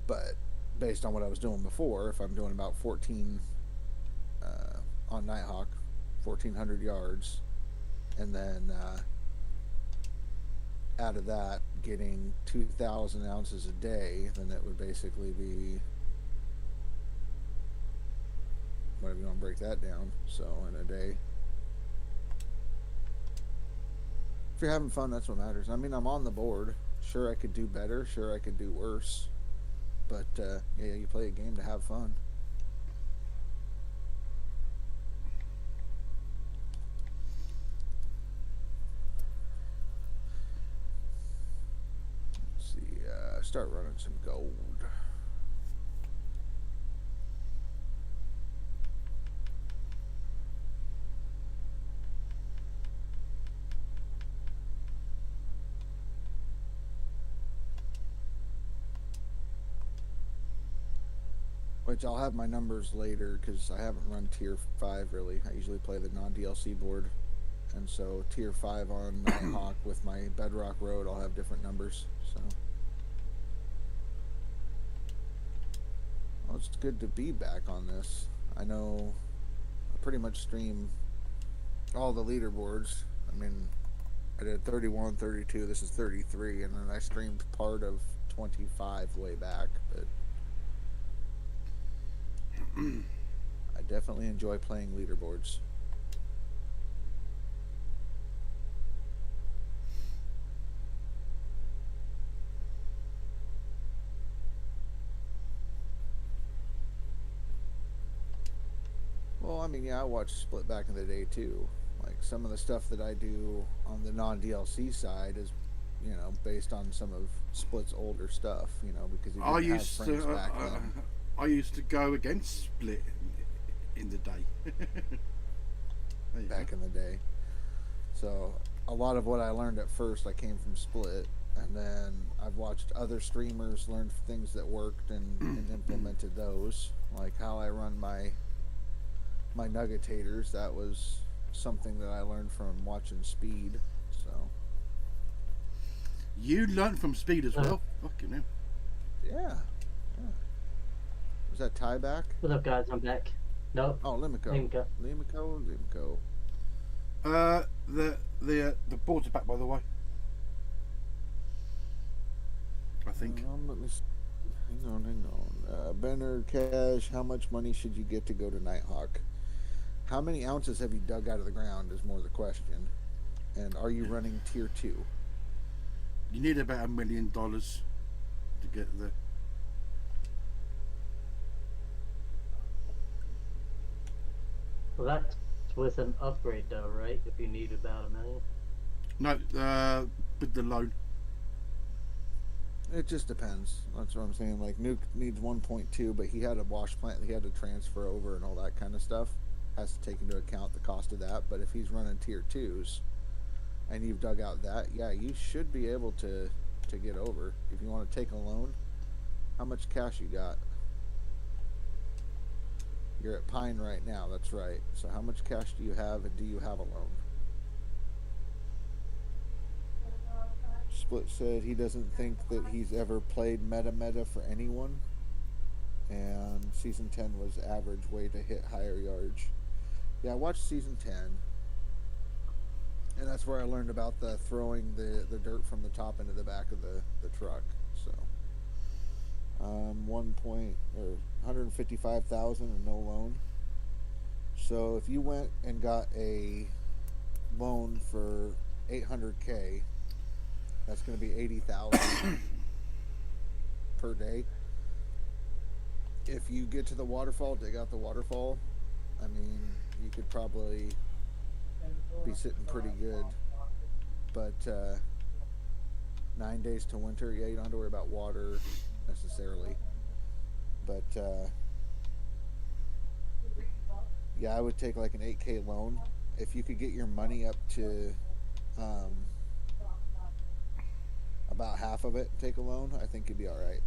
but based on what I was doing before, if I'm doing about 14 on Nighthawk, 1,400 yards, and then out of that getting 2,000 ounces a day, then it would basically be, whatever you want to break that down. So in a day, if you're having fun, that's what matters. I mean, I'm on the board. Sure, I could do better. Sure, I could do worse. But yeah, you play a game to have fun. Let's see. Start running some gold. which I'll have my numbers later because I haven't run tier 5 really. I usually play the non DLC board, and so tier 5 on Nighthawk with my Bedrock Road, I'll have different numbers. So, well, it's good to be back on this. I know I pretty much stream all the leaderboards. I mean, I did 31, 32, this is 33, and then I streamed part of 25 way back, but I definitely enjoy playing leaderboards. Well, I mean, yeah, I watched Split back in the day too. Like some of the stuff that I do on the non DLC side is, based on some of Split's older stuff. Because he I didn't have used friends to back then. I used to go against Split in the day. There you Back go. in the day. So a lot of what I learned at first, I came from Split, and then I've watched other streamers learn things that worked and implemented those, like how I run my nuggetators. That was something that I learned from watching Speed. So You learnt from Speed as well. Fucking hell. yeah. Was that tieback? What up, guys? I'm back. Nope. Oh, Limco. Limco. The boards are back, by the way. I think. Let me. Hang on. Benner Cash. How much money should you get to go to Nighthawk? How many ounces have you dug out of the ground is more the question. And are you running tier 2? You need about $1 million to get there. Well, that's with an upgrade, though, right? If you need about $1 million. No, with the loan. It just depends. That's what I'm saying. Like Nuke needs 1.2, but he had a wash plant he had to transfer over and all that kind of stuff. Has to take into account the cost of that. But if he's running tier 2s and you've dug out that, yeah, you should be able to get over. If you want to take a loan, how much cash you got? You're at Pine right now, that's right. So how much cash do you have, and do you have a loan? Split said he doesn't think that he's ever played meta for anyone, and season 10 was average way to hit higher yards. Yeah, I watched season 10, and that's where I learned about the throwing the dirt from the top into the back of the truck. So 150,000 and no loan. So if you went and got a loan for 800K, that's going to be 80,000 per day. If you get to the waterfall, dig out the waterfall, I mean, you could probably be sitting pretty good. But 9 days to winter, yeah, you don't have to worry about water necessarily. But yeah, I would take like an 8K loan. If you could get your money up to about half of it, take a loan, I think you'd be alright.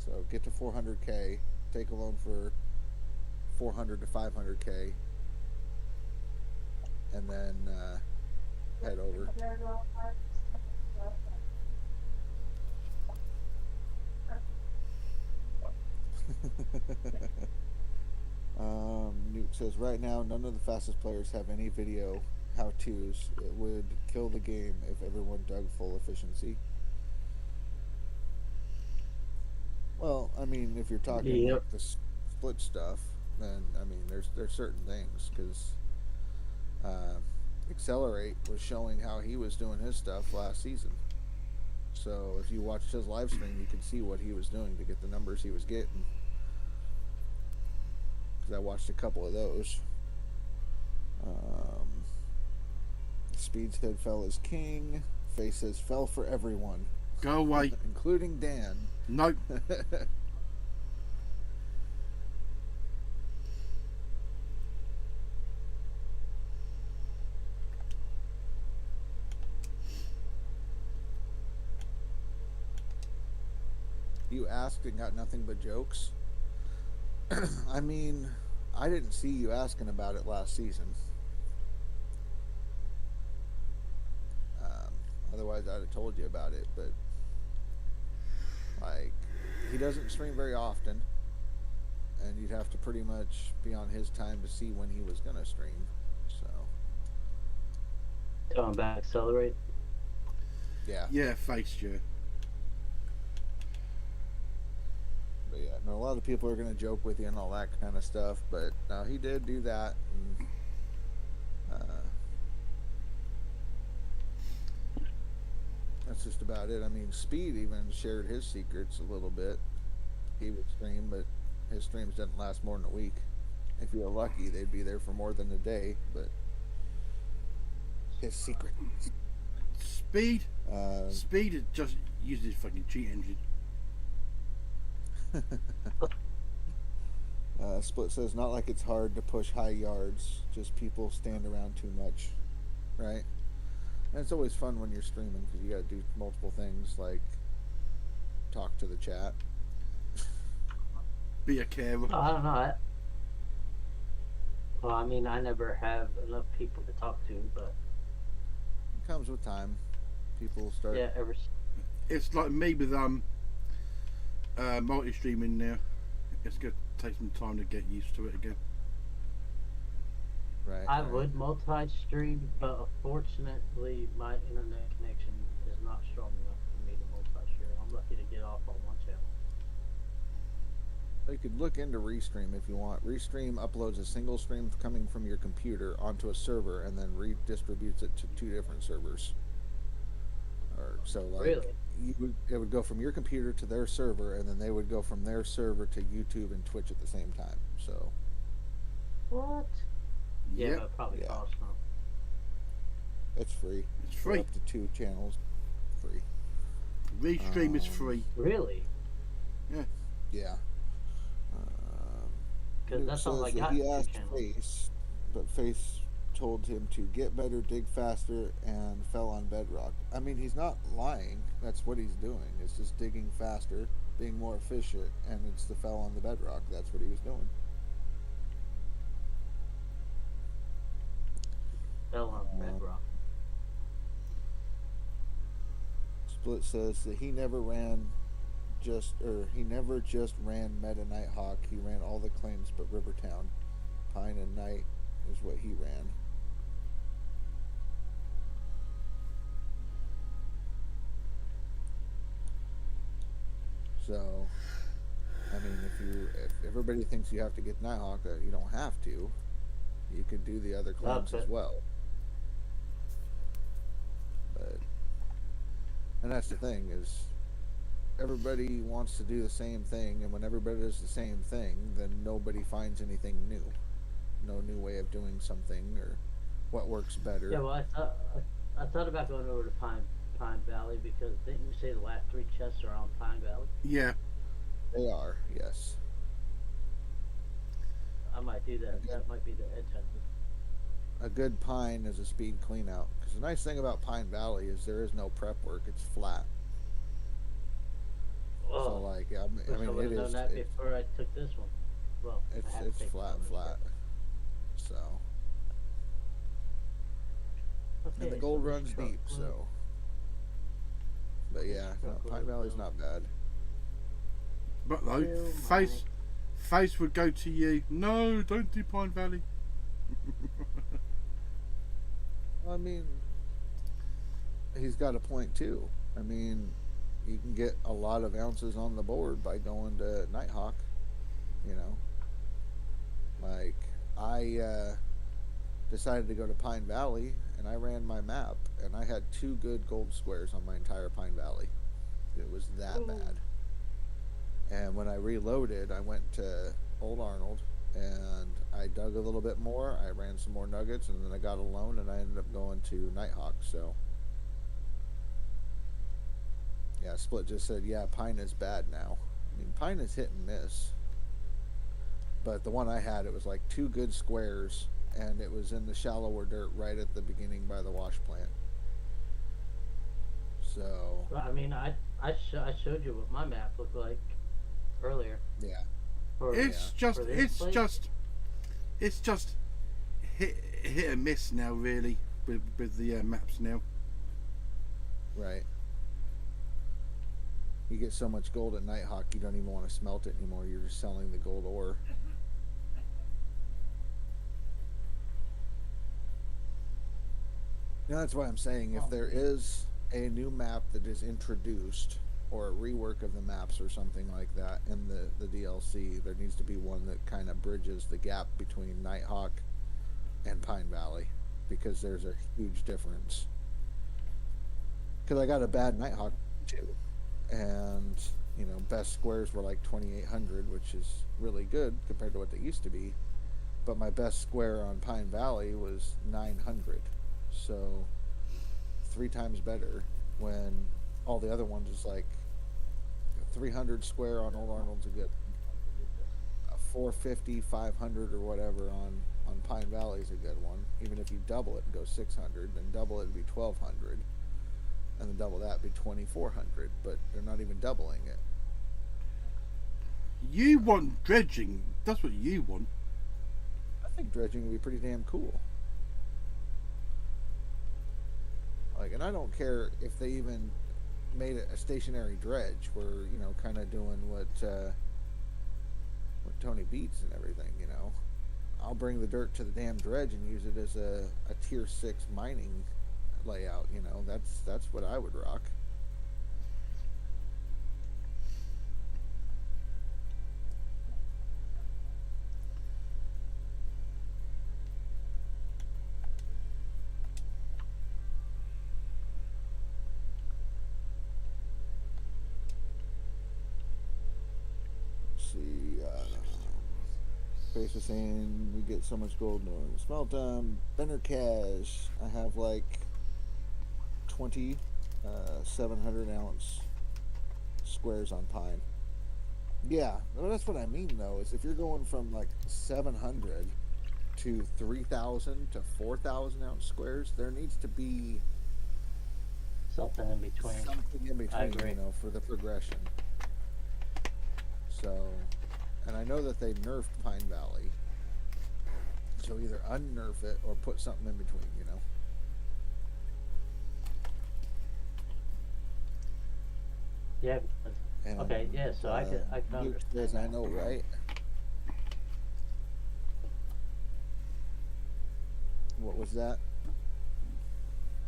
So get to 400K, take a loan for 400 to 500K, and then head over. Nuke says, right now, none of the fastest players have any video how-tos. It would kill the game if everyone dug full efficiency. Well, I mean, if you're talking like the split stuff, then, I mean, there's certain things, because Accelerate was showing how he was doing his stuff last season. So if you watched his live stream, you could see what he was doing to get the numbers he was getting. Because I watched a couple of those. Speed said fell as king. Face says fell for everyone. Go away. Including Dan. Nope. You asked and got nothing but jokes. I mean, I didn't see you asking about it last season. Um, Otherwise, I'd have told you about it. But like, he doesn't stream very often, and you'd have to pretty much be on his time to see when he was gonna stream. So Going back, accelerate. yeah, Yeah, faced you. but yeah, no, a lot of people are gonna joke with you and all that kind of stuff. But no, he did do that. And, that's just about it. I mean, Speed even shared his secrets a little bit. He would stream, but his streams didn't last more than a week. If you were lucky, they'd be there for more than a day. But his secret. Speed. Uh, Speed is just uses fucking cheat engine. Split says not like it's hard to push high yards. Just people stand around too much, right? And it's always fun when you're streaming because you got to do multiple things like talk to the chat. Be a carer. I don't know. Well, I mean, I never have enough people to talk to, but It comes with time. People start. yeah, It's like me with multi-streaming now. It's gonna take some time to get used to it again. Right. I right. would multi-stream, but unfortunately, my internet connection is not strong enough for me to multi-stream. I'm lucky to get off on one channel. You could look into Restream if you want. Restream uploads a single stream coming from your computer onto a server and then redistributes it to 2 different servers. Or so like Really? it would go from your computer to their server, and then they would go from their server to YouTube and Twitch at the same time. So What? Yeah, Yep. but probably Yeah. cost them. it's free. It's For free. up to 2 channels, free. Restream is Um, free. Really? Yeah. 'Cause Newt that's all I says that got he in 2 asked channels. Face, but Face told him to get better, dig faster, and fell on bedrock. I mean, he's not lying. That's what he's doing. It's just digging faster, being more efficient, and it's the fell on the bedrock. That's what he was doing. Fell on bedrock. Split says that he never just ran Meta Nighthawk. He ran all the claims but Rivertown. Pine and Night is what he ran. So, I mean, if everybody thinks you have to get Nighthawk, you don't have to. You could do the other claims as but- well. But, and that's the thing is, everybody wants to do the same thing, and when everybody does the same thing, then nobody finds anything new. No new way of doing something or what works better. Yeah, well, I thought about going over to Pine Valley because didn't you say the last 3 chests are on Pine Valley? Yeah. They are, yes. I might do that. Okay. That might be the edge hunting. A good pine is a speed clean out. Because the nice thing about Pine Valley is there is no prep work. It's flat. So Oh, like, I wish I mean, would it have is. known that before I took this one. Well, I have to It's take flat, this one, flat. So, but- and the Okay, gold so runs truck deep. would- So, but yeah, no, truck Pine would Valley's go. not bad. But though, Real Face would go to you. No, don't do Pine Valley. I mean, he's got a point too. I mean, you can get a lot of ounces on the board by going to Nighthawk. You know, like I decided to go to Pine Valley, and I ran my map, and I had 2 good gold squares on my entire Pine Valley. It was that bad. And when I reloaded, I went to Old Arnold, and I dug a little bit more. I ran some more nuggets, and then I got a loan, and I ended up going to Nighthawk. So, yeah, Split just said, yeah, Pine is bad now. I mean, Pine is hit and miss. But the one I had, it was like 2 good squares, and it was in the shallower dirt right at the beginning by the wash plant. So, Well, I mean, I showed you what my map looked like earlier. yeah. For, It's just for this it's place? just it's just hit and miss now, really, with the maps now. Right. You get so much gold at Nighthawk, you don't even want to smelt it anymore. You're just selling the gold ore. That's why I'm saying if there is a new map that is introduced or a rework of the maps or something like that in the DLC, there needs to be one that kind of bridges the gap between Nighthawk and Pine Valley, because there's a huge difference. Because I got a bad Nighthawk too, and best squares were like 2,800, which is really good compared to what they used to be. But my best square on Pine Valley was 900, so 3 times better. When all the other ones is like 300 square on Old Arnold's a good, 450, 500 or whatever on Pine Valley is a good one. Even if you double it and go 600, then double it would be 1,200, and then double that would be 2,400. But they're not even doubling it. You want dredging? That's what you want. I think dredging would be pretty damn cool. Like, and I don't care if they even made it a stationary dredge, where kind of doing what Tony beats and everything. I'll bring the dirt to the damn dredge and use it as a tier 6 mining layout. That's what I would rock. See, Face was saying we get so much gold in the smelt them. Benner Cash, I have like 20 700 ounce squares on Pine. Yeah, well, that's what I mean though, is if you're going from like 700 to 3,000 to 4,000 ounce squares, there needs to be Something in between. something in I between, agree. for the progression. So, and I know that they nerfed Pine Valley, so either unnerf it or put something in between. Yeah. Because, And, okay. Yeah. So I can Luke understand. says, I that. know, right? What was that?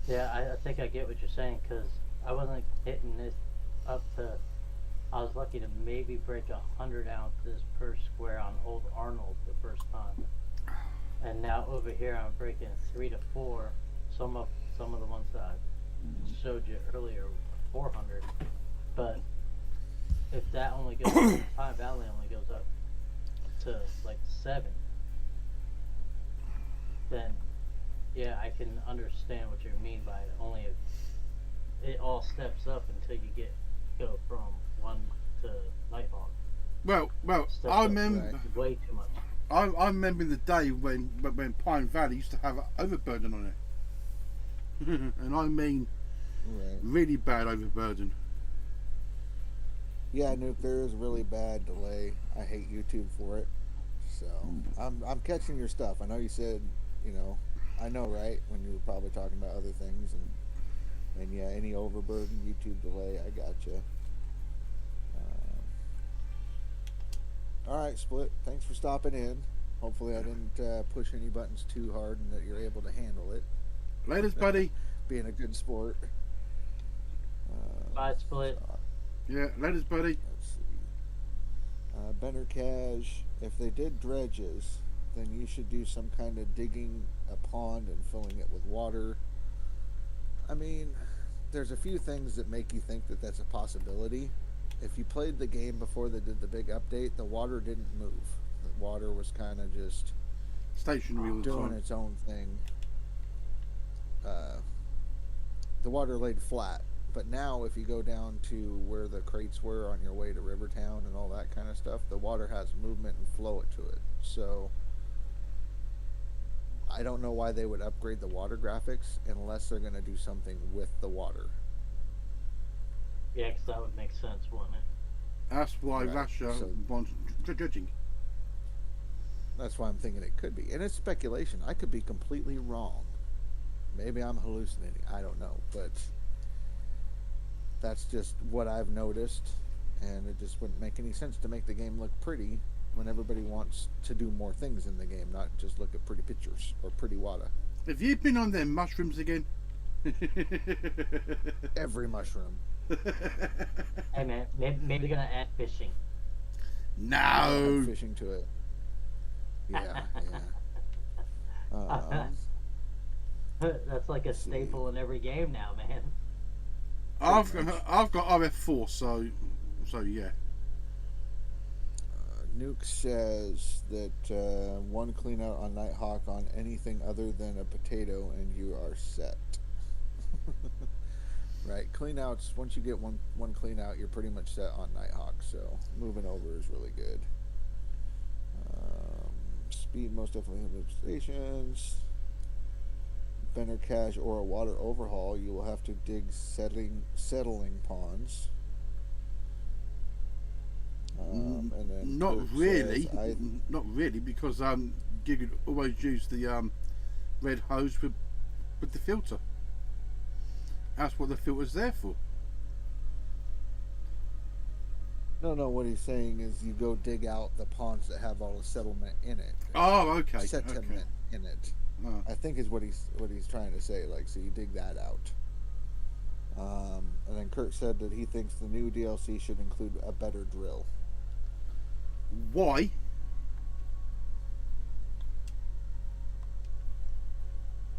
Yeah, I think I get what you're saying, because I wasn't hitting this up to. I was lucky to maybe break 100 ounces per square on Old Arnold the first time, and now over here I'm breaking 3 to 4. Some of the ones that I showed you earlier, 400. But if that only goes, Pine Valley only goes up to like 7, then yeah, I can understand what you mean by it. Only if it all steps up until you go from 1 to Nighthawk. Well, Steps I up remember. way too much. I remember the day when Pine Valley used to have an overburden on it, and I mean Right. really bad overburden. Yeah, Nuke, there is really bad delay. I hate YouTube for it. So I'm catching your stuff. I know you said, I know, right? When you were probably talking about other things, and yeah, any overburden, YouTube delay, I gotcha. All right, Split. Thanks for stopping in. Hopefully, I didn't push any buttons too hard, and that you're able to handle it. Latest, buddy. Being a good sport. Bye, Split. Yeah, latest, buddy. Let's see. Benner Cash, if they did dredges, then you should do some kind of digging a pond and filling it with water. I mean, there's a few things that make you think that that's a possibility. If you played the game before they did the big update, the water didn't move. The water was kind of just Stationary all the doing time. its own thing. The water laid flat. But now, if you go down to where the crates were on your way to Rivertown and all that kind of stuff, the water has movement and flow to it. So, I don't know why they would upgrade the water graphics unless they're going to do something with the water. Yeah, because that would make sense, wouldn't it? That's why Right, Russia so- wants dredging. That's why I'm thinking it could be. And it's speculation. I could be completely wrong. Maybe I'm hallucinating. I don't know. But that's just what I've noticed. And it just wouldn't make any sense to make the game look pretty when everybody wants to do more things in the game, not just look at pretty pictures or pretty water. Have you been on them mushrooms again? Every mushroom. Hey man, maybe they're gonna add fishing. No. Fishing to it. Yeah, yeah. That's like a staple in every game now, man. I've got RF4, so yeah. Nuke says that one clean out on Nighthawk on anything other than a potato and you are set. Right, clean outs, once you get one clean out, you're pretty much set on Nighthawk, so moving over is really good. Speed most definitely limit stations. Bender cache or a water overhaul, you will have to dig settling ponds. And then Not Kurt really, says, not really, because you could always use the red hose with the filter. That's what the filter's there for. No, what he's saying is you go dig out the ponds that have all the settlement in it. Oh, okay. Settlement in it. Oh. I think is what he's trying to say. Like, so you dig that out. And then Kurt said that he thinks the new DLC should include a better drill. Why?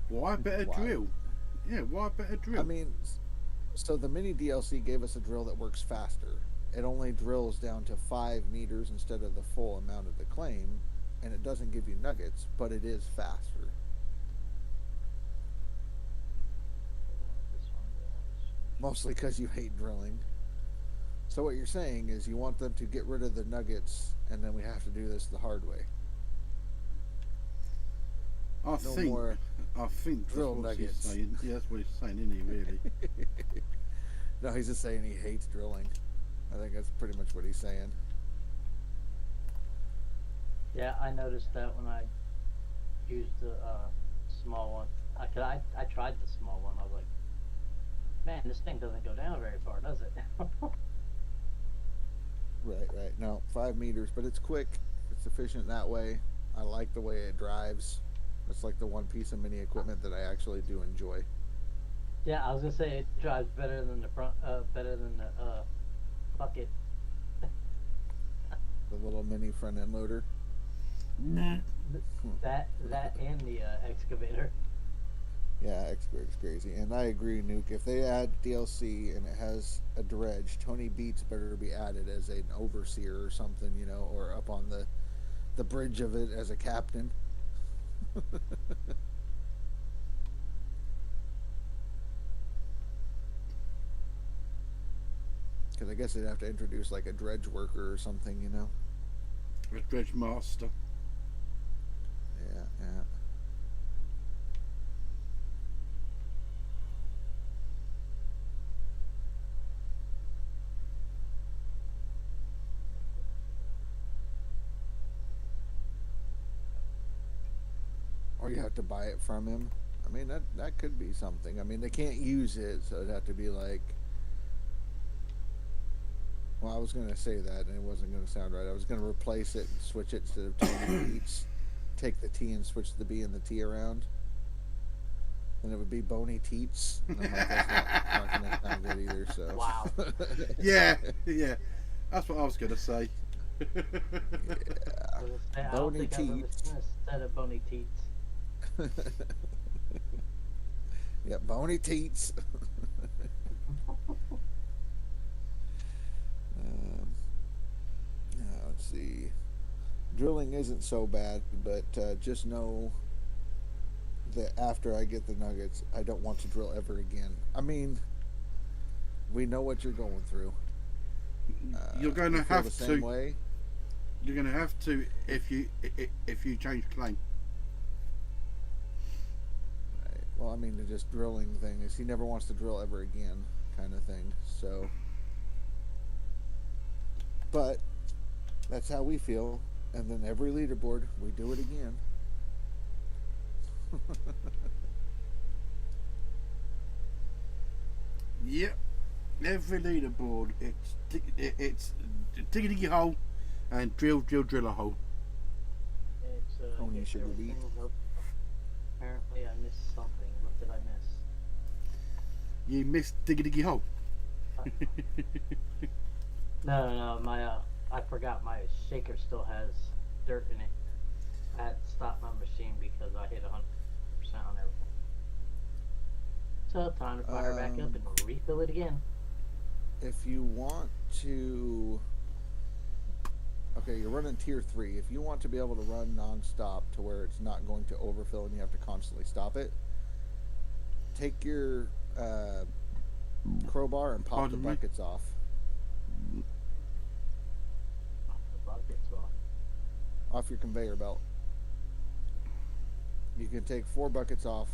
Why a better drill? Yeah, why a better drill? I mean, so the mini DLC gave us a drill that works faster. It only drills down to 5 meters instead of the full amount of the claim, and it doesn't give you nuggets, but it is faster. Mostly because you hate drilling. So what you're saying is you want them to get rid of the nuggets, and then we have to do this the hard way. I think that's drill what nuggets. he's saying. Yeah, that's what he's saying, isn't he, really? No, he's just saying he hates drilling. I think that's pretty much what he's saying. Yeah, I noticed that when I used the small one. I tried the small one. I was like, man, this thing doesn't go down very far, does it? Right. No, 5 meters, but it's quick. It's efficient that way. I like the way it drives. It's like the one piece of mini equipment that I actually do enjoy. Yeah, I was gonna say it drives better than the front, better than the bucket. The little mini front end loader. That and the excavator. Yeah, Excavator's crazy. And I agree, Nuke. If they add DLC and it has a dredge, Tony Beats better be added as an overseer or something, you know, or up on the bridge of it as a captain. Because I guess they'd have to introduce like a dredge worker or something, you know. A dredge master. Yeah. Or you have to buy it from him. I mean, that could be something. I mean, they can't use it, so it'd have to be like... Well, I was going to say that, and it wasn't going to sound right. I was going to replace it and switch it instead of Tony Beats. Take the T and switch the B and the T around. And it would be Bony Teats. And I'm like, that's not going to sound good either, so... Wow. Yeah. That's what I was going to say. Yeah. I don't Bony think I've ever Teats. seen a set of Bony Teats. Yeah, Bony Teats. Let's see. Drilling isn't so bad, but just know that after I get the nuggets, I don't want to drill ever again. I mean, we know what you're going through. You're going to you feel have the same to. way? You're going to have to if you change claim. Right. Well, I mean, the just drilling thing is he never wants to drill ever again, kind of thing. So, but that's how we feel. And then every leaderboard, we do it again. Yep. Every leaderboard, it's dig a diggy hole and drill a hole. It's Pony get sugar everything. beet. Nope. Apparently, I missed something. What did I miss? You missed dig a diggy hole. No. My I forgot my shaker still has dirt in it. I had to stop my machine because I hit 100% on everything. So time to fire back up and refill it again. If you want to, okay, you're running tier 3. If you want to be able to run non-stop to where it's not going to overfill and you have to constantly stop it, take your crowbar and pop Pardon the me? buckets off. The bucket's Off your conveyor belt. You can take 4 buckets off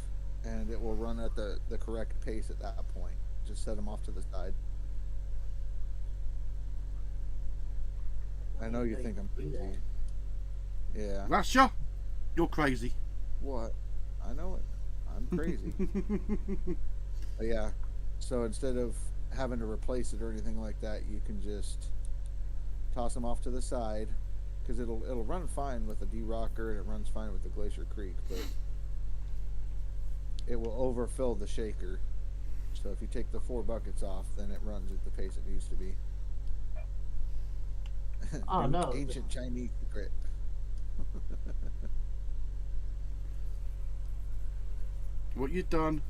and it will run at the correct pace at that point. Just set them off to the side. I know you think I'm do that. crazy. Yeah. Russia, you're crazy. What? I know it. I'm crazy. But yeah. So instead of having to replace it or anything like that, you can just toss them off to the side, because it'll run fine with the D-Rocker and it runs fine with the Glacier Creek, but it will overfill the shaker. So if you take the 4 buckets off, then it runs at the pace it needs to be. Oh, no. Ancient Chinese secret. What you done?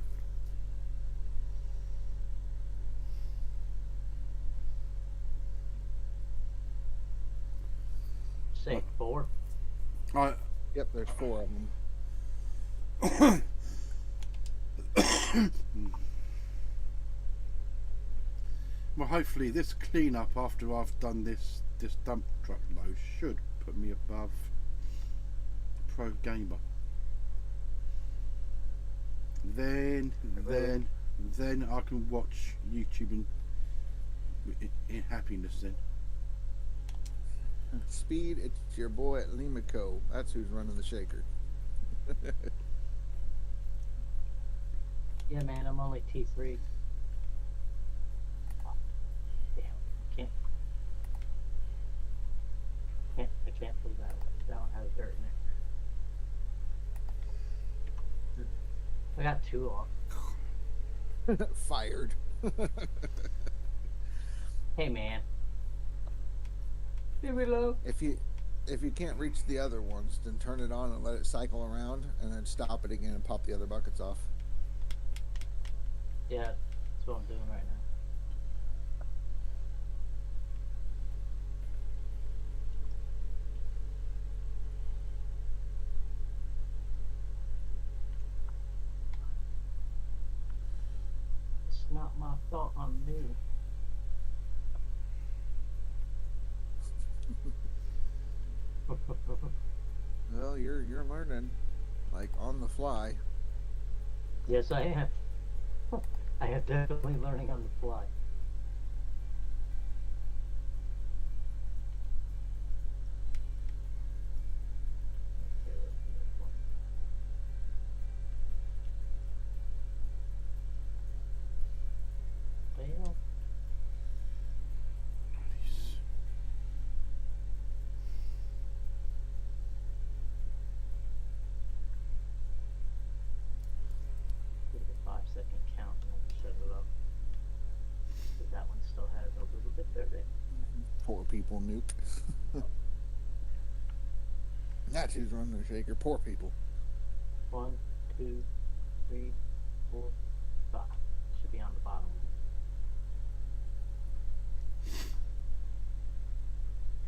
Say 4. I Yep, there's 4 of them. well, hopefully this cleanup after I've done this dump truck load should put me above pro gamer. Then I can watch YouTube in happiness. Then Speed, it's your boy at Limaco. That's who's running the shaker. Yeah, man, I'm only T3. Oh, damn, I can't pull that one. That one has dirt in it. I got 2 off. Fired. Hey, man. Here we go. If you can't reach the other ones, then turn it on and let it cycle around, and then stop it again and pop the other buckets off. Yeah, that's what I'm doing right now. It's not my fault I'm new. Well, you're learning, like on the fly. Yes, I am. I am definitely learning on the fly. Okay, let's do this one. Well, give it a 5-second count and then shut it up. 'Cause that one still has a little bit there. Poor people, nuke. That's who's running the shaker. Poor people. 1, 2, 3, 4, 5. Should be on the bottom.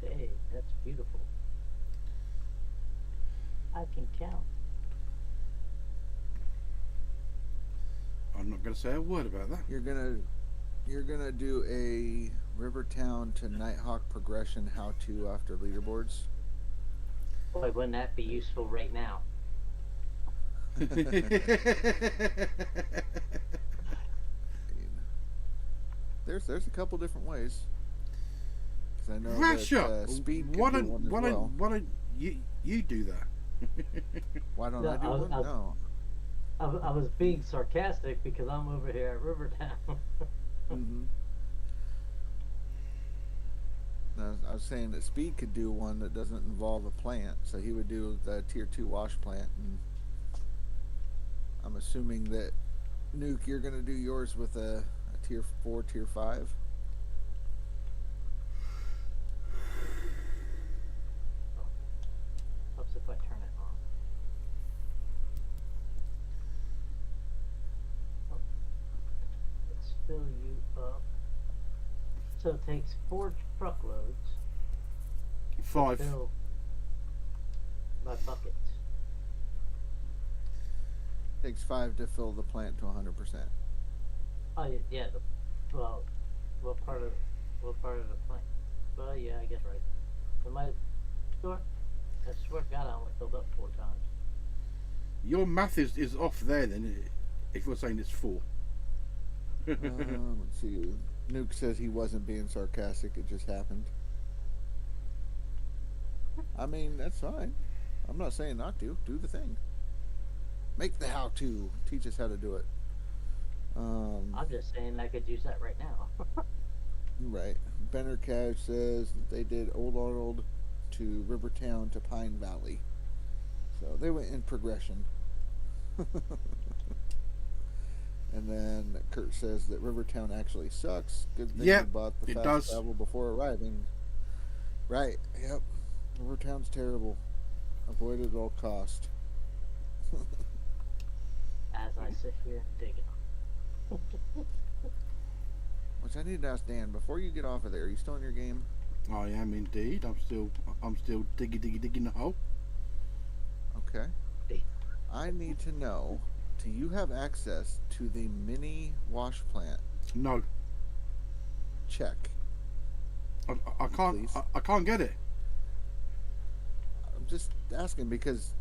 Hey, that's beautiful. I can count. I'm not going to say a word about that. You're gonna do a Rivertown to Nighthawk progression how-to after leaderboards. Boy, wouldn't that be useful right now? There's a couple different ways. because I know Rasher, that Speed why can do don't one as why well. don't why don't you do that? Why don't No, I do one? I- No. I was being sarcastic because I'm over here at Rivertown. Mm-hmm. No, I was saying that Speed could do one that doesn't involve a plant, so he would do the tier 2 wash plant. And I'm assuming that Nuke, you're gonna do yours with a tier 4, tier 5. Helps if I turn it on. Oh, let's fill you up. So it takes 4 truckloads to 5. fill my bucket. Takes 5 to fill the plant to 100%. Oh yeah. Well, what part of the plant? Well, yeah, I guess right. Am I sure? I swear to God, I only filled up 4 times. Your math is off there then. If you're saying it's 4. Let's see. Nuke says he wasn't being sarcastic. It just happened. I mean, that's fine. I'm not saying not to. Do the thing. Make the how-to. Teach us how to do it. I'm just saying I could use that right now. Right. Benner Cash says that they did Old Arnold to Rivertown to Pine Valley. So they went in progression. And then Kurt says that Rivertown actually sucks. Good thing Yep, you bought the it fast does. travel before arriving. Right. Yep. Rivertown's terrible. Avoid it at all cost. As I sit here digging. Which I need to ask Dan, before you get off of there, are you still in your game? I am indeed. I'm still digging the hole. Okay. I need to know, do you have access to the mini wash plant? No, Check. I can't. Please. I can't get it. I'm just asking because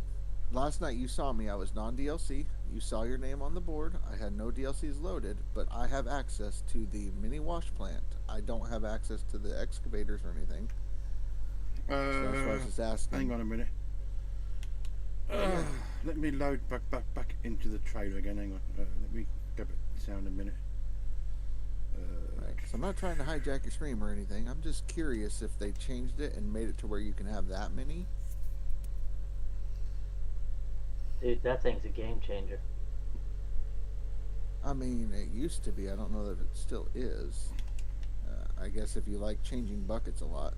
last night you saw me. I was non-DLC. You saw your name on the board. I had no DLCs loaded, but I have access to the mini wash plant. I don't have access to the excavators or anything. So that's why I was just asking. Hang on a minute. Yeah. Let me load back into the trailer again. Hang on. Let me go back to sound a minute. Right. So I'm not trying to hijack your stream or anything. I'm just curious if they changed it and made it to where you can have that many. Dude, that thing's a game changer. I mean, it used to be. I don't know that it still is. I guess if you like changing buckets a lot.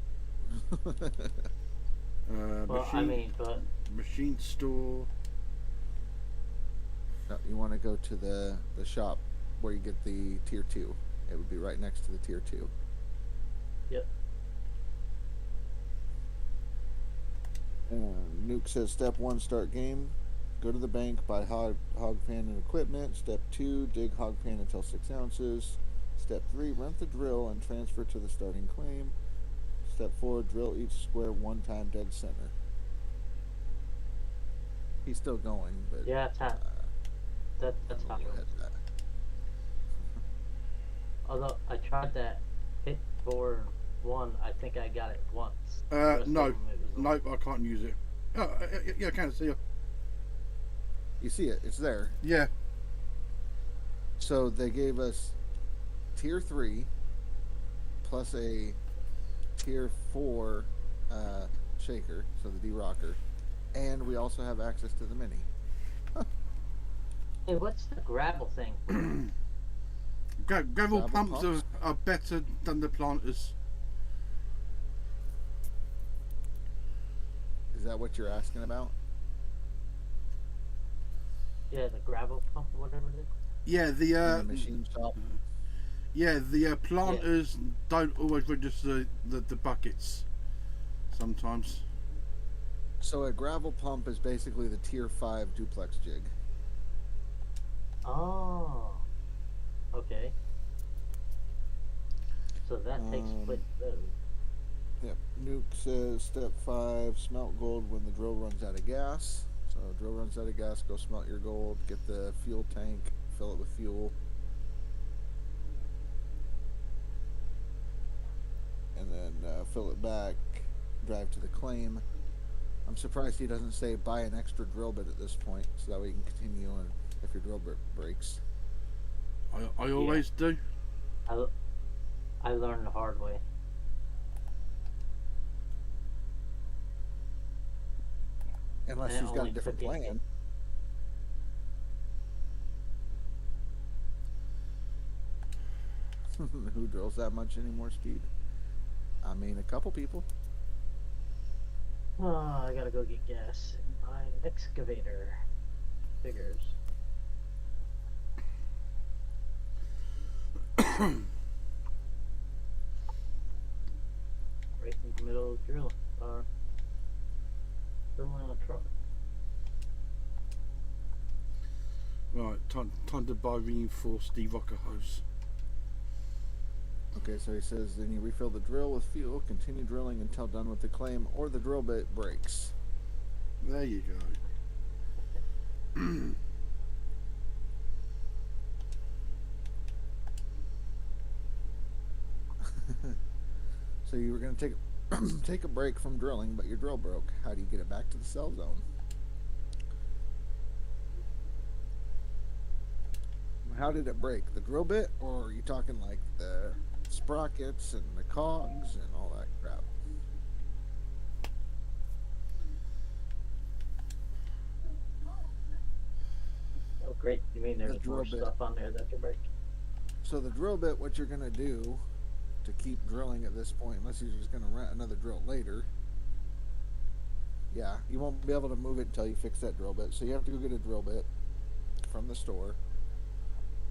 Well, I mean, but machine store. No, you want to go to the shop where you get the tier 2. It would be right next to the tier 2. yep. Nuke says step 1, start game. Go to the bank, buy hog pan and equipment. Step 2, dig hog pan until 6 ounces. Step 3, rent the drill and transfer to the starting claim. Step 4, drill each square 1 time dead center. He's still going, but Yeah, that's how. That's how we'll it go goes. ahead to that. Although I tried that hit 4-1, I think I got it once. The rest of No, them, it was nope, I can't use it. Oh, yeah, I can see it. You see it, it's there. Yeah, So they gave us tier 3 plus a tier 4 shaker, so the D-Rocker, and we also have access to the mini. Hey, what's the gravel thing? gravel Gravel pumps pumps? are better than the planters. Is that what you're asking about? Yeah, the gravel pump or whatever it is. Yeah, In the machine shop? the planters don't always register the buckets. Sometimes. So a gravel pump is basically the tier 5 duplex jig. Oh. Okay. So that takes place those. Yep. Nuke says step 5, smelt gold when the drill runs out of gas. So drill runs out of gas, go smelt your gold, get the fuel tank, fill it with fuel. And then fill it back, drive to the claim. I'm surprised he doesn't say buy an extra drill bit at this point, so that way you can continue on if your drill bit breaks. I always do. I learned the hard way. Unless And he's got a only different took it- plan. Who drills that much anymore, Speed? I mean, a couple people. Oh, I gotta go get gas in my excavator. Figures. Right in the middle of drilling. Drilling a truck. Right, time to buy reinforced de-rocker hose. Okay, so he says then you refill the drill with fuel, continue drilling until done with the claim, or the drill bit breaks. There you go. So you were going to take take a break from drilling, but your drill broke. How do you get it back to the cell zone? How did it break? The drill bit, or are you talking like the sprockets and the cogs and all that crap? Oh, great. You mean there's drill more bit. stuff on there that can break? So the drill bit, what you're going to do to keep drilling at this point, unless you're just going to rent another drill later, yeah, you won't be able to move it until you fix that drill bit. So you have to go get a drill bit from the store.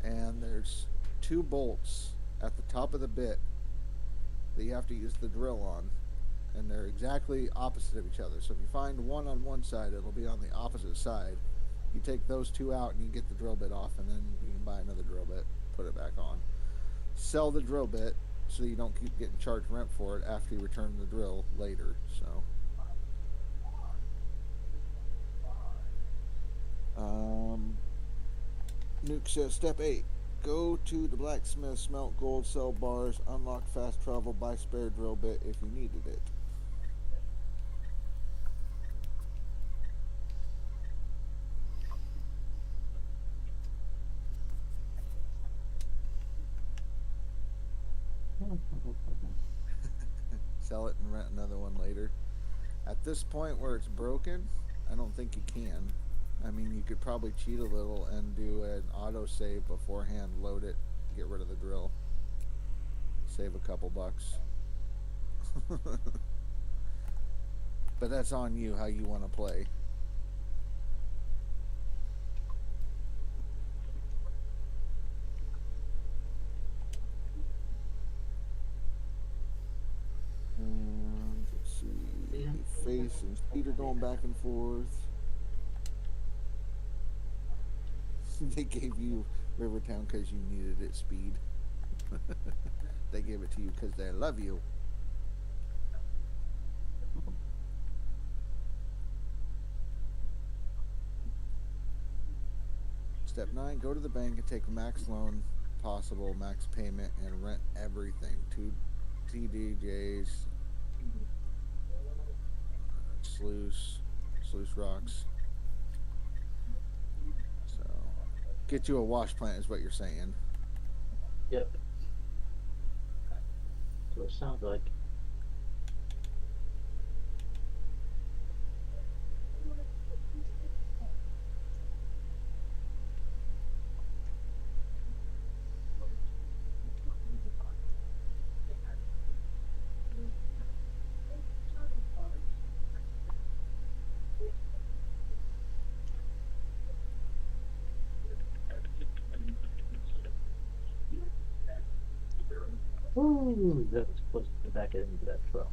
And there's 2 bolts at the top of the bit that you have to use the drill on. And they're exactly opposite of each other. So if you find one on one side, it'll be on the opposite side. You take those 2 out and you get the drill bit off, and then you can buy another drill bit, put it back on. Sell the drill bit so you don't keep getting charged rent for it after you return the drill later. So Nuke says step 8, go to the blacksmith, smelt gold, sell bars, unlock fast travel, buy spare drill bit if you needed it. Sell it and rent another one later. At this point where it's broken, I don't think you can. I mean, you could probably cheat a little and do an auto save beforehand, load it, get rid of the drill, save a couple bucks. But that's on you how you want to play. And let's see, Face and Speed are going back and forth. They gave you Rivertown because you needed it, Speed. They gave it to you because they love you. Step 9, go to the bank and take max loan possible, max payment, and rent everything. 2 TDJs, sluice rocks. So, get you a wash plant is what you're saying. Yep. That's what it sounds like. Ooh, that was supposed to back it into that truck.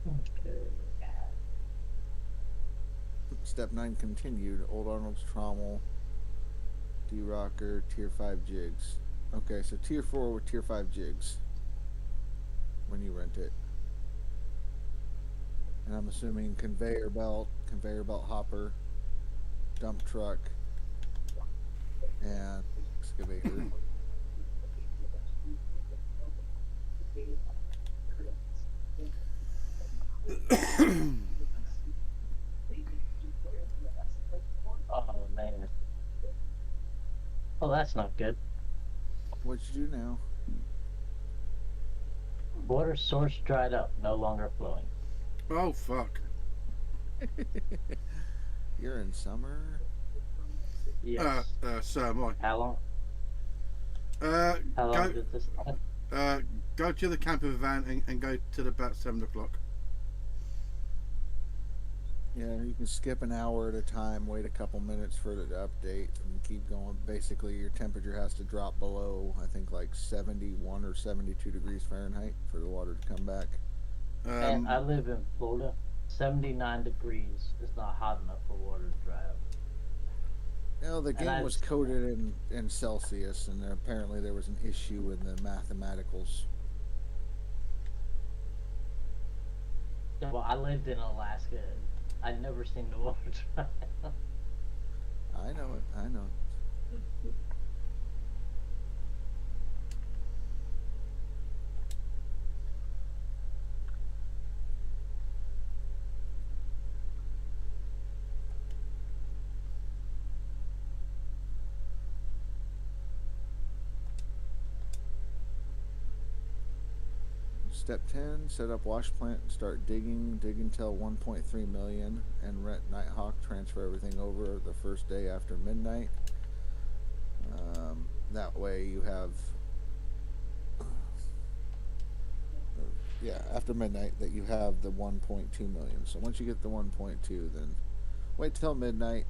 Okay. Step 9 continued. Old Arnold's Trommel, D-Rocker, Tier 5 jigs. Okay, so Tier 4 with Tier 5 jigs. when you rent it. And I'm assuming conveyor belt hopper, dump truck, and excavator. Oh man. Oh, that's not good. What'd you do now? Water source dried up, no longer flowing. Oh fuck. You're in summer? Yes. So am I. How long? How long Go, did this last? go to the camper van and go till about 7 o'clock. Yeah, you can skip an hour at a time, wait a couple minutes for it to update, and keep going. Basically, your temperature has to drop below, I think, like 71 or 72 degrees Fahrenheit for the water to come back. And I live in Florida. 79 degrees is not hot enough for water to dry up. You know, the game was coded in Celsius, and apparently there was an issue in the mathematicals. Yeah, well, I lived in Alaska. And I'd never seen the water dry up. I know it. I know it. Step 10, set up wash plant and start digging. Dig until 1.3 million and rent Nighthawk. Transfer everything over the first day after midnight. That way you have, after midnight that you have the 1.2 million. So once you get the 1.2, then wait till midnight,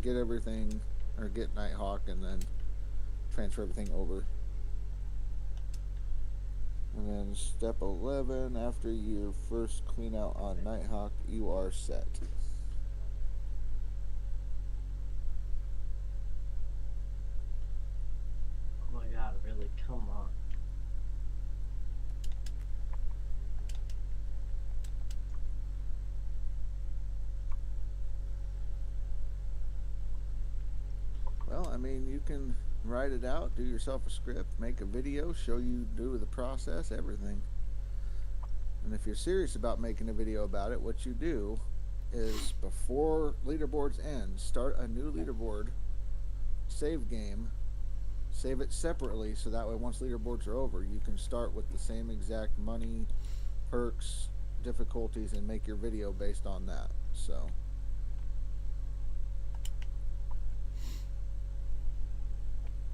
get everything, or get Nighthawk, and then transfer everything over. And then step 11, after your first clean out on Nighthawk, you are set. Oh my god, really? Come on. Well, I mean, you can write it out, do yourself a script, make a video, show you do the process, everything. And if you're serious about making a video about it, what you do is before leaderboards end, start a new leaderboard, save game, save it separately so that way once leaderboards are over, you can start with the same exact money, perks, difficulties, and make your video based on that. So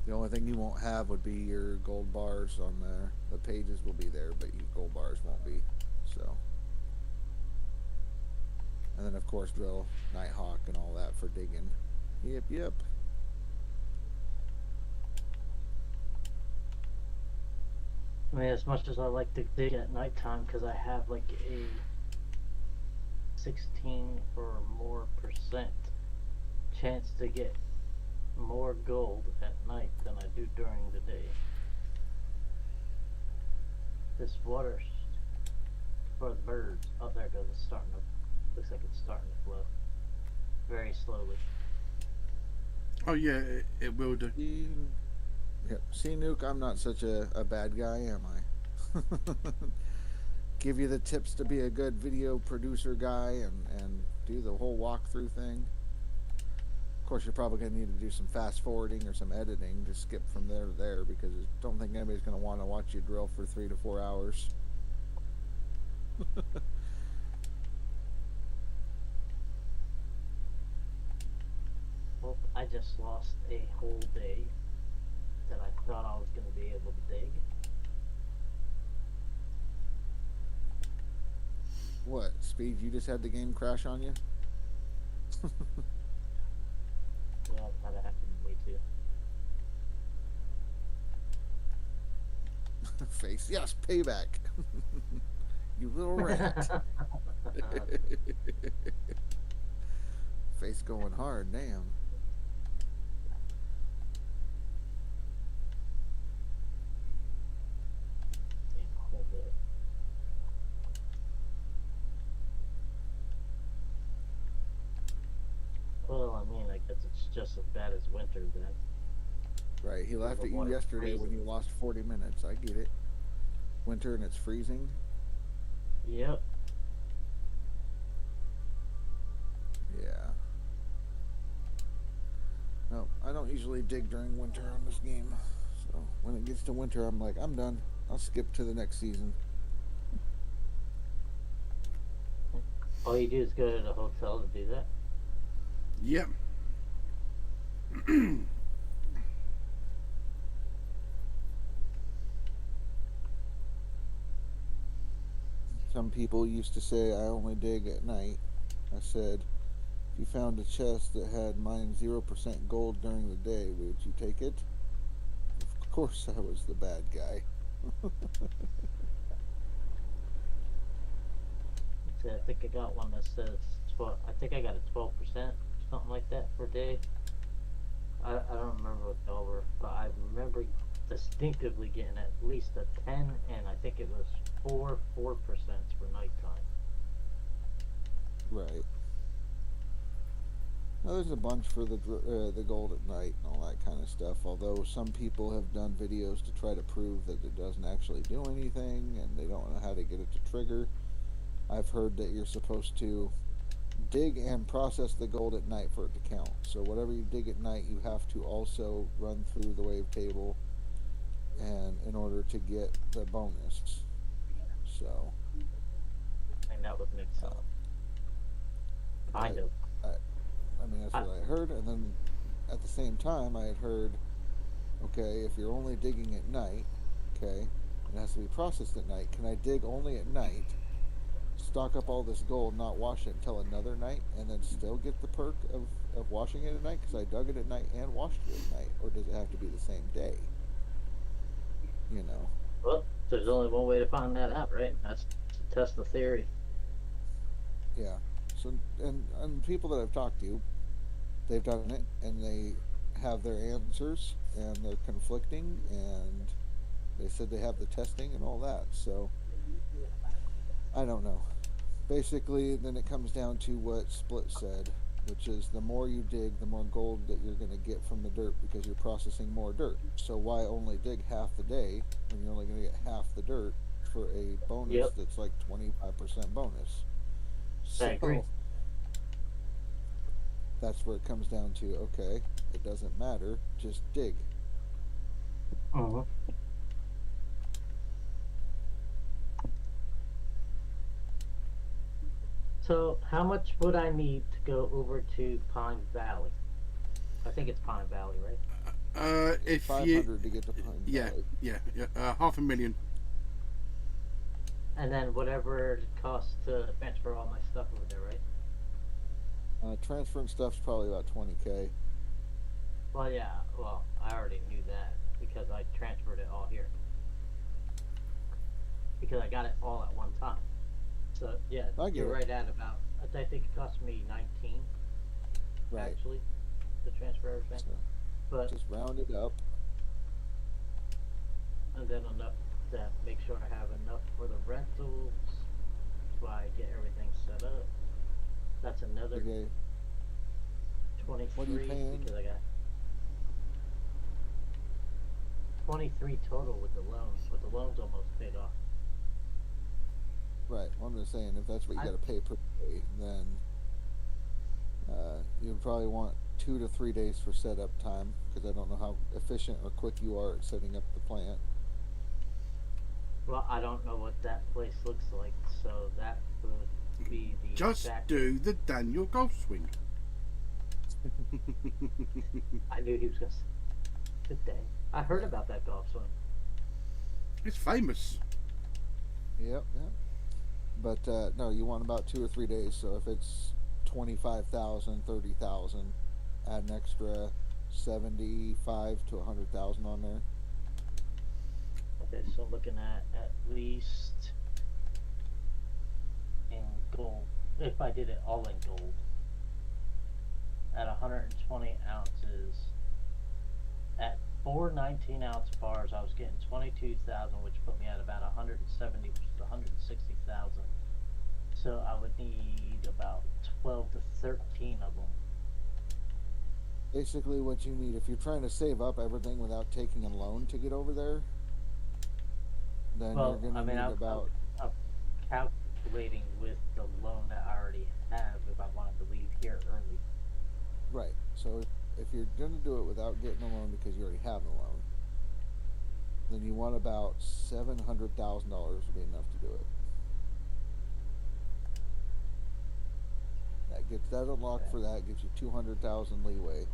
the only thing you won't have would be your gold bars on there. The pages will be there, but your gold bars won't be. So, and then of course drill Nighthawk and all that for digging. Yep. I mean, as much as I like to dig at nighttime, because I have like a 16 or more percent chance to get more gold at night than I do during the day. This water for the birds. Oh, there it goes. It's starting to. Looks like it's starting to flow. Very slowly. Oh yeah, it will do. Yep. See, Nuke, I'm not such a bad guy, am I? Give you the tips to be a good video producer guy and do the whole walkthrough thing. Of course, you're probably going to need to do some fast forwarding or some editing to skip from there to there, because I don't think anybody's going to want to watch you drill for 3 to 4 hours. Well, I just lost a whole day that I thought I was going to be able to dig. What, Speed, you just had the game crash on you? Yeah, that happened to me too. Face, yes, payback. You little rat. Face going hard, damn. Damn, whole day. it's just as bad as winter then. Right. He laughed The at you water yesterday when you freezes. lost 40 minutes. I get it. Winter and it's freezing. Yep. Yeah. No, I don't usually dig during winter on this game. So when it gets to winter, I'm like, I'm done. I'll skip to the next season. All you do is go to the hotel to do that. Yep. Some people used to say I only dig at night. I said, if you found a chest that had mine 0% gold during the day, would you take it? Of course, I was the bad guy. So I think I got one that says 12. I think I got a 12%, something like that per day. I don't remember what they all were, but I remember distinctively getting at least a 10, and I think it was 4% for nighttime. Right. Now, there's a bunch for the gold at night and all that kind of stuff. Although some people have done videos to try to prove that it doesn't actually do anything, and they don't know how to get it to trigger. I've heard that you're supposed to dig and process the gold at night for it to count. So whatever you dig at night, you have to also run through the wave table, and in order to get the bonus. So. And that would make sense. Kind I, of. I mean, that's what I heard, and then at the same time, I had heard, okay, if you're only digging at night, okay, it has to be processed at night. Can I dig only at night, stock up all this gold, not wash it until another night, and then still get the perk of washing it at night? Because I dug it at night and washed it at night, or does it have to be the same day? You know. Well, there's only one way to find that out, right? That's to test the theory. Yeah. So, and people that I've talked to, they've done it, and they have their answers, and they're conflicting, and they said they have the testing and all that. So, I don't know. Basically, then it comes down to what Split said, which is the more you dig, the more gold that you're going to get from the dirt because you're processing more dirt. So why only dig half the day when you're only going to get half the dirt for a bonus that's like 25% bonus? I agree. That's where it comes down to, okay, it doesn't matter, just dig. Uh-huh. So, how much would I need to go over to Pine Valley? I think it's Pine Valley, right? If 500 to get to Pine Valley. Yeah, 500,000. And then whatever it costs to transfer all my stuff over there, right? Transferring stuff's probably about 20K. Well, yeah. Well, I already knew that because I transferred it all here. Because I got it all at one time. So yeah, you're right at about. I think it cost me 19. Right. Actually, to transfer everything. So but just round it up. And then enough to make sure I have enough for the rentals. So I get everything set up. That's another 23 what are you paying? because I got 23 total with the loans. With the loans almost paid off. Right. Well, I'm just saying, if that's what you got to pay per day, then you'd probably want 2 to 3 days for setup time, because I don't know how efficient or quick you are at setting up the plant. Well, I don't know what that place looks like, so that would be the Just do the Daniel golf swing. I knew he was going to say, good day. I heard about that golf swing. It's famous. Yep. But no, you want about 2 or 3 days. So if it's 25,000, 30,000, add an extra 75 to 100,000 on there. Okay, so looking at least in gold. If I did it all in gold, at 120 ounces, at 4 19-ounce bars, I was getting 22,000, which put me at about 170 to 160,000. So I would need about 12 to 13 of them Basically, what you need if you're trying to save up everything without taking a loan to get over there, then you're Well, going I to mean, need about I'm calculating with the loan that I already have if I wanted to leave here early. right. So if you're going to do it without getting a loan because you already have a loan, then you want about $700,000 to be enough to do it. That unlock Okay. for that gives you 200,000 leeway.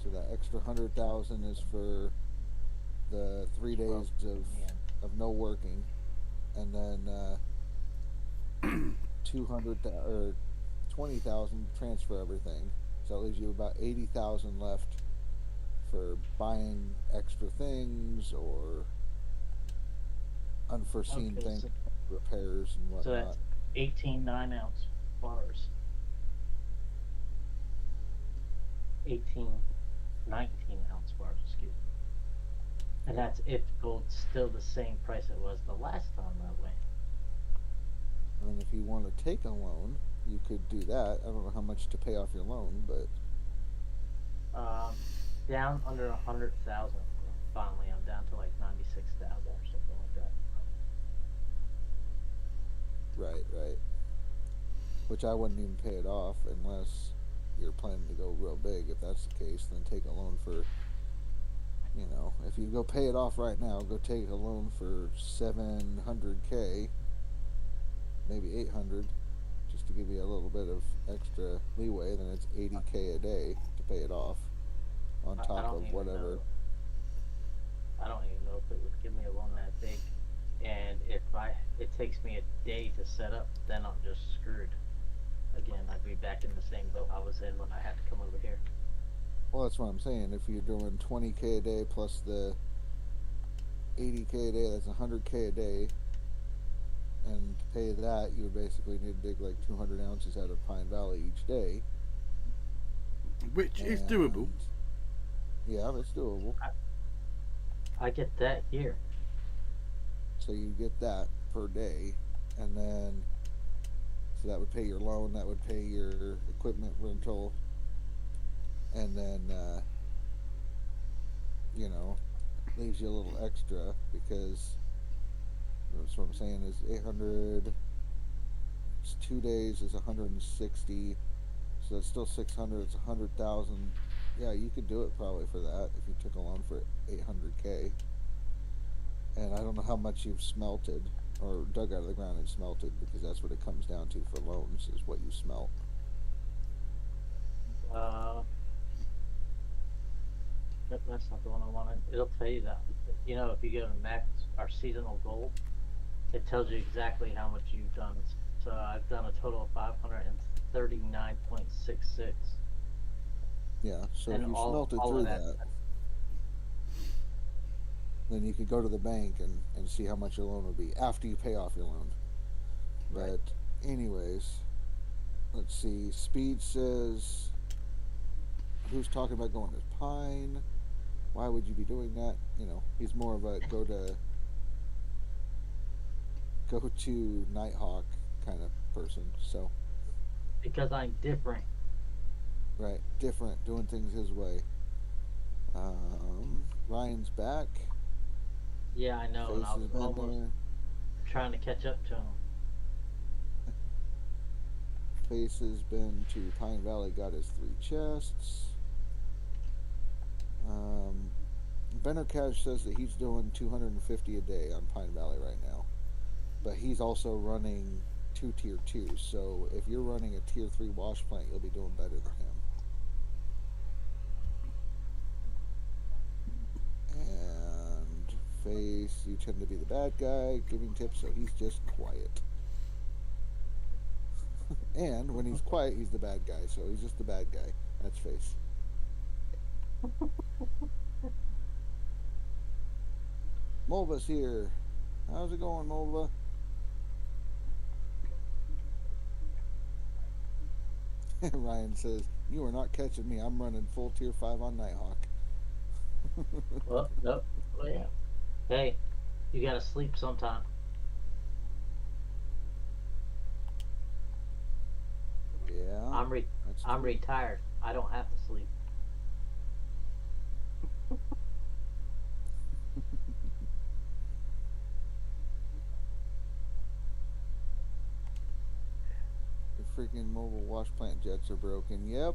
So that extra 100,000 is for the 3 days Yeah. of no working, and then 200 or 20,000 transfer everything. So that leaves you about 80,000 left for buying extra things or unforeseen Okay, things, so, repairs and so whatnot. that's 18 9-ounce bars. 18 19-ounce bars, excuse me. And that's if gold's still the same price it was the last time that way. And if you want to take a loan, you could do that. I don't know how much to pay off your loan, but Um, down under 100,000. Finally, I'm down to like 96,000 or something like that. right. Which I wouldn't even pay it off unless you're planning to go real big. If that's the case, then take a loan for, if you go pay it off right now, go take a loan for 700K, maybe 800, just to give you a little bit of extra leeway. Then it's 80K a day to pay it off, on I top don't of even whatever. know. I don't even know if it would give me a loan that big. And if it takes me a day to set up, then I'm just screwed. Again, I'd be back in the same boat I was in when I had to come over here. Well, that's what I'm saying. If you're doing 20K a day plus the 80K a day, that's 100K a day. And to pay that, you would basically need to dig like 200 ounces out of Pine Valley each day. Which is doable. And yeah, that's doable. I get that here. So you get that per day, and then so that would pay your loan, that would pay your equipment rental, and then you know leaves you a little extra because that's what I'm saying is 800. It's 2 days is 160, so that's still 600. It's 100,000. Yeah, you could do it probably for that if you took a loan for 800K. And I don't know how much you've smelted or dug out of the ground and smelted, because that's what it comes down to for loans is what you smelt. Uh, that's not the one I wanted. It'll tell you that. You know, if you go to max our seasonal goal, it tells you exactly how much you've done. So I've done a total of 539.66. Yeah, so And if you all smelted of through that. that, then you could go to the bank and see how much your loan would be after you pay off your loan. Right. But anyways, let's see. Speed says, who's talking about going to Pine? Why would you be doing that? He's more of a go to Nighthawk kind of person. So Because I'm different. right, different, doing things his way. Ryan's back. Yeah, I know, and Face I has was been almost there. trying to catch up to him. Face has been to Pine Valley, got his 3 chests. Benner Cash says that he's doing 250 a day on Pine Valley right now, but he's also running 2 tier 2s. So if you're running a tier 3 wash plant, you'll be doing better than him. And Face, you tend to be the bad guy, giving tips, so he's just quiet. And when he's quiet, he's the bad guy, so he's just the bad guy. That's Face. Mulva's here. How's it going, Mulva? Ryan says, you are not catching me. I'm running full tier 5 on Nighthawk. Well, nope. Well, yeah. Hey, you gotta sleep sometime. Yeah, I'm that's I'm true. retired. I don't have to sleep. freaking mobile wash plant jets are broken. Yep.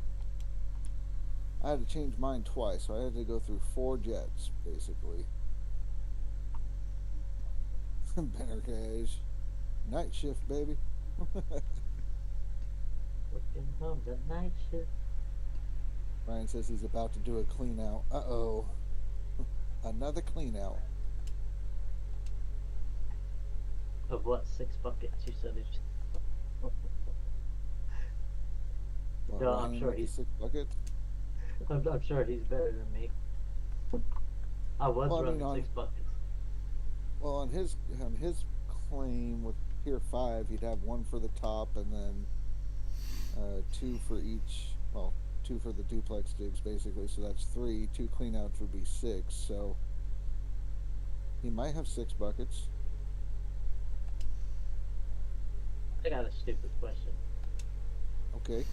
I had to change mine twice, so I had to go through 4 jets, basically. Banner cash. Night shift, baby. Working home the night shift. Ryan says he's about to do a clean out. Uh-oh. Another clean out. Of what, 6 buckets? You said it's. What, No, Ryan I'm sure with the he's. 6 buckets? I'm sure he's better than me. I was Well, I running mean, on- 6 buckets. Well, on his claim with Pier 5, he'd have 1 for the top and then 2 for each. Well, 2 for the duplex digs, basically. So that's 3. 2 cleanouts would be 6. So he might have 6 buckets. I got a stupid question, Okay.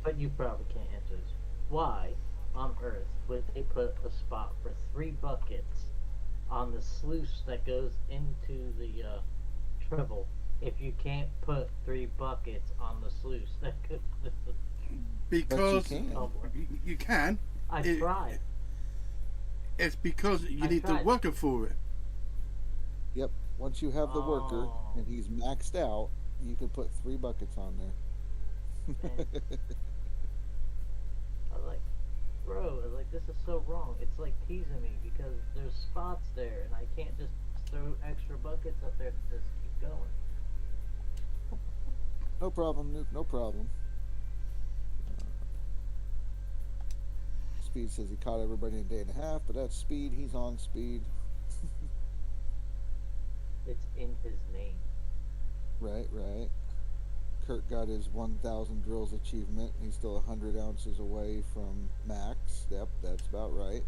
but you probably can't answer this. Why on earth would they put a spot for 3 buckets on the sluice that goes into the Tribble if you can't put 3 buckets on the sluice that goes to the Because can. tumbler? you can. I It- tried. It's because you I need the tried. worker for it. Yep. Once you have the worker Oh. and he's maxed out, you can put 3 buckets on there. Man. I was like, bro, I was like, this is so wrong. It's like teasing me because there's spots there and I can't just throw extra buckets up there to just keep going. No problem, Nuke. No problem. Speed says he caught everybody in a day and a half, but that's Speed. He's on Speed. It's in his name. Right, right. Kurt got his 1,000 drills achievement. He's still 100 ounces away from max. Yep, that's about right.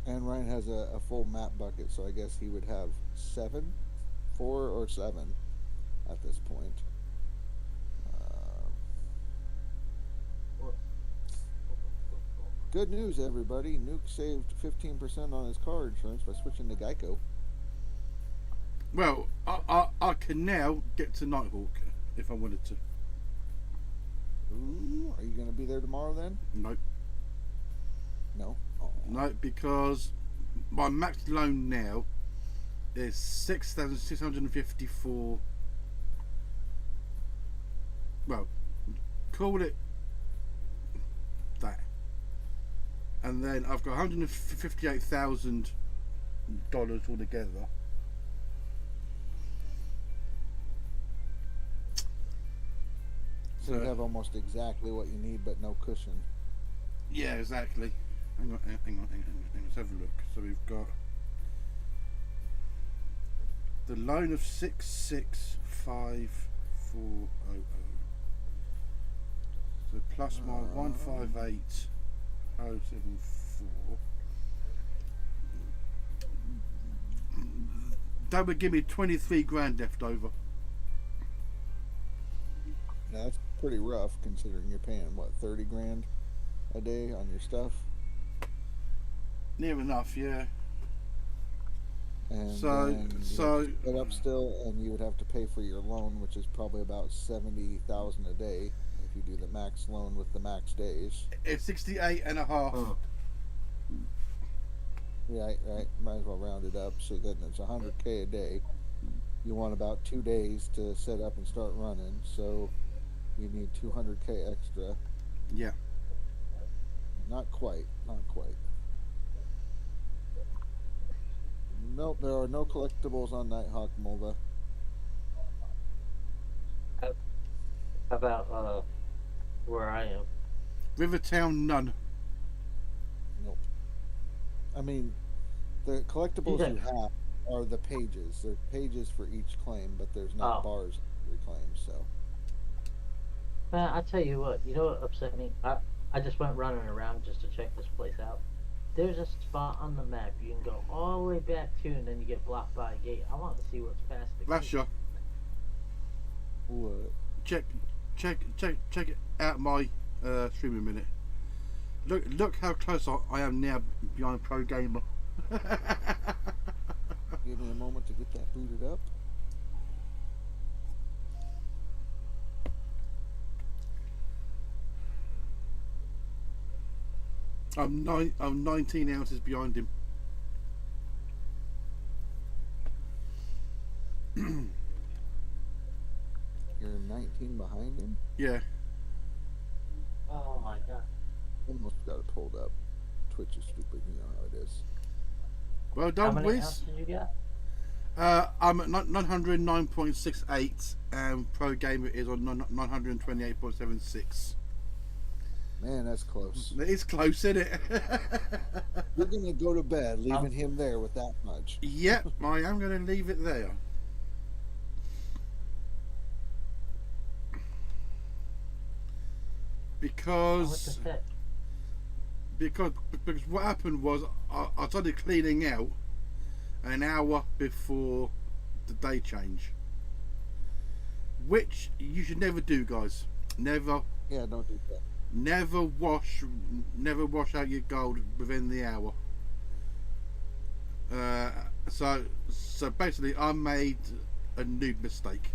And Ryan has a full map bucket, so I guess he would have 7, 4 or 7 at this point. Good news, everybody. Nuke saved 15% on his car insurance by switching to Geico. Well, I can now get to Nighthawk if I wanted to. Ooh, are you going to be there tomorrow then? No, No. Oh. no, because my max loan now is 6,654. Well, call it that. And then I've got $158,000 altogether. So you have almost exactly what you need, but no cushion. Yeah, exactly. Hang on. Let's have a look. So we've got the loan of 665,400. So plus my 158,074. That would give me 23 grand left over. Now, that's pretty rough considering you're paying, what, 30 grand a day on your stuff? Near enough, yeah. And So- then you so- have to set up still, and you would have to pay for your loan, which is probably about 70,000 a day if you do the max loan with the max days. It's 68 and a half. Oh. Right. Might as well round it up. So then it's 100K a day. You want about 2 days to set up and start running, so you need 200K extra. Yeah. Not quite. Nope, there are no collectibles on Nighthawk, Mulva. How about where I am? Rivertown, none. Nope. I mean, the collectibles you Yeah. have are the pages. They're pages for each claim, but there's not Oh. bars for every claim, so. I tell you what, you know what upset me? I just went running around just to check this place out. There's a spot on the map you can go all the way back to, and then you get blocked by a gate. I want to see what's past the gate. Lasher, What? check it out my stream in a minute. Look how close I am now behind Pro Gamer. Give me a moment to get that booted up. I'm 19 ounces behind him. You're 19 behind him. Yeah. Oh my god. Almost got it pulled up. Twitch is stupid. You know how it is. Well How done, many Wiz. ounces you got? I'm at 909.68 and Pro Gamer is on 928.76. Man, that's close. It is close, isn't it? You're gonna go to bed, leaving him there with that much. Yep, I am going to leave it there. Oh, what Because the heck? because what happened was I started cleaning out an hour before the day change, which you should never do, guys. Never Yeah, don't do that. never wash out your gold within the hour. So basically I made a new mistake.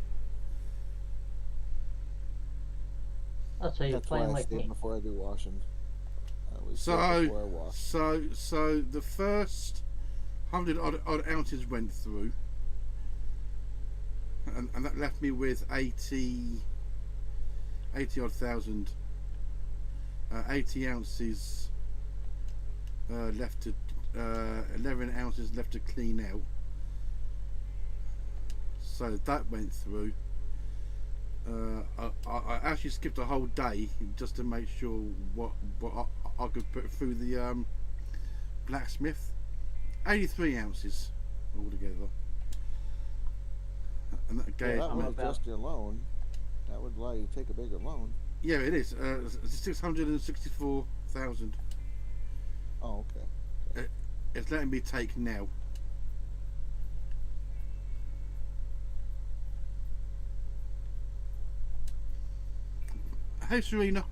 Oh, so you're That's why playing I like stay me. before I do washing. I always stay before I wash. So the first 100 odd ounces went through, and that left me with 80 odd thousand. 80 ounces left to 11 ounces left to clean out. So that went through. I actually skipped a whole day just to make sure what I could put through the blacksmith. 83 ounces altogether, and that gave Well, that me, would adjust your loan. That would allow you to take a bigger loan. yeah, it is 664,000. Oh, okay. It's letting me take now. Hey, Serena.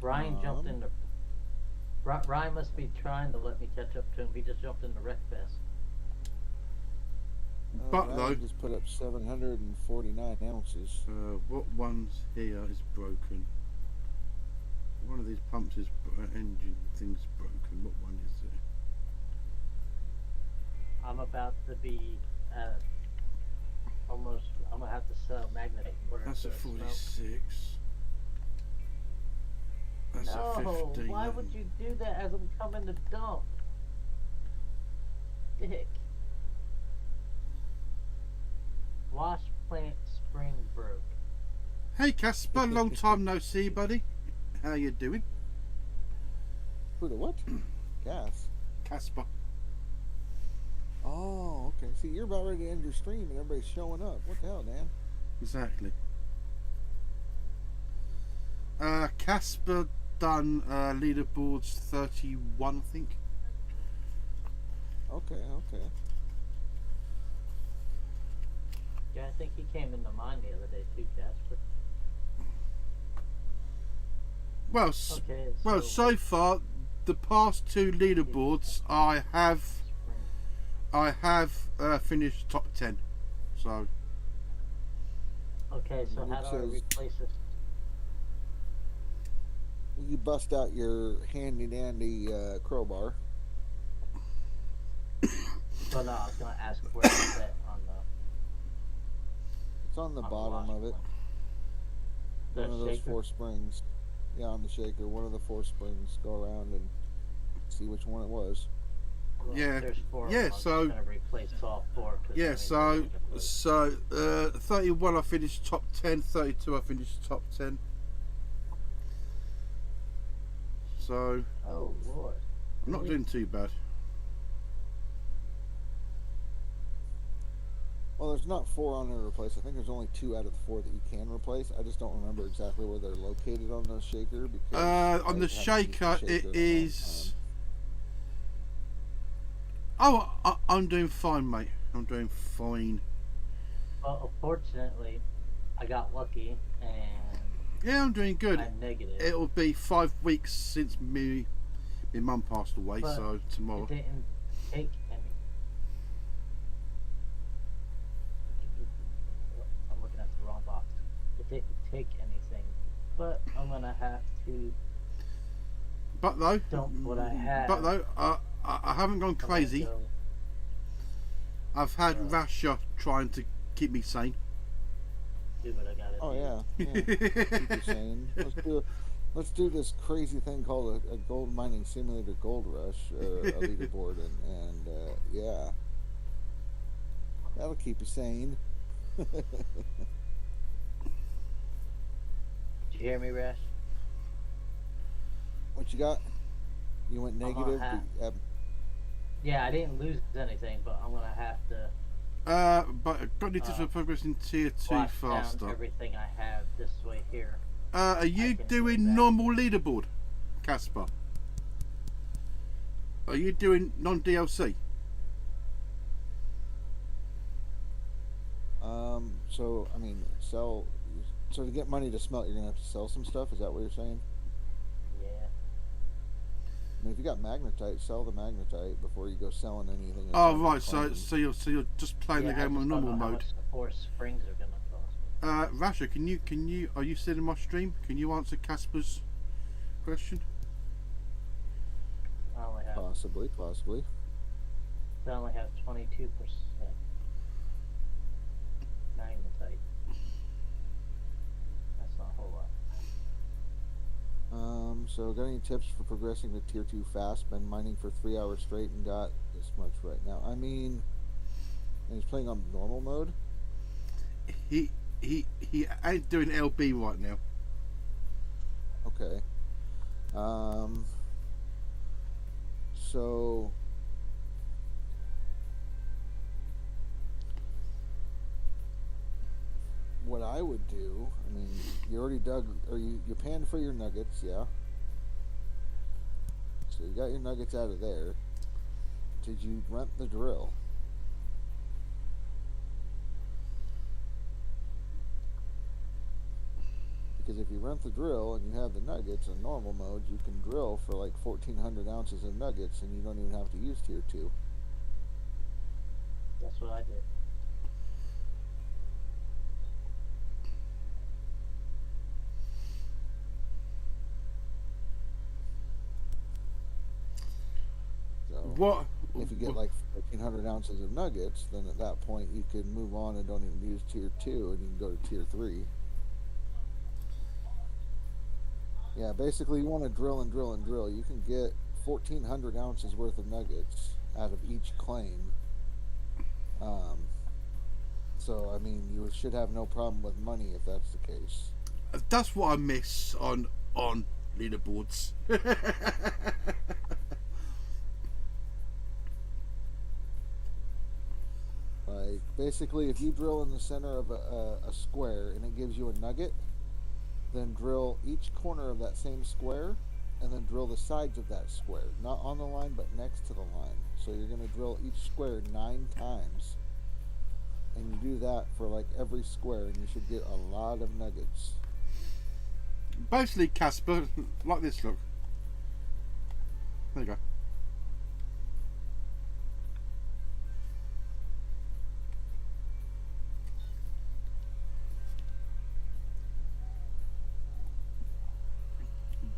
Ryan jumped in the. Ryan must be trying to let me catch up to him. He just jumped in the wreck fest. But Ryan though, just put up 749 ounces. what one's here is broken? One of these pumps is engine thing's broken. What one is it? I'm about to be almost. I'm gonna have to sell magnet. That's a 46. That's a No, 15. why would you do that as I'm coming to dump? Dick. Wash plant spring broke. Hey, Casper, long time no see, buddy. How you doing, Who the what? Gas. Casper? Oh, okay. See, you're about ready to end your stream and everybody's showing up. What the hell, Dan? Exactly. Casper done leaderboards 31, I think. Okay, okay. Yeah, I think he came into mine the other day too, Jasper. Well, Okay, so far, the past two leaderboards, I have finished top 10. So Okay, so It how do I says- replace this? You bust out your handy dandy crowbar. Well, no, I was gonna ask where it's at on the. It's on the on bottom wash of it. plant. The One of those shaker? 4 springs. Yeah, on the shaker. One of the 4 springs. Go around and see which one it was. Well, Yeah, There's 4 of yeah, them. I'm so- just gonna replace all 4. 'Cause yeah, I mean, so they're close. 31 I finished top 10, 32 I finished top 10. So Oh Lord. I'm not Really? doing too bad. Well, there's not 4 on there to replace. I think there's only 2 out of the 4 that you can replace. I just don't remember exactly where they're located on the shaker. Because On I the haven't used shaker, the it in a long is. Oh, I'm doing fine, mate. I'm doing fine. Well, unfortunately, I got lucky and Yeah, I'm doing good. I'm negative. It'll be 5 weeks since my mum passed away, But so tomorrow. It didn't. take any. I'm looking at the wrong box. It didn't take anything, but I'm gonna have to But though, dump what I have. but though, I haven't gone I'm gonna crazy. go- I've had Oh. Rasha trying to keep me sane. do what I gotta Oh do. yeah, keep you sane. Let's do this crazy thing called a gold mining simulator gold rush, a leaderboard, and yeah, that'll keep you sane. Did you hear me, Rash? What you got? You went I'm negative. gonna but, Yeah, I didn't lose anything, but I'm gonna have to But I got any tips for progress in tier 2 wash faster? down everything I have this way here. Are you can do doing that. normal leaderboard, Casper? Are you doing non-DLC? So I mean, sell. So to get money to smelt, you're gonna have to sell some stuff. Is that what you're saying? Yeah. I mean, if you got magnetite, sell the magnetite before you go selling anything. Oh inside the right, claim. so you're just playing Yeah, the game I on just don't normal know how mode. much the 4 springs are gonna cost me. Rasha, can you are you still in my stream? Can you answer Casper's question? I only have Possibly. I only have 22% magnetite. That's not a whole lot. So got any tips for progressing to tier 2 fast? Been mining for 3 hours straight and got this much right now. I mean, and he's playing on normal mode. He ain't doing LB right now. Okay. So what I would do, I mean, you already dug, or you panned for your nuggets, yeah? So you got your nuggets out of there. Did you rent the drill? Because if you rent the drill and you have the nuggets in normal mode, you can drill for like 1,400 ounces of nuggets and you don't even have to use tier 2. That's what I did. So What? if you get like 1,400 ounces of nuggets, then at that point you could move on and don't even use tier 2 and you can go to tier 3. Yeah, basically you want to drill and drill and drill. You can get 1,400 ounces worth of nuggets out of each claim. So I mean, you should have no problem with money if that's the case. That's what I miss on leaderboards. Like basically, if you drill in the center of a square and it gives you a nugget, then drill each corner of that same square, and then drill the sides of that square, not on the line but next to the line. So you're going to drill each square 9 times, and you do that for like every square, and you should get a lot of nuggets. Basically, Casper, like this, look. There you go.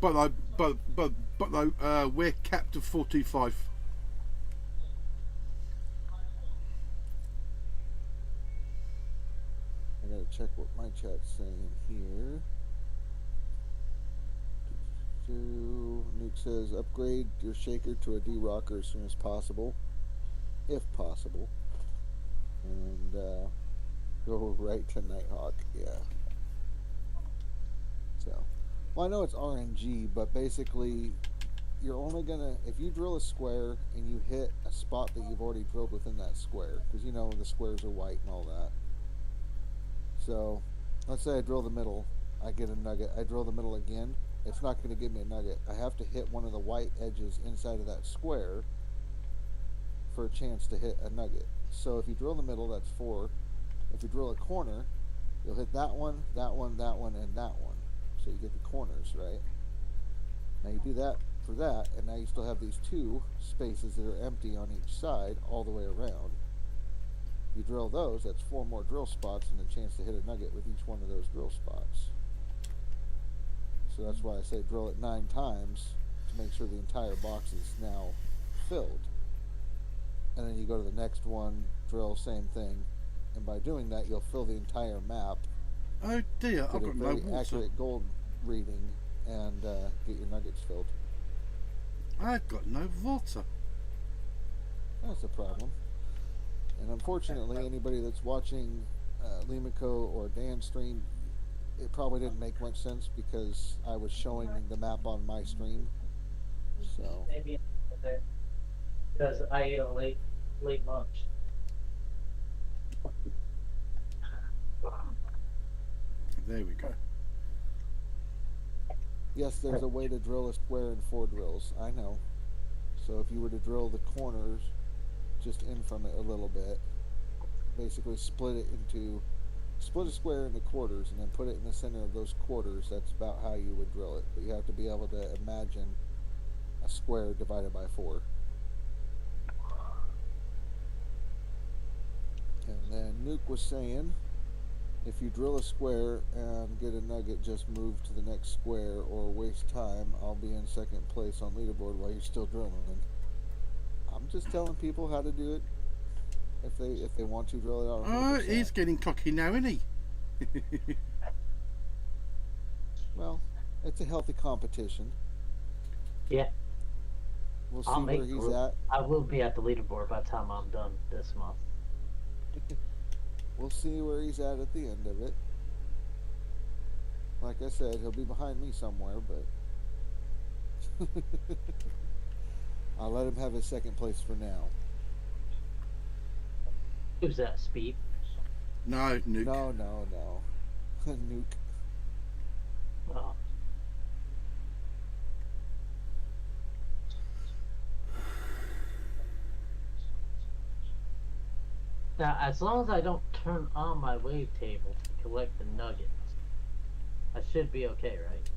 But we're capped at 425. I gotta check what my chat's saying here. Nuke says upgrade your shaker to a D-rocker as soon as possible, if possible, and go right to Nighthawk. Yeah. So, well, I know it's RNG, but basically, you're only gonna, if you drill a square and you hit a spot that you've already drilled within that square, because you know the squares are white and all that. So, let's say I drill the middle, I get a nugget. I drill the middle again, it's not going to give me a nugget. I have to hit one of the white edges inside of that square for a chance to hit a nugget. So if you drill the middle, that's 4. If you drill a corner, you'll hit that one, that one, that one, and that one. So you get the corners, right? Now you do that for that, and now you still have these two spaces that are empty on each side all the way around. You drill those, that's four more drill spots and a chance to hit a nugget with each one of those drill spots. So that's why I say drill it 9 times to make sure the entire box is now filled. And then you go to the next one, drill, same thing. And by doing that, you'll fill the entire map, Oh dear, get I've a got no very water. accurate gold reading, and get your nuggets filled. I've got no water. That's a problem. And unfortunately, anybody that's watching Limiko or Dan's stream, it probably didn't make much sense because I was showing the map on my stream. So, Maybe there because I ate a late lunch. There we go. yes, there's a way to drill a square in 4 drills. I know. So if you were to drill the corners just in from it a little bit, basically split a square into quarters and then put it in the center of those quarters, that's about how you would drill it. But you have to be able to imagine a square divided by 4. And then Nuke was saying, if you drill a square and get a nugget, just move to the next square or waste time. I'll be in second place on leaderboard while you're still drilling. And I'm just telling people how to do it. If they want to drill it out. Oh, 100%. he's getting cocky now, isn't he? Well, it's a healthy competition. Yeah, We'll see I'll where make he's group. at. I will be at the leaderboard by the time I'm done this month. We'll see where he's at the end of it. Like I said, he'll be behind me somewhere, but I'll let him have his second place for now. Who's that? Speed? No, Nuke. No. Nuke. Oh. Now, as long as I don't turn on my wavetable to collect the nuggets, I should be okay, right?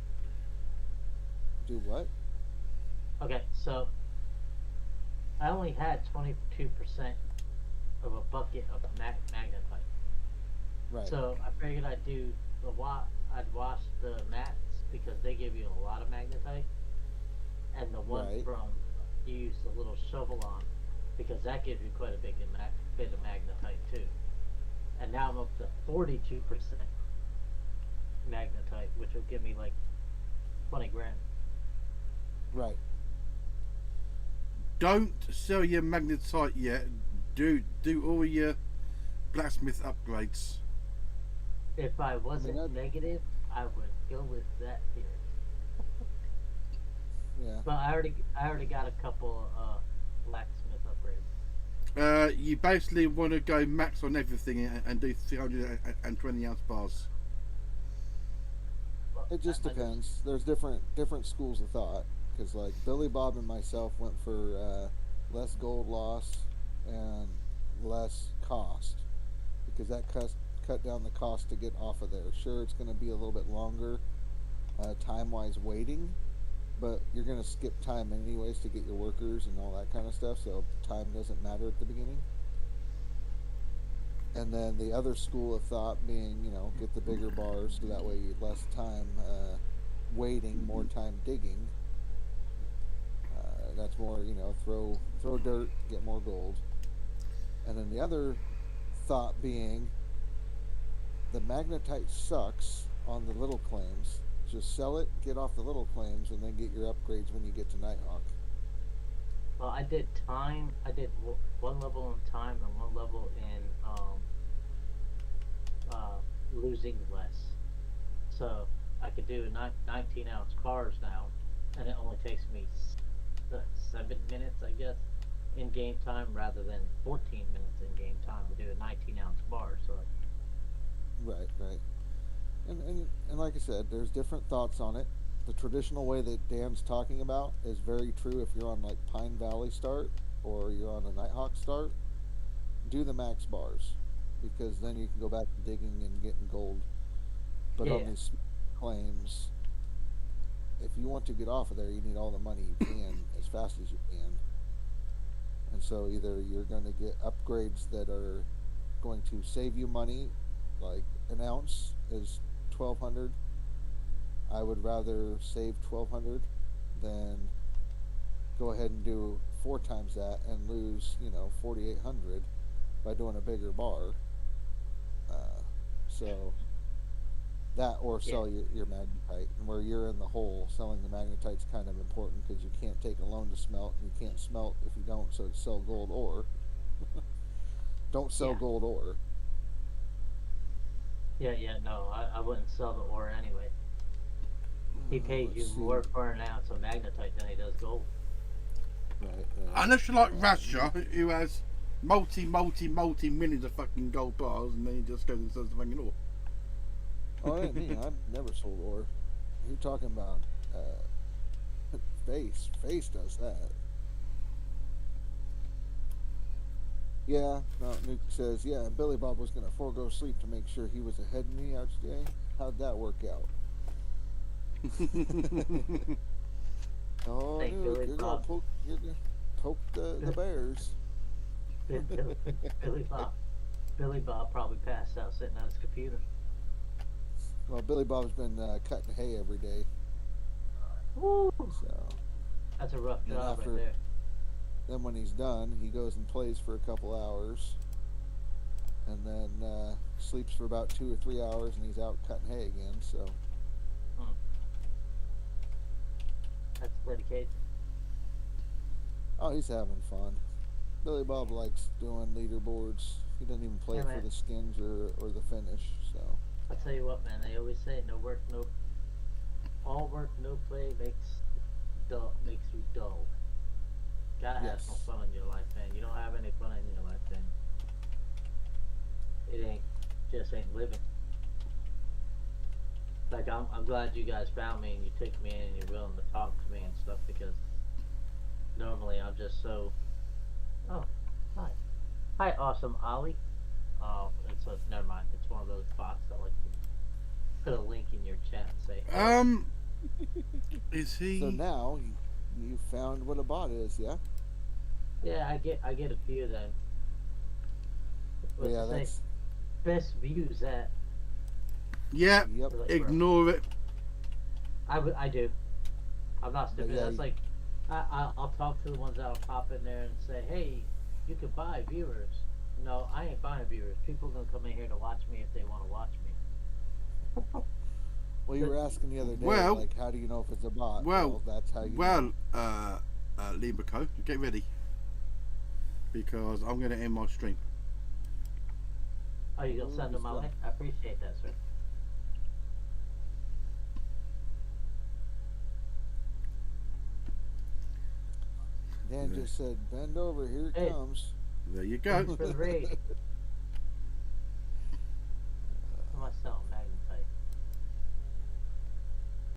Do what? Okay, so I only had 22% of a bucket of magnetite. Right. So I figured I'd do I'd wash the mats because they give you a lot of magnetite, and the one Right. from you use the little shovel on because that gives you quite a bit of magnetite too. And now I'm up to 42% magnetite, which will give me like 20 grand. Right. Don't sell your magnetite yet. Do all your blacksmith upgrades. If I wasn't that- negative, I would go with that theory. Yeah. But I already got a couple blacksmith upgrades. You basically want to go max on everything and do 320 ounce bars. Well, It just I just- depends. There's different schools of thought. Because like Billy Bob and myself went for less gold loss and less cost, because that cut down the cost to get off of there. Sure, it's going to be a little bit longer time-wise waiting, but you're going to skip time anyways to get your workers and all that kind of stuff, so time doesn't matter at the beginning. And then the other school of thought being, get the bigger bars so that way you less time waiting, more time digging. That's more, throw dirt, get more gold. And then the other thought being, the magnetite sucks on the little claims. Just sell it, get off the little claims, and then get your upgrades when you get to Nighthawk. Well, I did time. I did one level in time and one level in losing less. So I could do 19 ounce cars now, and it only takes me 7 minutes, I guess, in game time rather than 14 minutes in game time to do a 19 ounce bar. So Right. And like I said, there's different thoughts on it. The traditional way that Dan's talking about is very true if you're on like Pine Valley start or you're on a Nighthawk start. Do the max bars, because then you can go back to digging and getting gold. But on Yeah. these claims, if you want to get off of there, you need all the money you can as fast as you can. And so either you're going to get upgrades that are going to save you money, like an ounce is 1,200. I would rather save 1,200 than go ahead and do 4 times that and lose 4,800 by doing a bigger bar. So that, or sell your magnetite, and where you're in the hole, selling the magnetite's kind of important because you can't take a loan to smelt, and you can't smelt if you don't. So it's sell gold ore. Don't sell gold ore. No, I wouldn't sell the ore anyway. He pays you more for an ounce of magnetite than he does gold. Right. Unless you're like Russia, who has multi millions of fucking gold bars, and then he just goes and sells the fucking ore. Oh, it ain't me. I've never sold ore. Who you talking about? Face. Face does that. Yeah. No, Nuke says, yeah, Billy Bob was going to forego sleep to make sure he was ahead of me out today. How'd that work out? Oh, Thank Nuke, Billy you're Bob. going to poke the bears. Billy Bob probably passed out sitting on his computer. Well, Billy Bob's been cutting hay every day. Woo! So That's a rough then job after- right there. then when he's done, he goes and plays for a couple hours, and then sleeps for about 2 or 3 hours, and he's out cutting hay again. So That's dedication. oh, he's having fun. Billy Bob likes doing leaderboards. He doesn't even play Yeah, it for man. the skins or the finish. So I'll tell you what, man. They always say all work, no play makes you dull. Gotta have some Yes. fun in your life, man. You don't have any fun in your life, then it ain't living. Like I'm glad you guys found me and you took me in and you're willing to talk to me and stuff, because normally I'm just so. Oh, hi, awesome Ollie. Oh, never mind. It's one of those bots that like to put a link in your chat and say, hey. Is he? so now you found what a bot is, yeah? Yeah, I get a few then. What's Yeah, it say? that's Best views at. Yeah. yep. Ignore it. I do. I'm not stupid. yeah, That's you- like, I'll talk to the ones that'll pop in there and say, hey, you could buy viewers. No, I ain't buying viewers. People gonna come in here to watch me if they want to watch me. Well, you were asking the other day, Well- like, how do you know if it's a bot? well, that's how you. Well, Limaco, get ready, because I'm going to end my stream. Oh, you gonna send them my link? I appreciate that, sir. Dan just said, "Bend over, here it Hey. comes." There you Thanks go. for the raid.